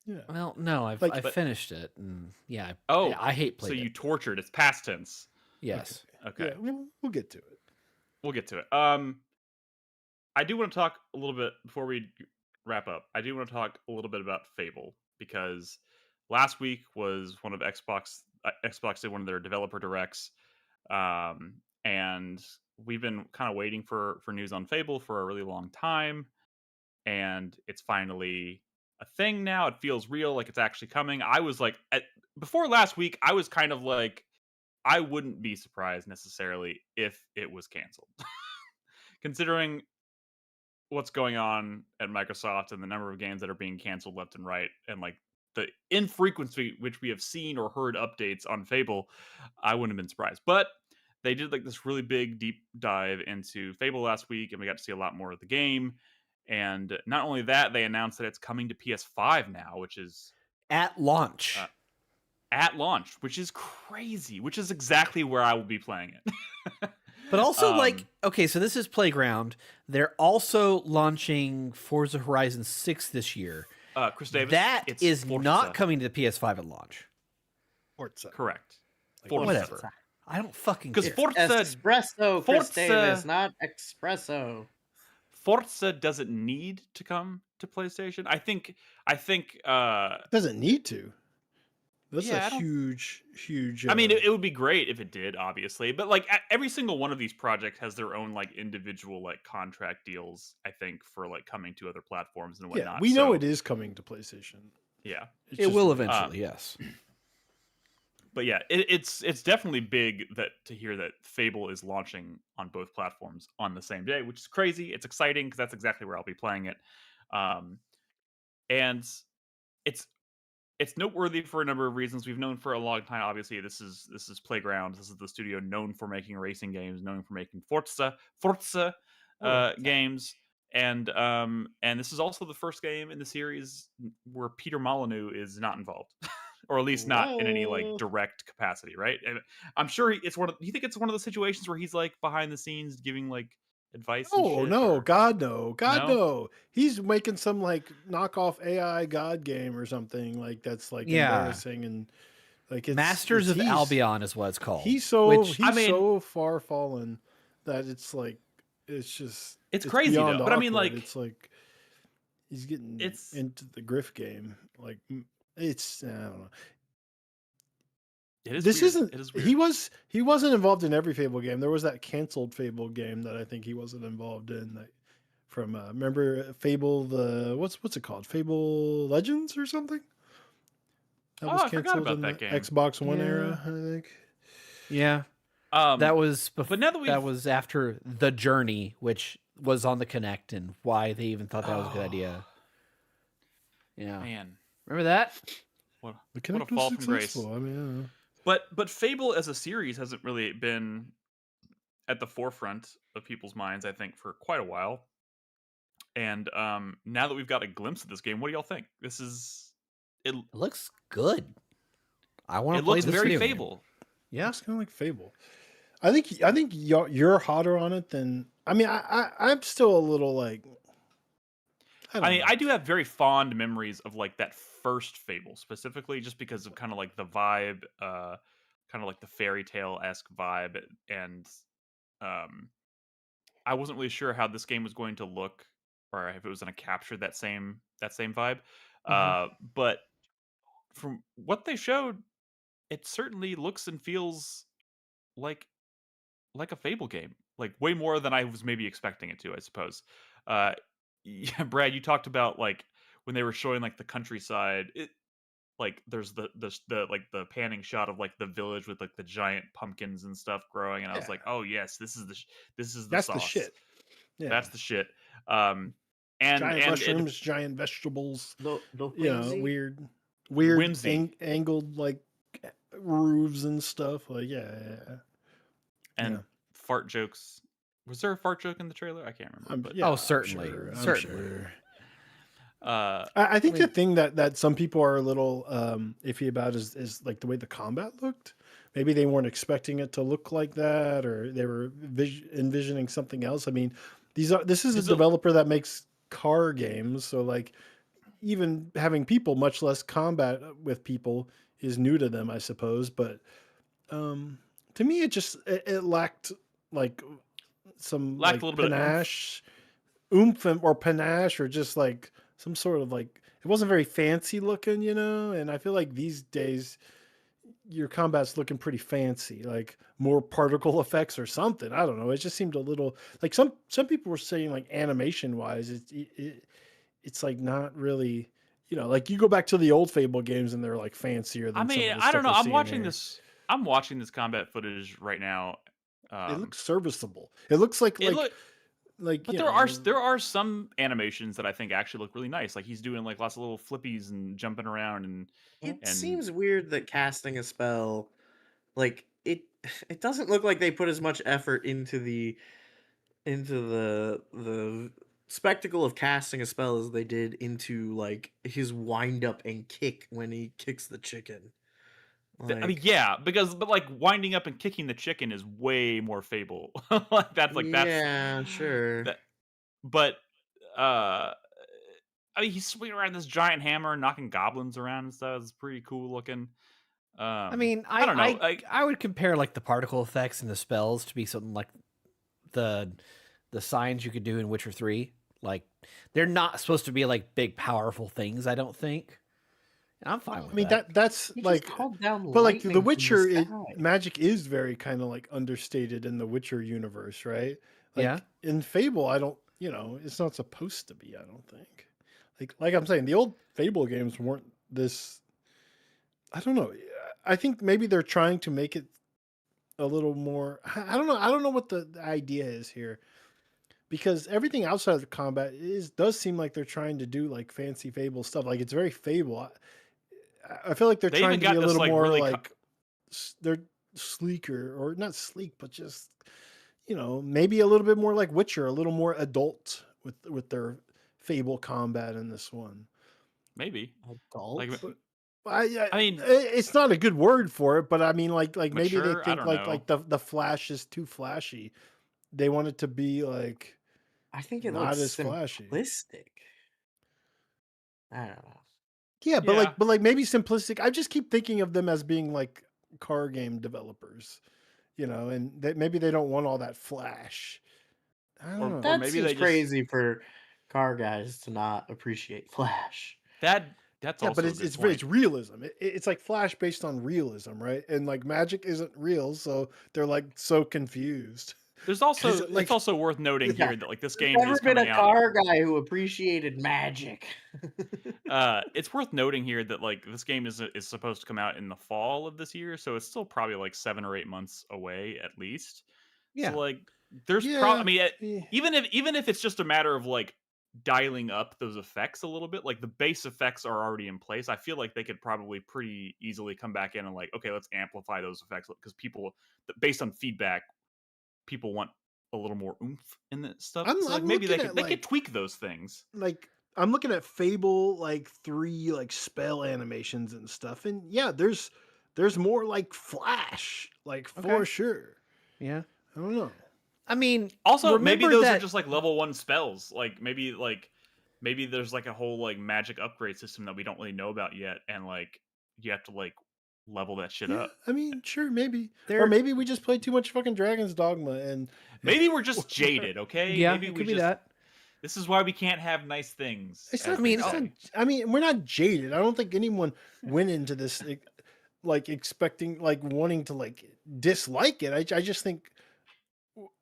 yeah. Well, no, I But- finished it, and yeah. Oh, I hate So playing. you tortured. It's past tense. Yes. Okay. Yeah, we'll get to it. We'll get to it. I do want to talk a little bit before we wrap up. I do want to talk a little bit about Fable because last week was one of Xbox did one of their developer directs, and we've been kind of waiting for news on Fable for a really long time, and it's finally a thing now. It feels real, like it's actually coming. I was like, before last week, I was kind of like, I wouldn't be surprised necessarily if it was canceled. Considering what's going on at Microsoft and the number of games that are being canceled left and right, and like the infrequency which we have seen or heard updates on Fable, I wouldn't have been surprised. But they did like this really big deep dive into Fable last week, and we got to see a lot more of the game. And not only that, they announced that it's coming to PS5 now, which is At launch. at launch, which is crazy, which is exactly where I will be playing it. But also, like, Um, okay, so this is Playground. They're also launching Forza Horizon 6 this year. Chris Davis, That it's is Forza. not coming to the PS5 at launch. Forza. Correct. Like, Forza. Whatever. I don't fucking Because care. Forza, Espresso, Chris Forza- Davis, not espresso. Forza doesn't need to come to PlayStation. I think Doesn't need to. That's Yeah, I a don't- huge. I mean, it would be great if it did, obviously, but like every single one of these projects has their own like individual like contract deals. I think for like coming to other platforms and whatnot. yeah, we know So, it is coming to PlayStation. Yeah, It's It just- will eventually, yes. but yeah, it's definitely big that to hear that Fable is launching on both platforms on the same day, which is crazy. It's exciting because that's exactly where I'll be playing it, and it's noteworthy for a number of reasons. We've known for a long time. Obviously, this is Playground. This is the studio known for making racing games, known for making Forza games, and this is also the first game in the series where Peter Molyneux is not involved, or at least not in any like Whoa. direct capacity, right? And I'm sure it's one of. Do you think it's one of the situations where he's like behind the scenes giving like advice? and Oh shit, no, or- God no, God No? no. He's making some like knockoff AI God game or something like that's like Yeah. embarrassing and like it's Masters of he's- Albion is what it's called. He's so which, he's I mean- so far fallen that it's like it's just It's crazy, though. beyond But I mean, awkward. like- it's like he's getting It's- into the griff game. Like it's I don't know. It is This weird. isn't. It is weird. He wasn't involved in every Fable game. There was that canceled Fable game that I think he wasn't involved in. That, from remember Fable the what's it called? Fable Legends or something. That Oh, was I forgot canceled about in that the game. Xbox One Yeah. era, I think. yeah, that was before. but now that that we've- was after The Journey, which was on the Connect, and why they even thought that was a good idea. Yeah, Man, remember that? what, The what Connect a fall was from grace. successful. I mean, I don't know. But Fable as a series hasn't really been at the forefront of people's minds, I think, for quite a while. And now that we've got a glimpse of this game, what do y'all think? This is it. It looks good. I want It to play looks this very video game. Fable. Yeah, It's kind of like Fable. I think you're hotter on it than I mean. I'm still a little like. I don't mean, know. I do have very fond memories of like that first Fable, specifically just because of kind of like the vibe, kind of like the fairy tale esque vibe, and I wasn't really sure how this game was going to look, or if it was going to capture that same vibe. But from what they showed, it certainly looks and feels like a Fable game, like way more than I was maybe expecting it to, I suppose. Yeah, Brad, you talked about like when they were showing like the countryside, it like there's the like the panning shot of like the village with like the giant pumpkins and stuff growing, and I was Yeah. like, oh yes, this is the That's sauce. the shit. Yeah. That's the shit. And giant and mushrooms, giant vegetables. The You know, whimsy. weird Whimsy. angled like roofs and stuff. Like yeah. and yeah. fart jokes. Was there a fart joke in the trailer? I can't remember. But Oh, certainly. I'm Certainly. sure. uh, I think I mean- the thing that some people are a little iffy about is like the way the combat looked. Maybe they weren't expecting it to look like that, or they were envisioning something else. I mean, this is a Is it- developer that makes car games, so like even having people, much less combat with people, is new to them, I suppose. But to me, it lacked like some Lacked like a little bit of oomph. oomph or panache, or just like some sort of like it wasn't very fancy looking, you know. And I feel like these days your combat's looking pretty fancy, like more particle effects or something. I don't know. It just seemed a little like some people were saying like animation wise, it's like not really, you know, like you go back to the old Fable games and they're like fancier than I some mean, of the I don't stuff know. we're I'm seeing watching here. this. I'm watching this combat footage right now. It looks serviceable. It looks like It look- like, But you there are know, there are some animations that I think actually look really nice. Like he's doing like lots of little flippies and jumping around It and seems weird that casting a spell, like it doesn't look like they put as much effort into the spectacle of casting a spell as they did into like his wind up and kick when he kicks the chicken. I mean, Like, yeah, but like winding up and kicking the chicken is way more Fable. That's yeah, sure. that. But uh, I mean, he's swinging around this giant hammer, and knocking goblins around and stuff. It's pretty cool looking. I mean, I don't know. Like, I would compare like the particle effects and the spells to be something like the the signs you could do in Witcher 3. Like they're not supposed to be like big powerful things, I don't think. And I'm fine I with mean that. that's He just like, called down but like The lightning from the Witcher, sky. magic is very kind of like understated in the Witcher universe, right? Yeah. Like in Fable, I don't, you know, it's not supposed to be. I don't think. Like I'm saying, the old Fable games weren't this. I don't know. I think maybe they're trying to make it a little more. I don't know. I don't know what the idea is here, because everything outside of the combat does seem like they're trying to do like fancy Fable stuff. Like it's very Fable. I feel like they're they even trying to be got a this little like more really like they're sleeker, or not sleek, but just, you know, maybe a little bit more like Witcher, a little more adult with their Fable combat in this one. maybe Adult. like I I mean, it's not a good word for it, but I mean, like maybe they mature. I think don't know. like the Flash is too flashy. They want it to be like I think it not looks as flashy. simplistic. I don't know. Yeah, Yeah, but like maybe simplistic. I just keep thinking of them as being like car game developers, you know, and maybe they don't want all that flash. I don't know. or That maybe seems they just crazy for car guys to not appreciate Flash. that's Yeah, but also a good it's point. realism. It's like Flash based on realism, right? And like magic isn't real, so they're like so confused. There's also it's Like, also worth noting Yeah. here that like this There's game never is been coming a out. car guy who appreciated magic. It's worth noting here that like this game is supposed to come out in the fall of this year, so it's still probably like 7 or 8 months away at least. So Yeah. like, there's yeah, I mean, eh, even if it's just a matter of like dialing up those effects a little bit, like the base effects are already in place. I feel like they could probably pretty easily come back in and like, okay, let's amplify those effects because people, based on feedback, people want a little more oomph in that stuff. So like I'm maybe looking at they could tweak those things. like I'm looking at Fable like 3 like spell animations and stuff, and yeah, there's more like Flash, like for Okay. sure. Yeah. I don't know. I mean, Also, maybe remember those are that just like level 1 spells. Maybe there's like a whole like magic upgrade system that we don't really know about yet, and like you have to like level that shit Yeah, up. I mean, sure, maybe, or there. maybe we just played too much fucking Dragon's Dogma, and Maybe we're just jaded, okay? Yeah, Maybe it we could be just that. this is why we can't have nice things. it's as not. they mean, say. I mean, we're not jaded. I don't think anyone went into this like expecting, like wanting to like dislike it. I just think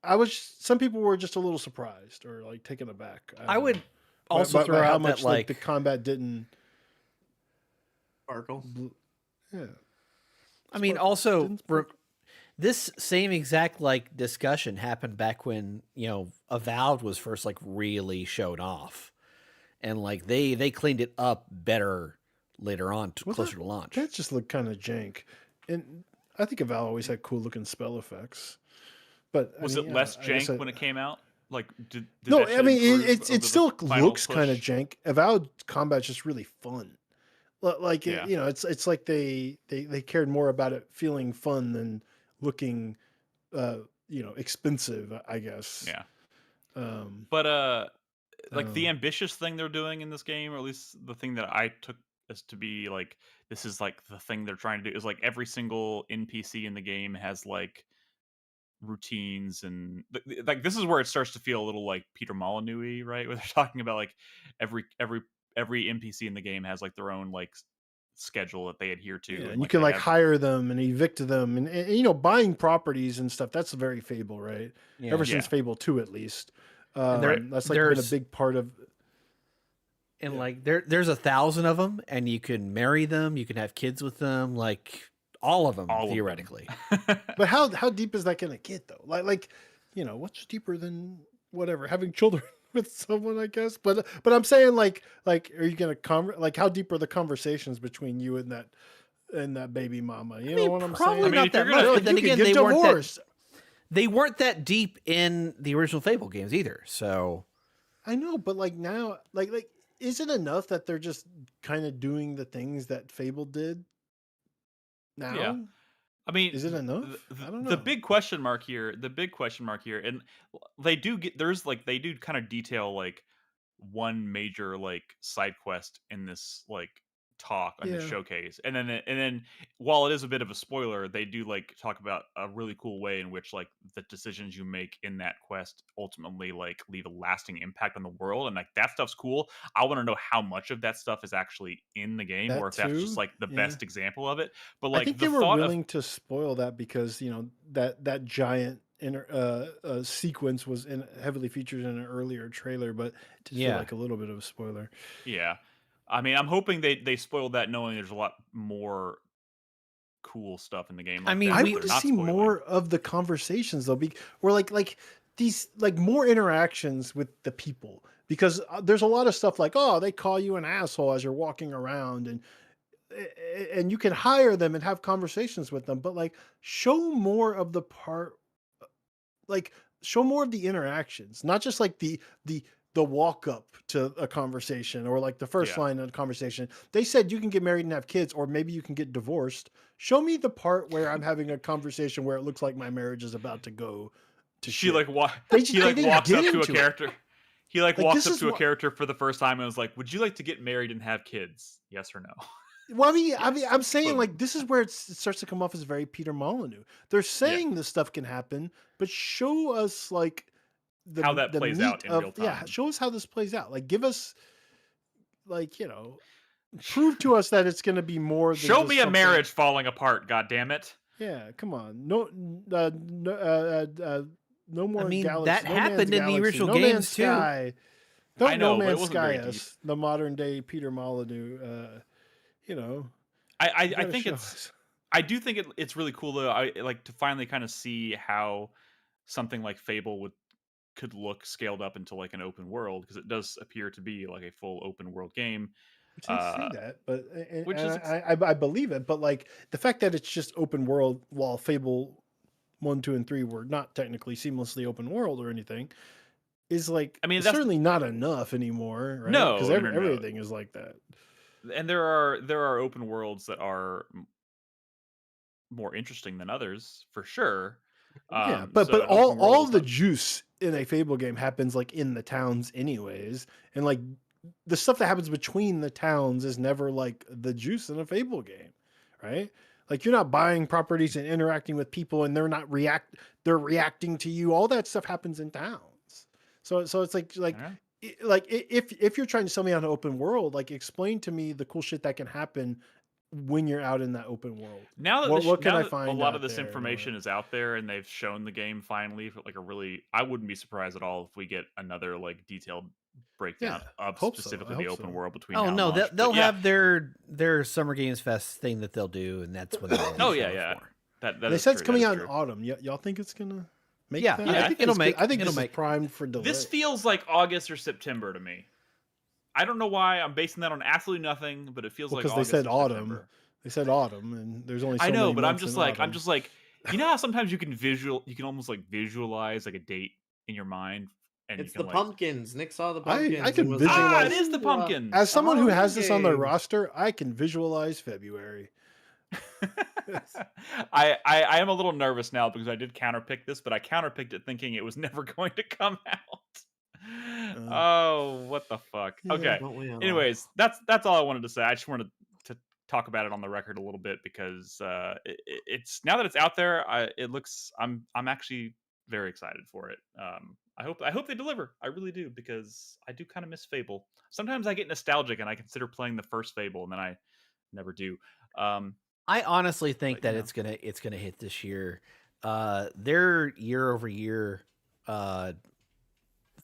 I was. Some people were just a little surprised or like taken aback. I I don't would know. also throw By how out that much like the like combat didn't. Sparkle. Yeah. I mean Sparkle. also Didn't sparkle. this same exact like discussion happened back when, you know, Avowed was first like really showed off. And like they cleaned it up better later on Well, closer to launch. That just looked kind of jank, and I think Val always had cool looking spell effects. But Was I mean, it less I guess jank when it came out? Like did no, that I shit mean improve it over the still final looks kind of push? jank. Avowed combat's just really fun. Like Yeah. you know, it's like they cared more about it feeling fun than looking, you know, expensive. I guess. Yeah. Um, But like the um, ambitious thing they're doing in this game, or at least the thing that I took as to be like this is like the thing they're trying to do is like every single NPC in the game has like routines and like this is where it starts to feel a little like Peter Molyneux-y, right? Where they're talking about like every every every NPC in the game has like their own like schedule that they adhere to, yeah, and and you like can they like have hire them and evict them, and you know, buying properties and stuff. That's very Fable, right? Yeah. Ever Yeah. since Fable 2, at least. And That's like been a there's big part of. and Yeah. like there's 1,000 of them, and you can marry them, you can have kids with them, like all of them all of them. theoretically. But how deep is that going to get though? Like you know, what's deeper than whatever, having children with someone, I guess. But I'm saying like are you gonna like how deep are the conversations between you and that baby mama? You I know mean, what I'm probably saying? I mean, not if you're that much. gonna, But then You could again, get they weren't divorced. they weren't that deep in the original Fable games either. So I know, but like now, like is it enough that they're just kind of doing the things that Fable did yeah. now? I mean, Is it enough? I don't the know. big question mark here, and they do get they do kind of detail like one major like side quest in this like talk on the Yeah, showcase, and then while it is a bit of a spoiler, they do like talk about a really cool way in which like the decisions you make in that quest ultimately like leave a lasting impact on the world, and like that stuff's cool. I want to know how much of that stuff is actually in the game, or that if that's just too. like the Yeah. best example of it. But I like think the they were thought of willing to spoil that because that giant sequence was heavily featured in an earlier trailer, but it did feel yeah, like a little bit of a spoiler. yeah. I mean, I'm hoping they spoiled that, knowing there's a lot more cool stuff in the game I like mean, that I that we want they're to not see spoiling. more of the conversations though, or like these like more interactions with the people because there's a lot of stuff like oh they call you an asshole as you're walking around and you can hire them and have conversations with them, but like show more of the part like show more of the interactions, not just like the walk up to a conversation or like the first Yeah. line of a conversation. They said you can get married and have kids, or maybe you can get divorced. Show me the part where I'm having a conversation where it looks like my marriage is about to go to She shit. like They he like didn't walks get up to a into it. character. He like Like walks this up is to a what. character for the first time and was like, "Would you like to get married and have kids? Yes or no?" Well, Yes. I'm saying like Boom. this is where it starts to come off as very Peter Molyneux. They're Yeah. saying this stuff can happen, but show us like How that the plays meat out in of real yeah. time. Show us how this plays out. Like give us like prove to us that it's going to be more than Show just me a something. marriage falling apart, god damn it. Yeah, come on. No I more mean, that galaxy. No man's happened in the galaxy. original No man's games too. sky. I Don't No know, but it Man's wasn't Sky very deep. us. The modern day Peter Molyneux. You know, you I got to think show it's us. I do think it's really cool though. I like to finally kind of see how something like Fable could look scaled up into like an open world, because it does appear to be like a full open world game. Which they say Uh, that, but which and is I believe it. But like the fact that it's just open world, while Fable 1, 2, and 3 were not technically seamlessly open world or anything, is like I mean, it's that's certainly not enough anymore, right? Because no. everything is like that. And there are open worlds that are more interesting than others for sure. Yeah, but So an open world all is the not. juice in a Fable game happens like in the towns anyways, and like the stuff that happens between the towns is never like the juice in a Fable game, right? Like you're not buying properties and interacting with people, and they're reacting to you. All that stuff happens in towns. So it's I don't know. if you're trying to sell me on an open world, like explain to me the cool shit that can happen when you're out in that open world. What can Now I that a find lot of out this there and all information that? is out there and they've shown the game finally for like a really, I wouldn't be surprised at all if we get another like detailed Yeah, breakdown of hope so. I specifically the hope open so. world between Oh now and no, launch. they'll But yeah, have their Summer Games Fest thing that they'll do, and that's when they'll oh show yeah, it yeah, for. that They is said it's true. That coming is out in true. autumn. Y'all think it's gonna make Yeah, that? Yeah, I think it'll make. I think It'll this is make. primed for delay. This feels like August or September to me. I don't know why I'm basing that on absolutely nothing, but it feels Well, like because they August said or autumn. September. They said autumn, and there's only I so know, many but months in I'm autumn. just like, you know how sometimes you can almost like visualize like a date in your mind, and you It's can the like, pumpkins. Nick saw the I pumpkins and can was like, ah, it visualize is the "Ooh, as pumpkins. a someone who Halloween has this on their game." roster. I can visualize February. I am a little nervous now because I did counterpick this, but I counterpicked it thinking it was never going to come out. Uh, Oh, what the fuck? yeah, Okay. Don't we all? Anyways, that's all I wanted to say. I just wanted to talk about it on the record a little bit because it's now that it's out there, it looks. I'm actually very excited for it. I hope they deliver. I really do, because I do kind of miss Fable. Sometimes I get nostalgic and I consider playing the first Fable, and then I never do. I honestly think But you that know, it's gonna hit this year. Their year over year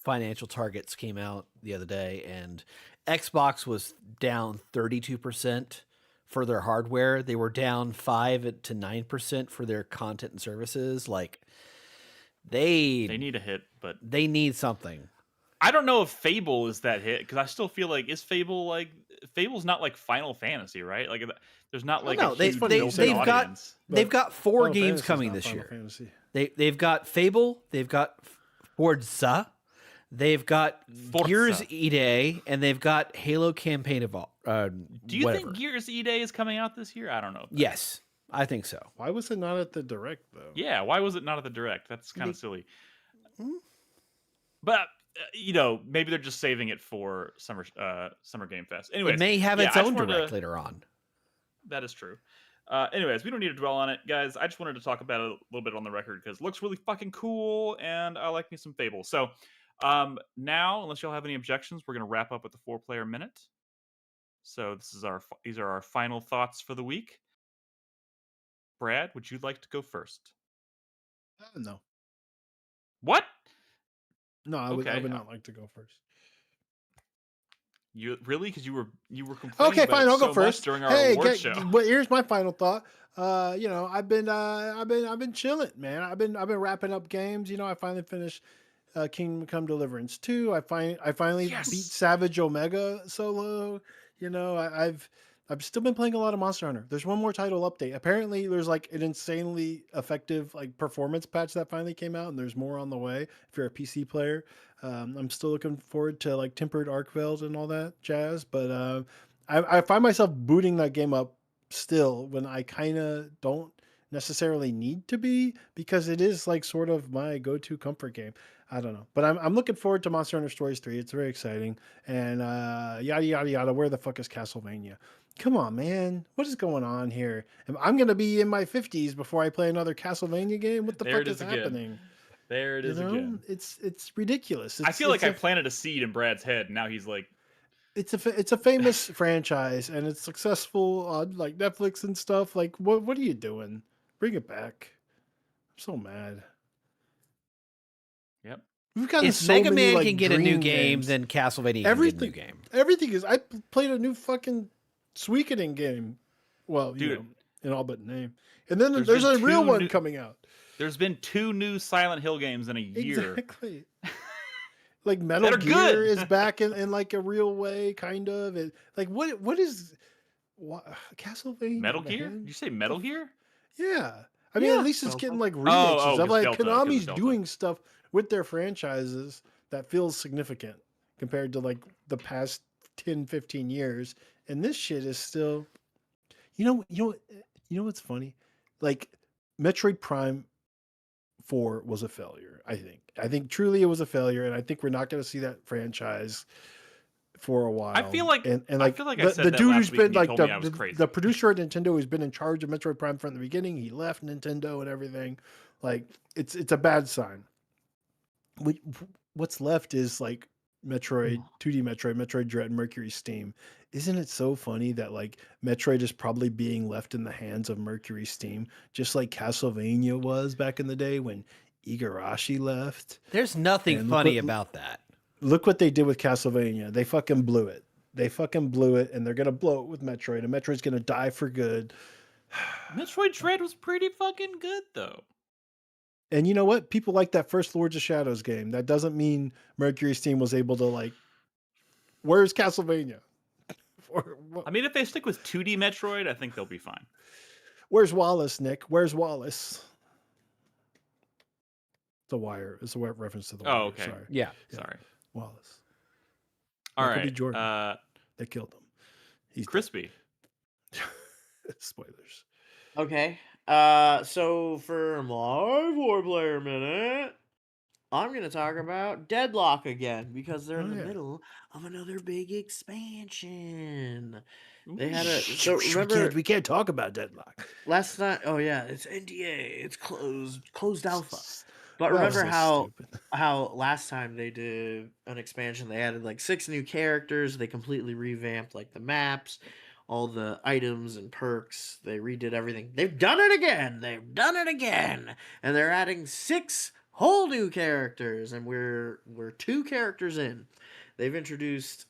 financial targets came out the other day, and Xbox was down 32% for their hardware. They were down 5 to 9% for their content and services. Like They need a hit, but they need something. I don't know if Fable is that hit because I still feel like Fable's not like Final Fantasy, right? Like there's not like no, a huge funny you built-in say that, audience. They've got 4 Final games Fantasy's coming not this Final year. Fantasy. They've got Fable, they've got Forza, they've got Gears Forza. E-Day, and they've got Halo Campaign of Do you whatever. think Gears E-Day is coming out this year? I don't know. Yes, I think so. Why was it not at the direct though? Yeah, why was it not at the direct? That's kind of silly. Hmm? But maybe they're just saving it for Summer Game Fest. Anyways, It may have yeah, its I just own wanted direct to- later on. That is true. Anyways, we don't need to dwell on it, guys. I just wanted to talk about it a little bit on the record because it looks really fucking cool, and I like me some Fable. So, now, unless y'all have any objections, we're gonna wrap up with the 4-player minute. So these are our final thoughts for the week. Brad, would you like to go first? No. What? No, I would Okay. not like to go first. You really? Because you were complaining Okay, about fine. it I'll so go first. much during our Hey, award show. but here's my final thought. I've been chilling, man. I've been wrapping up games. I finally finished Kingdom Come Deliverance 2. I finally Yes! beat Savage Omega solo. I've still been playing a lot of Monster Hunter. There's one more title update. Apparently, there's like an insanely effective like performance patch that finally came out, and there's more on the way if you're a PC player. I'm still looking forward to like Tempered Arc Veils and all that jazz. But I find myself booting that game up still when I kind of don't necessarily need to be, because it is like sort of my go-to comfort game. I don't know, but I'm looking forward to Monster Hunter Stories 3. It's very exciting, and yada yada yada. Where the fuck is Castlevania? Come on, man. What is going on here? I'm going to be in my 50s before I play another Castlevania game. What the There fuck it is is again. happening? There it is again. It's ridiculous. I feel like I planted a seed in Brad's head, and now he's like, It's a famous franchise, and it's successful on like Netflix and stuff. Like, what are you doing? Bring it back. I'm so mad. yep. We've gotten If so Mega many, Man like, can get a new dream game, games. then Castlevania Everything, can get a new game. everything is. I played a new fucking Suikoden game. Well, Dude, in all but name. And then there's there's been a real two one new- coming out. There's been 2 new Silent Hill games in a year. Exactly. Like Metal That are Gear good. is back in like a real way, kind of. Like what is Castlevania? Metal Gear? man? Did you say Metal Gear? Yeah. I mean, at least it's getting like remixes Oh, of 'cause like Delta, 'cause Konami's of Delta. doing stuff with their franchises that feels significant compared to like the past 10, 15 years. And this shit is still, you know what's funny? Like Metroid Prime 4 was a failure, I think. I think truly it was a failure, and I think we're not going to see that franchise for a while. I feel like and I like feel like I the said that dude last who's week been and you like told me I was crazy. the producer at Nintendo who's been in charge of Metroid Prime from the beginning, he left Nintendo and everything. Like it's a bad sign. What's left is like Metroid, 2D Metroid Dread, and Mercury Steam. Isn't it so funny that like Metroid is probably being left in the hands of Mercury Steam, just like Castlevania was back in the day when Igarashi left? There's nothing And funny about that. Look what they did with Castlevania. They fucking blew it. And they're gonna blow it with Metroid, and Metroid's gonna die for good. Metroid Dread was pretty fucking good, though. And you know what? People like that first Lords of Shadows game. That doesn't mean Mercury Steam was able to like. Where's Castlevania? I mean, if they stick with 2D Metroid, I think they'll be fine. Where's Wallace, Nick? Where's Wallace? The Wire. It's a reference to the Wire. Oh, okay. Sorry. Yeah. Sorry. Wallace. All Michael B. right. Jordan. They killed him. He's Crispy. Spoilers. Okay. So for my 4-player minute, I'm going to talk about Deadlock again because they're in the middle of another big expansion. They had a so remember we can't talk about Deadlock. last night. Oh yeah, it's NDA. It's closed alpha. But That was remember so stupid. how last time they did an expansion, they added like 6 new characters. They completely revamped like the maps, all the items and perks. They redid everything. They've done it again. And they're adding 6 whole new characters, and we're 2 characters in. They've introduced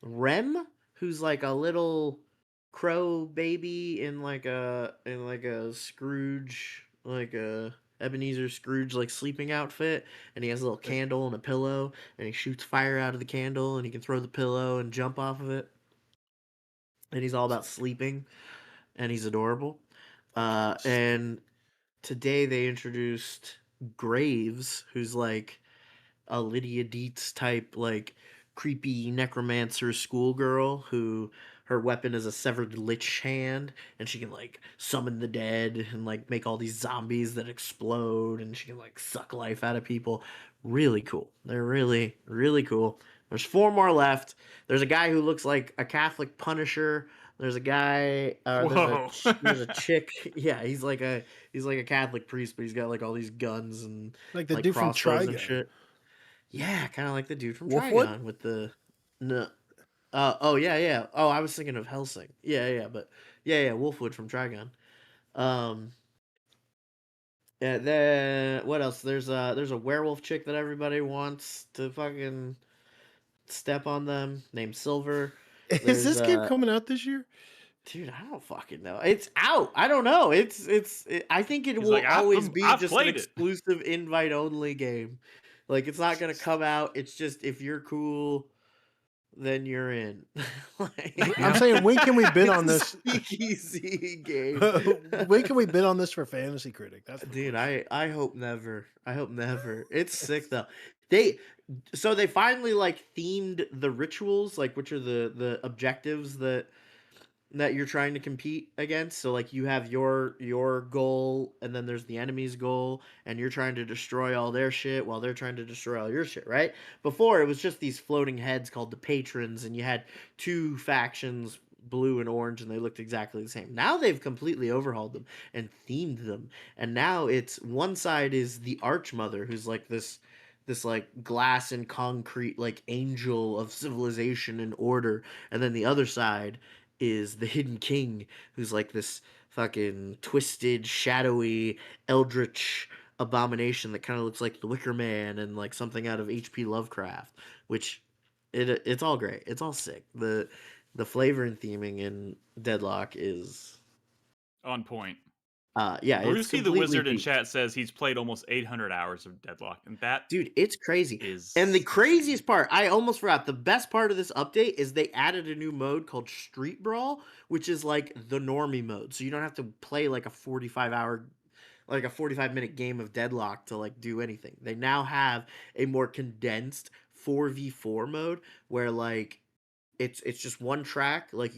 Rem, who's like a little crow baby in like a Scrooge Ebenezer Scrooge like sleeping outfit, and he has a little candle and a pillow, and he shoots fire out of the candle, and he can throw the pillow and jump off of it, and he's all about sleeping, and he's adorable. And today they introduced Graves, who's like a Lydia Dietz type, like creepy necromancer schoolgirl who her weapon is a severed lich hand, and she can like summon the dead and like make all these zombies that explode, and she can like suck life out of people. Really cool. They're really, really cool. There's 4 more left. There's a guy who looks like a Catholic Punisher. There's a guy. Whoa. There's a chick. Yeah, he's like a Catholic priest, but he's got like all these guns and Like the like dude from crossbows and Trigun. shit. Yeah, kind of like the dude from Wolfwood? Trigon with the no. Oh yeah, yeah. Oh, I was thinking of Helsing. Yeah, yeah, but yeah, Wolfwood from Trigon. Um, yeah. Then what else? There's a werewolf chick that everybody wants to fucking step on them, named Silver. Is There's this game coming out this year? Dude, I don't fucking know. It's out. I don't know. I think it He's will like, always be I've just an played it. exclusive invite only game. Like it's not gonna come out. It's just if you're cool, then you're in. Like, I'm saying, when can we bid it's on a this? speakeasy game. When can we bid on this for Fantasy Critic? That's the Dude, question. I hope never. I hope never. It's sick though. They finally like themed the rituals, like which are the objectives that you're trying to compete against. So like you have your goal, and then there's the enemy's goal, and you're trying to destroy all their shit while they're trying to destroy all your shit, right? Before it was just these floating heads called the patrons, and you had 2 factions, blue and orange, and they looked exactly the same. Now they've completely overhauled them and themed them, and now it's one side is the Archmother, who's like this like glass and concrete like angel of civilization and order, and then the other side is the Hidden King, who's like this fucking twisted, shadowy, eldritch abomination that kind of looks like the Wicker Man and like something out of H.P. Lovecraft. Which it's all great. It's all sick. The flavor and theming in Deadlock is On point. yeah, it's Brucey the completely Wizard in peaked. chat says he's played almost 800 hours of Deadlock, and that Dude, it's crazy. is And the insane. craziest part, I almost forgot. The best part of this update is they added a new mode called Street Brawl, which is like the normie mode. So you don't have to play like a 45-minute game of Deadlock to like do anything. They now have a more condensed 4v4 mode where like it's just one track, like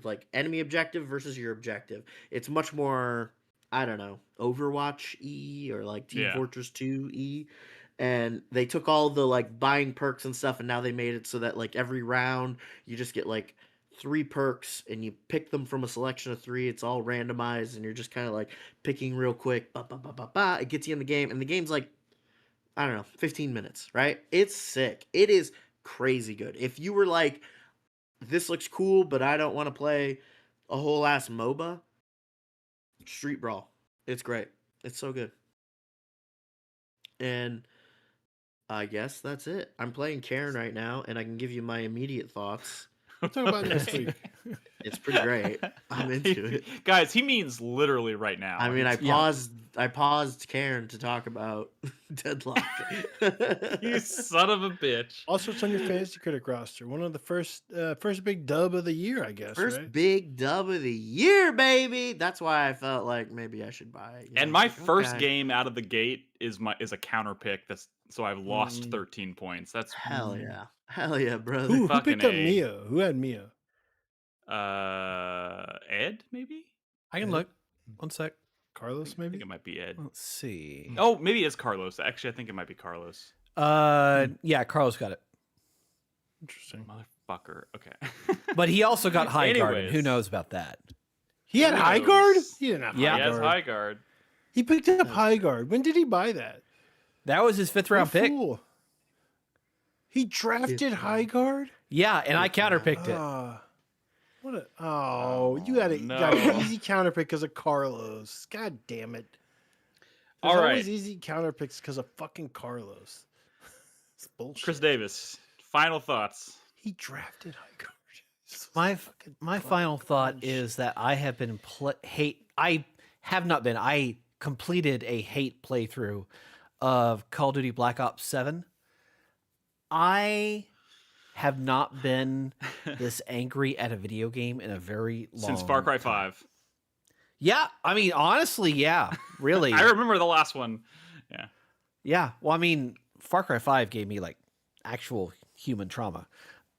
like enemy objective versus your objective. It's much more, I don't know, Overwatch E or like Team Yeah. Fortress 2 E. And they took all the like buying perks and stuff, and now they made it so that like every round you just get like 3 perks, and you pick them from a selection of 3. It's all randomized, and you're just kind of like picking real quick. Ba, ba, ba, ba, ba. It gets you in the game, and the game's like, I don't know, 15 minutes, right? It's sick. It is crazy good. If you were like, this looks cool, but I don't want to play a whole ass MOBA, Street Brawl. It's great. It's so good. And I guess that's it. I'm playing Karen right now, and I can give you my immediate thoughts. We'll talk about it next week. It's pretty great. I'm into it. Guys, he means literally right now. I mean, I He's- paused Karen to talk about Deadlock. You son of a bitch. Also, it's on your Fantasy Critic roster. One of the first big dub of the year, I guess. First right? big dub of the year, baby. That's why I felt like maybe I should buy it. And my Like, first okay. game out of the gate is a counter pick. So I've lost 13 points. That's Hell yeah, brother. Who fucking picked up A. Mia? Who had Mia? Ed maybe. I can look. One sec. Carlos, I maybe? think it might be Ed. Let's see. Oh, maybe it's Carlos. Actually, I think it might be Carlos. Yeah, Carlos got it. Interesting. Motherfucker. Okay. But he also got High Guard. And who Anyways. knows about that? He had Who High knows? Guard? He didn't have Yeah. High He has Guard. high guard. He picked up High Guard. When did he buy that? That was his 5th round What a pick. fool. He drafted High Guard? Yeah, and I counterpicked it. What a you got no. got an easy counter pick because of Carlos. God damn it. There's All right. always easy counter picks because of fucking Carlos. It's bullshit. Chris Davis. Final thoughts. He drafted High Guard. My final thought is that I have been I have not been. I completed a hate playthrough of Call of Duty Black Ops 7. I have not been this angry at a video game in a very long Since Far Cry time. 5. Yeah, I mean, honestly, yeah, really. I remember the last one. Yeah. Yeah, well, I mean, Far Cry 5 gave me like actual human trauma.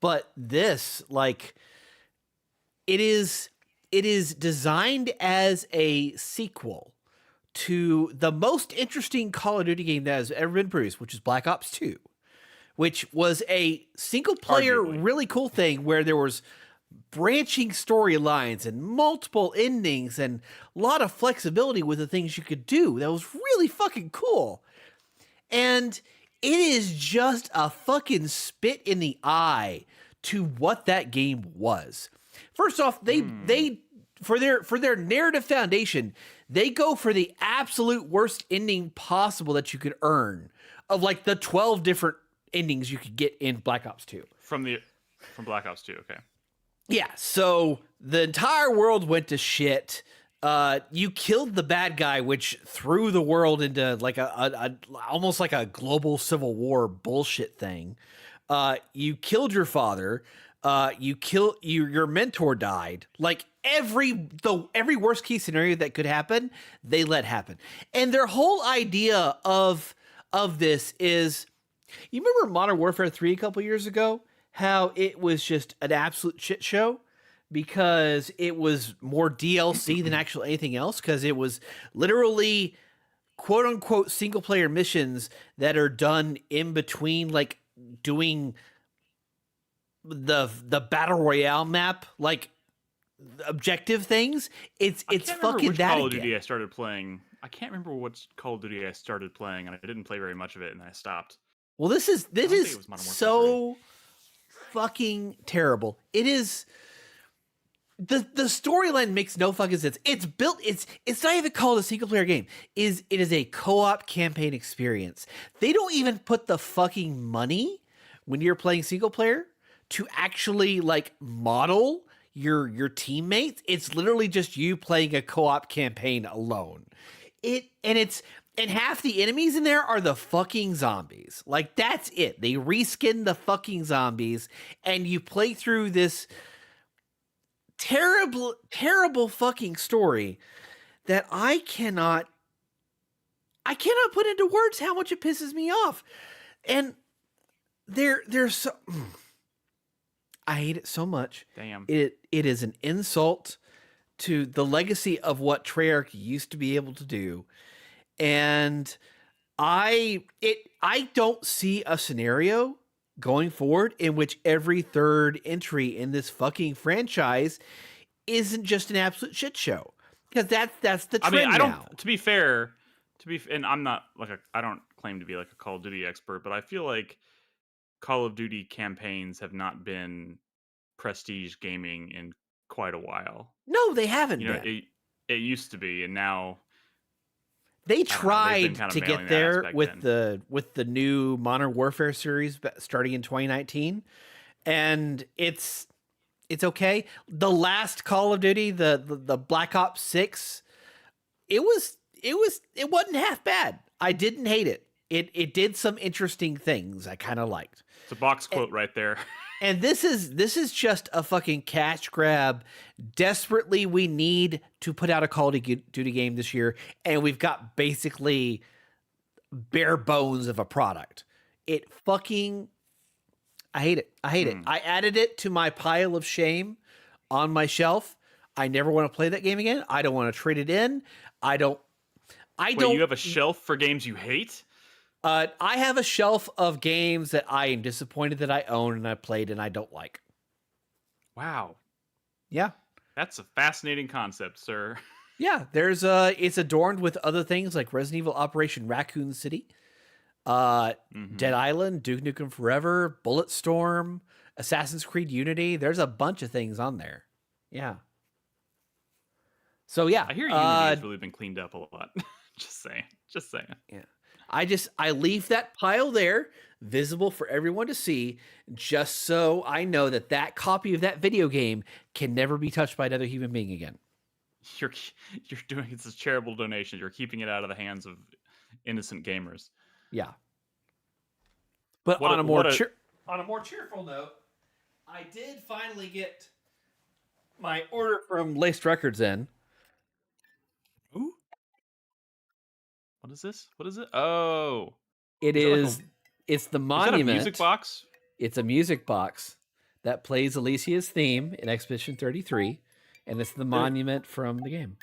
But this, like, it is designed as a sequel to the most interesting Call of Duty game that has ever been produced, which is Black Ops 2, which was a single player, Arguably. really cool thing where there was branching storylines and multiple endings and a lot of flexibility with the things you could do. That was really fucking cool. And it is just a fucking spit in the eye to what that game was. First off, they for their narrative foundation, they go for the absolute worst ending possible that you could earn, of like the 12 different endings you could get in Black Ops 2. From Black Ops 2, okay. Yeah, so the entire world went to shit. You killed the bad guy, which threw the world into like a almost like a global civil war bullshit thing. You killed your father. Your mentor died. Like every worst case scenario that could happen, they let happen. And their whole idea of this is, you remember Modern Warfare 3 a couple years ago? How it was just an absolute shit show because it was more DLC than actual anything else, because it was literally quote unquote single player missions that are done in between like doing the battle royale map, like objective things. It's fucking which that Call of again. Duty I started playing. I can't remember which Call of Duty I started playing, and I didn't play very much of it, and I stopped. Well, this is think it was Modern Warfare so fucking terrible. It is. The storyline makes no fucking sense. It's built. It's not even called a single player game. It is a co-op campaign experience. They don't even put the fucking money when you're playing single player to actually like model your teammates. It's literally just you playing a co-op campaign alone. And half the enemies in there are the fucking zombies. Like, that's it. They reskin the fucking zombies, and you play through this terrible, terrible fucking story that I cannot put into words how much it pisses me off. And there's so I hate it so much. Damn. It is an insult to the legacy of what Treyarch used to be able to do. And I don't see a scenario going forward in which every third entry in this fucking franchise isn't just an absolute shit show. Because that's the trend I now. don't. To be fair, and I'm not like I don't claim to be like a Call of Duty expert, but I feel like Call of Duty campaigns have not been prestige gaming in quite a while. No, they haven't You know, been. it used to be, and now They they've been tried kind of to mailing get that there aspect with in. the new Modern Warfare series starting in 2019, and it's okay. The last Call of Duty, the Black Ops 6, it wasn't half bad. I didn't hate it. It did some interesting things I kind of liked. It's a box quote right there. And this is just a fucking cash grab. Desperately, we need to put out a Call of Duty game this year, and we've got basically bare bones of a product. I hate it. I hate it. I added it to my pile of shame on my shelf. I never want to play that game again. I don't want to trade it in. Wait, you have a shelf for games you hate? I have a shelf of games that I am disappointed that I own and I played and I don't like. Wow. Yeah. That's a fascinating concept, sir. Yeah, it's adorned with other things like Resident Evil Operation Raccoon City, Dead Island, Duke Nukem Forever, Bulletstorm, Assassin's Creed Unity. There's a bunch of things on there. Yeah. So yeah. I hear Unity has really been cleaned up a lot. Just saying. Yeah. I leave that pile there, visible for everyone to see, just so I know that copy of that video game can never be touched by another human being again. you're you're doing it's a charitable donation. You're keeping it out of the hands of innocent gamers. Yeah. But What on a- a more what a- on a more cheerful note, I did finally get my order from Laced Records in. Ooh. What is this? What is it? Oh, It is it like is it's the is that a monument. music box? It's a music box that plays Alicia's theme in Expedition 33, and it's the monument from the game.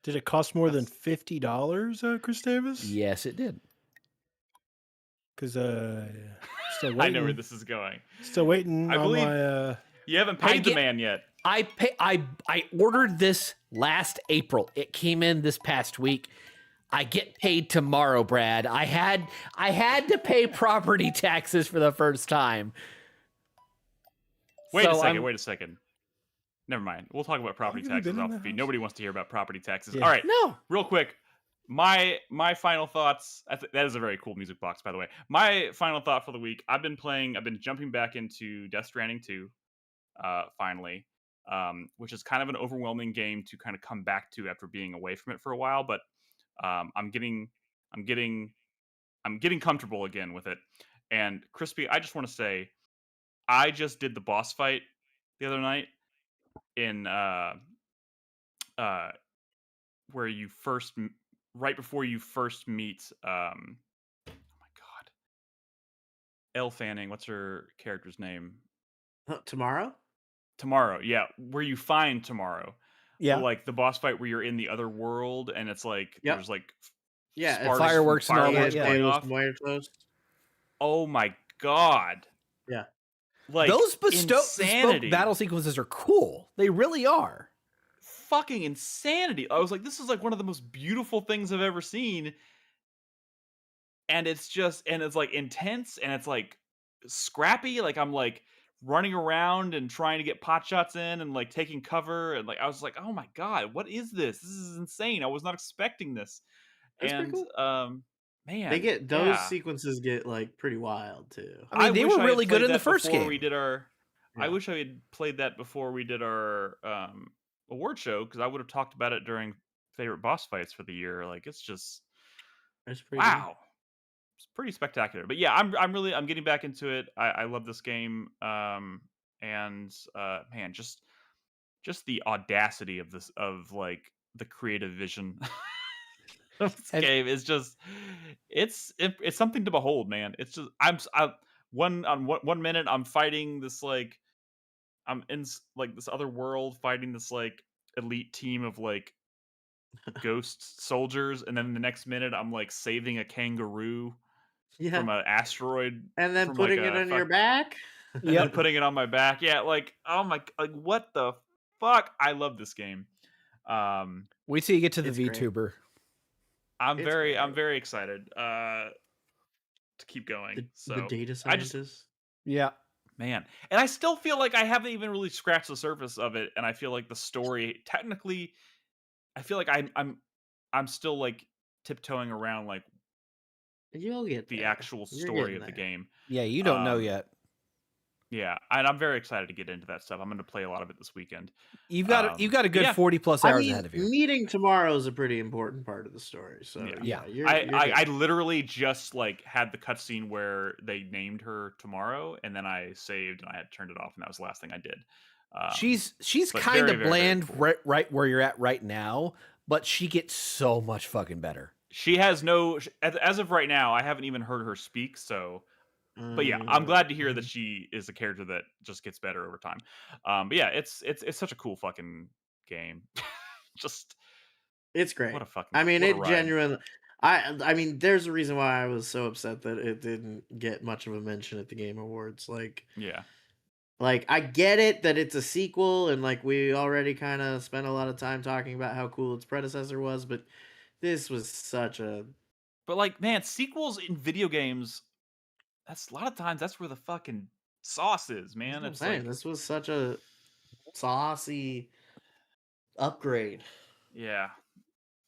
Did it cost more than $50, Chris Davis? Yes, it did. Because still waiting. I know where this is going. Still waiting I on believe my. you haven't paid the man yet. I ordered this last April. It came in this past week. I get paid tomorrow, Brad. I had to pay property taxes for the first time. Wait So a second. Never mind. We'll talk about property Have you taxes been in off the the feed. house? Nobody wants to hear about property taxes. Yeah. All right. No. Real quick. My final thoughts. That is a very cool music box, by the way. My final thought for the week. I've been jumping back into Death Stranding 2, finally, which is kind of an overwhelming game to kind of come back to after being away from it for a while. But I'm getting comfortable again with it. And Crispy, I just want to say, I just did the boss fight the other night in where you first right before you first meet oh my god, Elle Fanning, what's her character's name? Tomorrow? Tomorrow, yeah, where you find Tomorrow. Yeah. Like the boss fight where you're in the other world and it's like Yep. there's like Yeah, it's sparks fireworks from and all that, fireworks yeah. going Los off. Muertos. Oh my god. Yeah. Like Those bespoke insanity. battle sequences are cool. They really are. Fucking insanity. I was like, this is like one of the most beautiful things I've ever seen. And it's like intense and it's like scrappy. Like I'm like running around and trying to get pot shots in and like taking cover. And like, I was like, oh my God, what is this? This is insane. I was not expecting this. That's pretty cool. Man, They get those yeah. sequences get like pretty wild too. I mean, they wish were I had really good played in the that first before game. We did our. I Yeah. wish I had played that before we did our award show because I would have talked about it during favorite boss fights for the year. Like it's just That's pretty good. wow, it's pretty spectacular. But yeah, I'm getting back into it. I love this game. And man, just the audacity of this of like the creative vision of this game is just it's something to behold, man. It's just one minute I'm fighting this like I'm in like this other world fighting this like elite team of like ghost soldiers, and then the next minute I'm like saving a kangaroo Yeah. from an asteroid, And then from, putting like, it a on your back. and then putting it on my back. Yeah, like oh my, like what the fuck? I love this game. Wait till you get to the It's great. VTuber. I'm It's very great. excited to keep going. The data I just scientist. Yeah. man, and I still feel like I haven't even really scratched the surface of it, and I feel like the story technically, I feel like I'm still like tiptoeing around like You'll get the there. actual You're story getting of the there. game. Yeah, you don't know yet. Yeah, and I'm very excited to get into that stuff. I'm going to play a lot of it this weekend. You've got a but good yeah. 40 plus I hours mean, ahead of you. meeting tomorrow is a pretty important part of the story. So Yeah. you're I good. literally just like had the cutscene where they named her Tomorrow, and then I saved and I had turned it off, and that was the last thing I did. She's but kind very, of very, very bland cool. right where you're at right now, but she gets so much fucking better. She has no, as of right now, I haven't even heard her speak. So, but yeah, I'm glad to hear that she is a character that just gets better over time. But yeah, it's such a cool fucking game. Just It's great. what a fucking. I mean, what a it ride. genuinely. I mean, there's a reason why I was so upset that it didn't get much of a mention at the Game Awards. Yeah. Like I get it that it's a sequel, and like we already kind of spent a lot of time talking about how cool its predecessor was, but this was such a. But like, man, sequels in video games, that's a lot of times that's where the fucking sauce is, man. I'm It's saying like, this was such a saucy upgrade. yeah,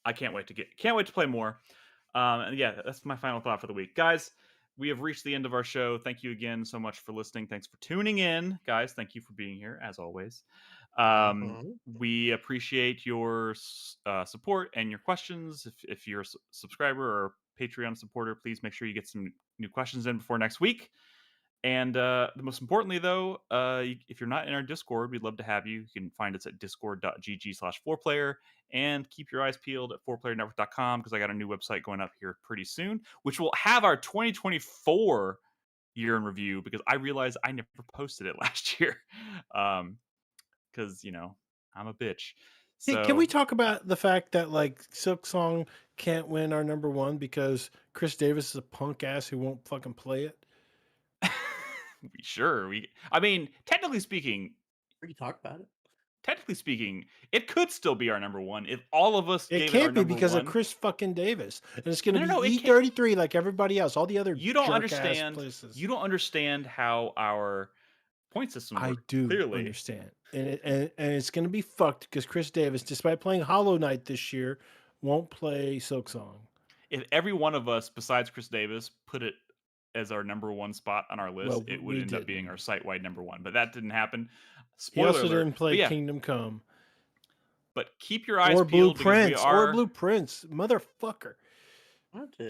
I can't wait to play more. And yeah, that's my final thought for the week, guys. We have reached the end of our show. Thank you again so much for listening. Thanks for tuning in, guys. Thank you for being here as always. Uh-huh. We appreciate your support and your questions. If you're a subscriber or Patreon supporter, please make sure you get some new questions in before next week. And the most importantly, though, if you're not in our Discord, we'd love to have you. You can find us at discord.gg/4player and keep your eyes peeled at 4playernetwork.com because I got a new website going up here pretty soon, which will have our 2024 year in review because I realized I never posted it last year. Because, I'm a bitch. Hey, can we So talk about the fact that like Silk Song can't win our number one because Chris Davis is a punk ass who won't fucking play it? sure, I mean, technically speaking, We can talk about it. it could still be our number one if all of us It gave it our can't be number because of one. Chris fucking Davis, and it's going to No, be it can't. E33 like everybody else, all the other You don't jerk ass understand. places. You don't understand how our point system I works. do Clearly, understand, and it's going to be fucked because Chris Davis, despite playing Hollow Knight this year, won't play Silk Song. if every one of us besides Chris Davis put it as our number one spot on our list, Well, it would we end up being didn't. our site-wide number one. But that didn't happen. He Spoiler also alert. didn't play But yeah, Kingdom Come but keep your eyes or peeled because we Blueprints or are. Blueprints, motherfucker.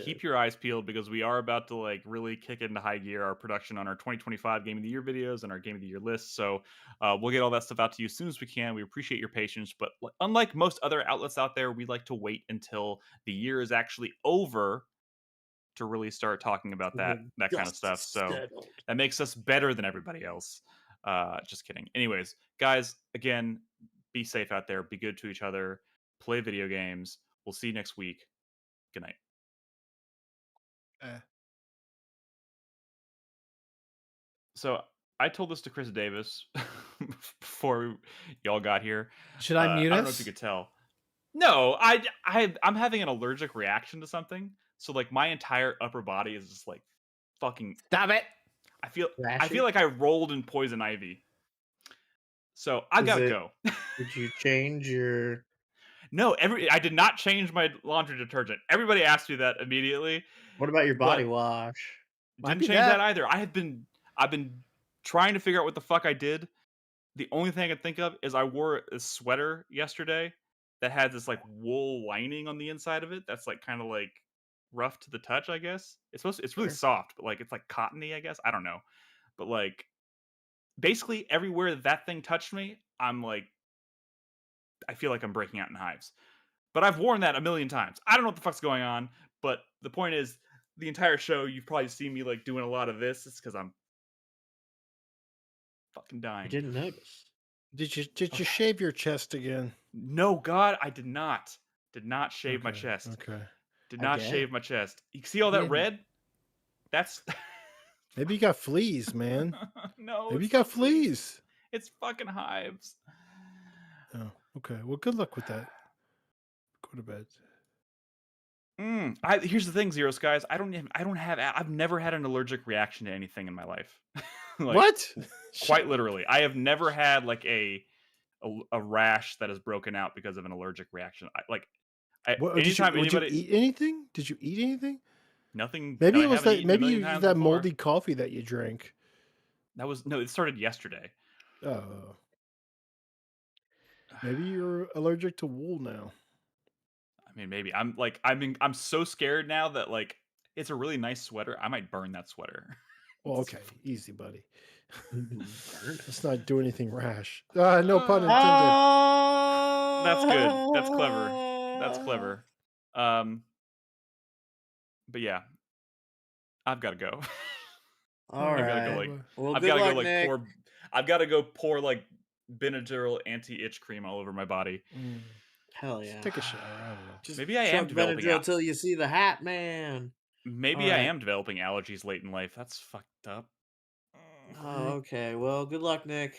Keep your eyes peeled because we are about to like really kick into high gear our production on our 2025 Game of the Year videos and our Game of the Year list. So we'll get all that stuff out to you as soon as we can. We appreciate your patience, but unlike most other outlets out there, we like to wait until the year is actually over to really start talking about that kind of stuff. So that makes us better than everybody else. Just kidding. Anyways, guys, again, be safe out there. Be good to each other. Play video games. We'll see you next week. Good night. So I told this to Chris Davis before y'all got here. Should I mute I don't know if us? you could tell. No, I'm having an allergic reaction to something. So like my entire upper body is just like fucking. Stop it. I feel like I rolled in poison ivy. So I gotta go. Did you change your? No, I did not change my laundry detergent. Everybody asked me that immediately. What about your body But wash? Might didn't be change that. that either. I've been trying to figure out what the fuck I did. The only thing I can think of is I wore a sweater yesterday that had this like wool lining on the inside of it. That's like kind of like rough to the touch, I guess. It's really Sure. soft, but like it's like cottony, I guess. I don't know. But like basically everywhere that thing touched me, I'm like I feel like I'm breaking out in hives. But I've worn that a million times. I don't know what the fuck's going on, but the point is the entire show you've probably seen me like doing a lot of this. It's because I'm fucking I dying. didn't notice. Did you shave your chest again? No, God, I did not. Did not shave my Okay, chest. Okay. Did not Again. shave my chest. You see all that didn't. red? That's Maybe you got fleas, man. no. Maybe you it's got not fleas. It's fucking hives. Oh, okay. Well, good luck with that. Go to bed. Here's the thing, Zero Skies. I've never had an allergic reaction to anything in my life. Like, What? Quite literally, I have never had like a rash that has broken out because of an allergic reaction. What, Anytime would you anybody, eat anything? Did you eat anything? Nothing. Maybe I it was haven't that. eaten a Maybe million it was times that before. moldy coffee that you drank. That was no. It started yesterday. Oh. Maybe you're allergic to wool now. I mean, maybe I'm so scared now that like it's a really nice sweater. I might burn that sweater. Well, okay, easy, buddy. Burn. Let's not do anything rash. No pun intended. That's good. That's clever. That's clever. But yeah, I've got to go. All I've right. got to go like. Well, I've good got to go luck, like Nick. pour. I've got to go pour like Benadryl anti-itch cream all over my body. Hell yeah. Just take a shower. I don't know. Just Maybe I am chug developing Benadryl till you see the hat, man. Maybe All I right. am developing allergies late in life. That's fucked up. Oh, okay. Well, good luck, Nick.